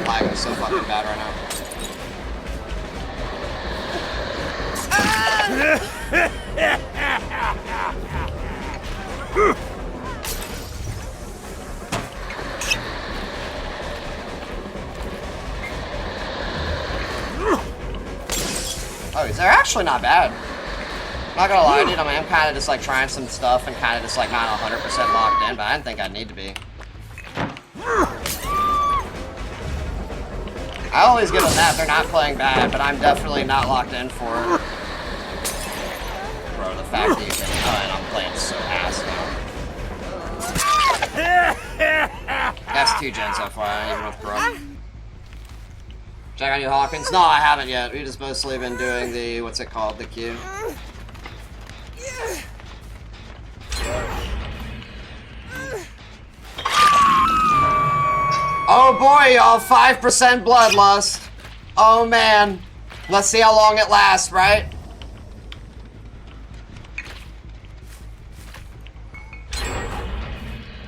Lag is so fucking bad right now. Oh, these are actually not bad. Not gonna lie, dude, I am kind of just like trying some stuff and kind of just like not 100% locked in, but I didn't think I'd need to be. I always give them that. They're not playing bad, but I'm definitely not locked in for it. Bro, the fact that you can... Oh, and I'm playing so ass now. That's 2 gens FYI, even with Pro. Check on you, Hawkins? No, I haven't yet. We've just mostly been doing the... What's it called? The Q. Oh boy, y'all, 5% Bloodlust. Oh man. Let's see how long it lasts, right?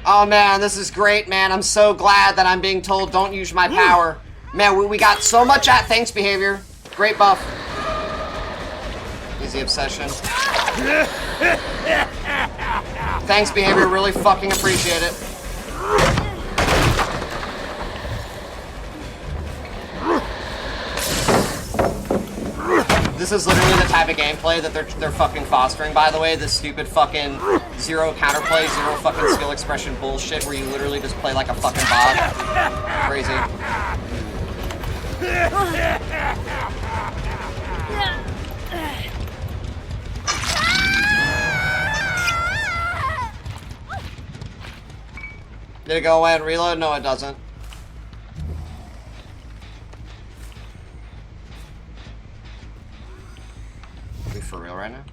Oh man, this is great, man. I'm so glad that I'm being told don't use my power. Man, we got so much at thanks behavior. Great buff. Easy obsession. Thanks behavior, really fucking appreciate it. This is literally the type of gameplay that they're fucking fostering, by the way. This stupid fucking zero counterplay, zero fucking skill expression bullshit where you literally just play like a fucking bot. Crazy. Did it go away and reload? No, it doesn't. Are we for real right now?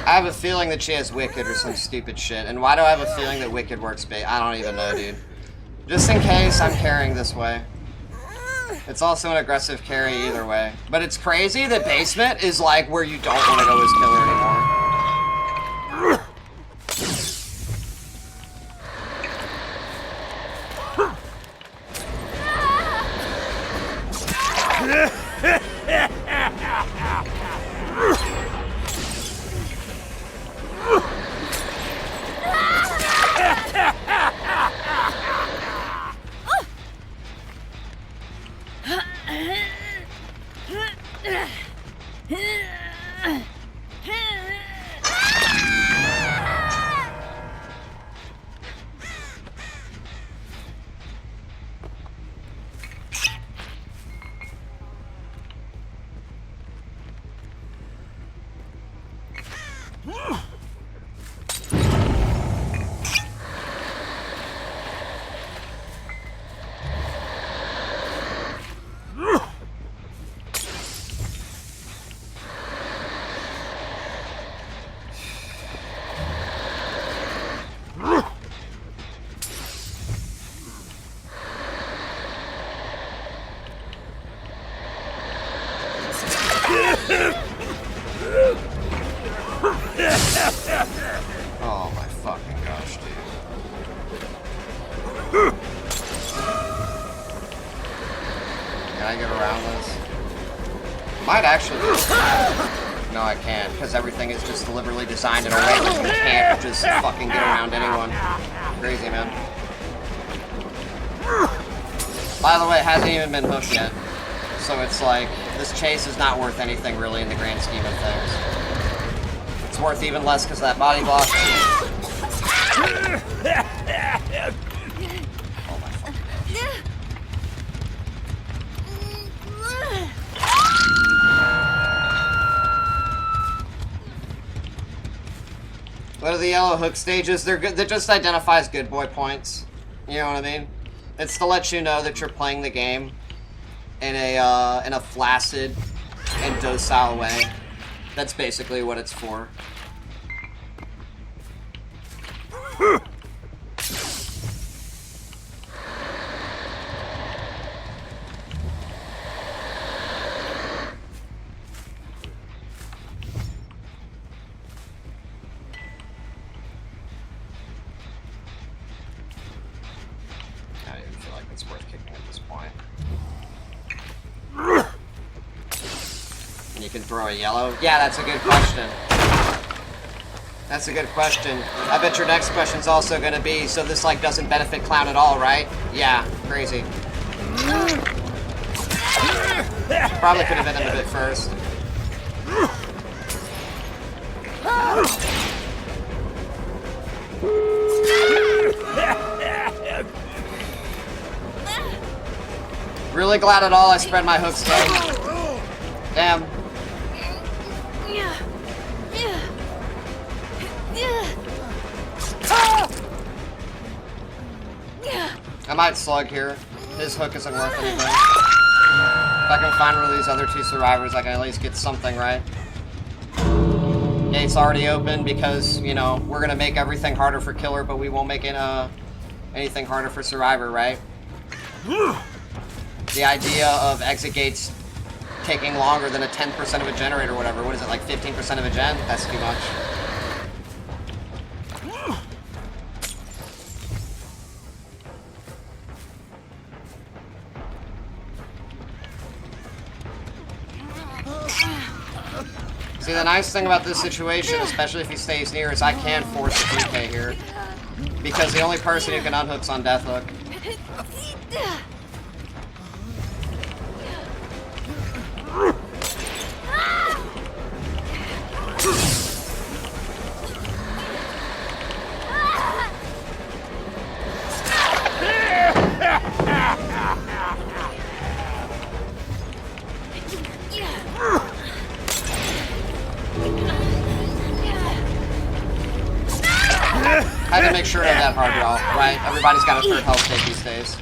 I have a feeling that she has Wicked or some stupid shit. And why do I have a feeling that Wicked works bait? I don't even know, dude. Just in case, I'm carrying this way. It's also an aggressive carry either way. But it's crazy that basement is like where you don't want to go as killer anymore. Oh my fucking gosh, dude. Can I get around this? Might actually. No, I can't, because everything is just deliberately designed in a way that you can't just fucking get around anyone. Crazy, man. By the way, it hasn't even been hooked yet. So it's like, this chase is not worth anything really in the grand scheme of things. It's worth even less because that body block. Oh my fucking gosh. What are the yellow hook stages? They're good. That just identifies good boy points. You know what I mean? It's to let you know that you're playing the game in a flaccid and docile way. That's basically what it's for. I don't even feel like it's worth kicking at this point. And you can throw a yellow? Yeah, that's a good question. That's a good question. I bet your next question's also gonna be, so this like doesn't benefit Clown at all, right? Yeah, crazy. Probably could have hit him a bit first. Really glad at all I spread my hooks though. Damn. I might slug here. His hook isn't worth anything. If I can find one of these other two survivors, I can at least get something right. Gate's already open because, you know, we're gonna make everything harder for killer, but we won't make it, anything harder for survivor, right? The idea of exit gates taking longer than a 10% of a gen or whatever. What is it, like 15% of a gen? That's too much. See, the nice thing about this situation, especially if he stays near, is I can force a 2K here. Because the only person who can unhook's on death hook. I had to make sure to have that hard draw, right? Everybody's got a third health take these days.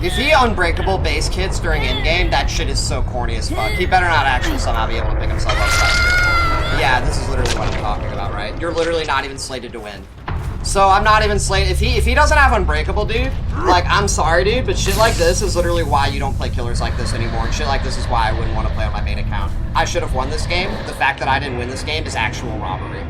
If he unbreakable base kits during endgame, that shit is so corny as fuck. He better not actually somehow be able to pick himself up faster. Yeah, this is literally what I'm talking about, right? You're literally not even slated to win. So I'm not even slated. If he doesn't have unbreakable, dude, like, I'm sorry, dude, but shit like this is literally why you don't play killers like this anymore. And shit like this is why I wouldn't want to play on my main account. I should have won this game. The fact that I didn't win this game is actual robbery.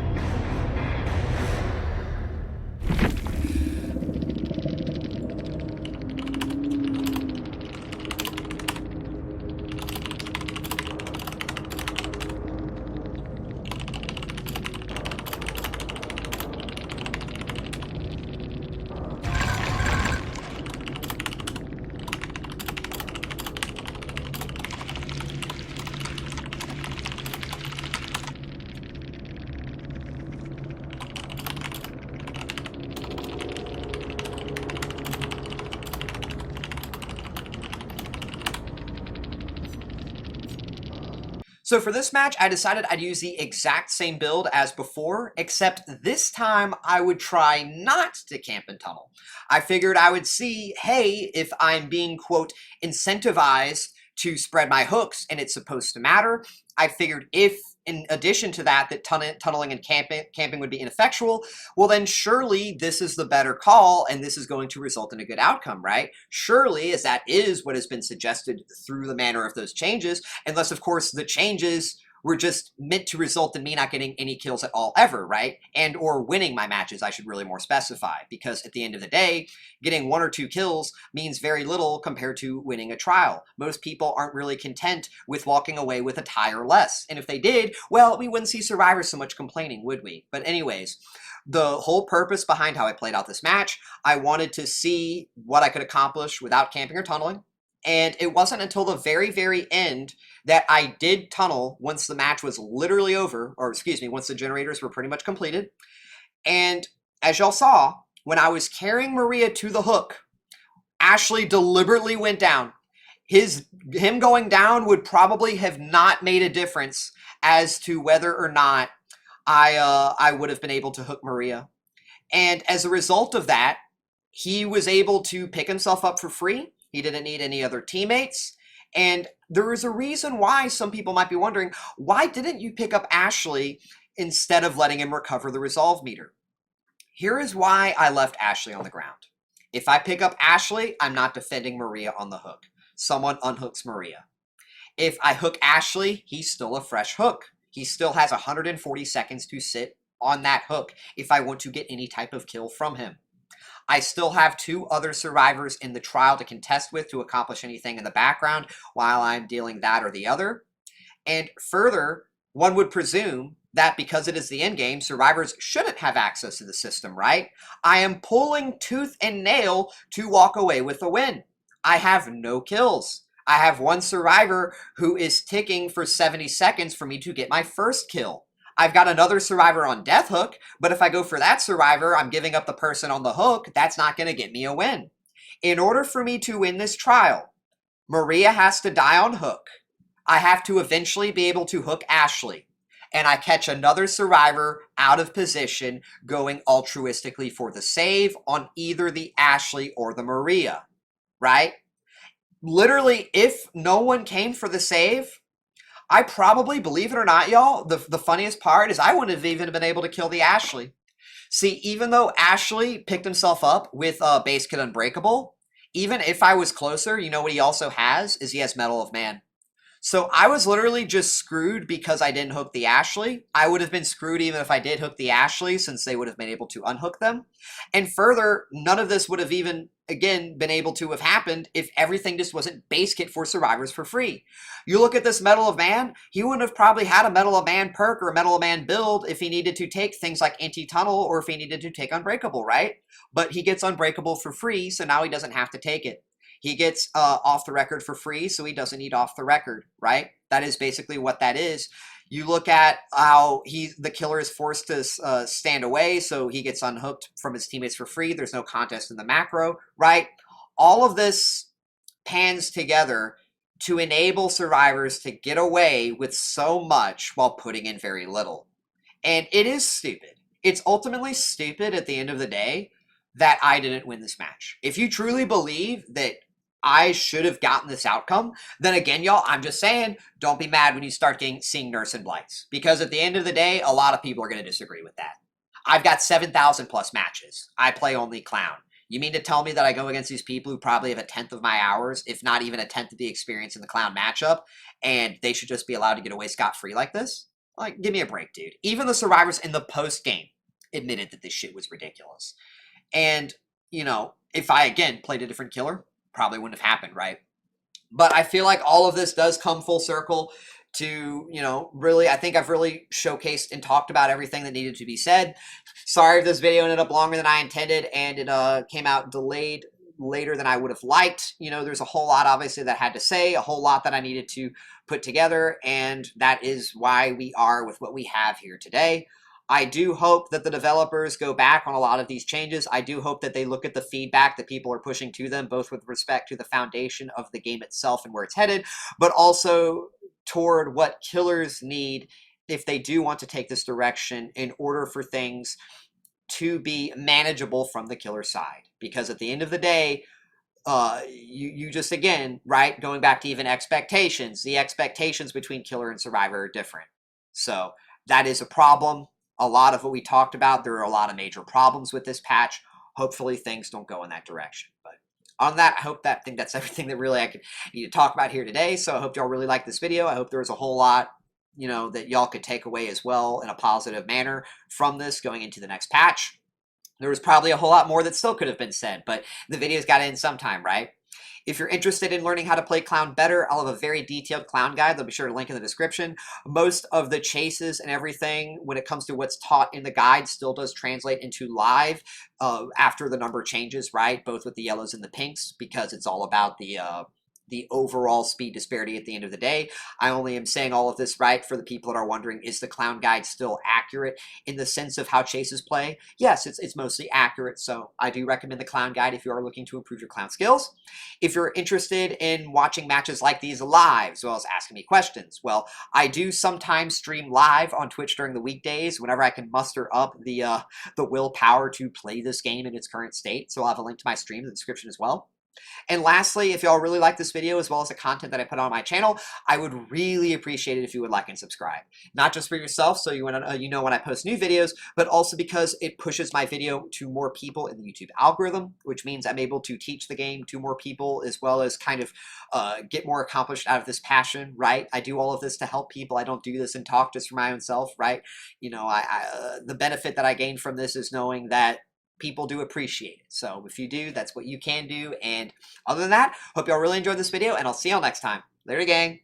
So for this match, I decided I'd use the exact same build as before, except this time I would try not to camp and tunnel. I figured I would see, hey, if I'm being, quote, incentivized to spread my hooks and it's supposed to matter, I figured if, in addition to that, tunneling and camping would be ineffectual, well then surely this is the better call and this is going to result in a good outcome, right? Surely, as that is what has been suggested through the manner of those changes, unless of course the changes were just meant to result in me not getting any kills at all ever, right? And or winning my matches, I should really more specify, because at the end of the day, getting 1 or 2 kills means very little compared to winning a trial. Most people aren't really content with walking away with a tie or less. And if they did, well, we wouldn't see survivors so much complaining, would we? But anyways, the whole purpose behind how I played out this match, I wanted to see what I could accomplish without camping or tunneling. And it wasn't until the very, very end that I did tunnel once the match was literally over, or excuse me, once the generators were pretty much completed. And as y'all saw, when I was carrying Maria to the hook, Ashley deliberately went down. Him going down would probably have not made a difference as to whether or not I would have been able to hook Maria. And as a result of that, he was able to pick himself up for free. He didn't need any other teammates. And there is a reason why some people might be wondering, why didn't you pick up Ashley instead of letting him recover the resolve meter? Here is why I left Ashley on the ground. If I pick up Ashley, I'm not defending Maria on the hook. Someone unhooks Maria. If I hook Ashley, he's still a fresh hook. He still has 140 seconds to sit on that hook if I want to get any type of kill from him. I still have 2 other survivors in the trial to contest with to accomplish anything in the background while I'm dealing that or the other. And further, one would presume that because it is the endgame, survivors shouldn't have access to the system, right? I am pulling tooth and nail to walk away with a win. I have no kills. I have one survivor who is ticking for 70 seconds for me to get my first kill. I've got another survivor on death hook, but if I go for that survivor, I'm giving up the person on the hook. That's not going to get me a win. In order for me to win this trial, Maria has to die on hook. I have to eventually be able to hook Ashley. And I catch another survivor out of position going altruistically for the save on either the Ashley or the Maria, right? Literally, if no one came for the save, I probably, believe it or not, y'all, the funniest part is I wouldn't have even been able to kill the Ashley. See, even though Ashley picked himself up with Basekit Unbreakable, even if I was closer, you know what he also has? Is he has Medal of Man. So I was literally just screwed because I didn't hook the Ashley. I would have been screwed even if I did hook the Ashley, since they would have been able to unhook them. And further, none of this would have even, again, been able to have happened if everything just wasn't Basekit for survivors for free. You look at this Medal of Man, he wouldn't have probably had a Medal of Man perk or a Medal of Man build if he needed to take things like Anti-Tunnel or if he needed to take Unbreakable, right? But he gets Unbreakable for free, so now he doesn't have to take it. He gets off the record for free, so he doesn't need off the record, right? That is basically what that is. You look at how the killer is forced to stand away, so he gets unhooked from his teammates for free. There's no contest in the macro, right? All of this pans together to enable survivors to get away with so much while putting in very little. And it is stupid. It's ultimately stupid at the end of the day that I didn't win this match. If you truly believe that I should have gotten this outcome, then again, y'all, I'm just saying, don't be mad when you start seeing Nurse and Blights. Because at the end of the day, a lot of people are going to disagree with that. I've got 7,000 plus matches. I play only Clown. You mean to tell me that I go against these people who probably have a 10th of my hours, if not even a 10th of the experience in the Clown matchup, and they should just be allowed to get away scot-free like this? Like, give me a break, dude. Even the survivors in the post-game admitted that this shit was ridiculous. And, you know, if I, again, played a different killer, probably wouldn't have happened, right? But I feel like all of this does come full circle to, you know, really, I think I've really showcased and talked about everything that needed to be said. Sorry if this video ended up longer than I intended and it came out delayed later than I would have liked. You know, there's a whole lot, obviously, that I had to say, a whole lot that I needed to put together, and that is why we are with what we have here today. I do hope that the developers go back on a lot of these changes. I do hope that they look at the feedback that people are pushing to them, both with respect to the foundation of the game itself and where it's headed, but also toward what killers need if they do want to take this direction in order for things to be manageable from the killer side. Because at the end of the day, you just, again, right, going back to even expectations, the expectations between killer and survivor are different. So that is a problem. A lot of what we talked about, there are a lot of major problems with this patch. Hopefully things don't go in that direction. But on that, I think that's everything that really I need to talk about here today. So I hope y'all really liked this video. I hope there was a whole lot, you know, that y'all could take away as well in a positive manner from this going into the next patch. There was probably a whole lot more that still could have been said, but the video's got to end sometime, right? If you're interested in learning how to play Clown better, I'll have a very detailed Clown guide. I'll be sure to link in the description. Most of the chases and everything, when it comes to what's taught in the guide, still does translate into live after the number changes, right? Both with the yellows and the pinks, because it's all about the overall speed disparity at the end of the day. I only am saying all of this, right, for the people that are wondering, is the Clown guide still accurate in the sense of how chases play? Yes, it's mostly accurate, so I do recommend the Clown guide if you are looking to improve your Clown skills. If you're interested in watching matches like these live, as well as asking me questions, well, I do sometimes stream live on Twitch during the weekdays whenever I can muster up the willpower to play this game in its current state, so I'll have a link to my stream in the description as well. And lastly, if y'all really like this video as well as the content that I put on my channel, I would really appreciate it if you would like and subscribe. Not just for yourself, so you know when I post new videos, but also because it pushes my video to more people in the YouTube algorithm, which means I'm able to teach the game to more people as well as kind of get more accomplished out of this passion, right? I do all of this to help people. I don't do this and talk just for my own self, right? You know, the benefit that I gain from this is knowing that people do appreciate it. So if you do, that's what you can do. And other than that, hope y'all really enjoyed this video, and I'll see y'all next time. Later, gang.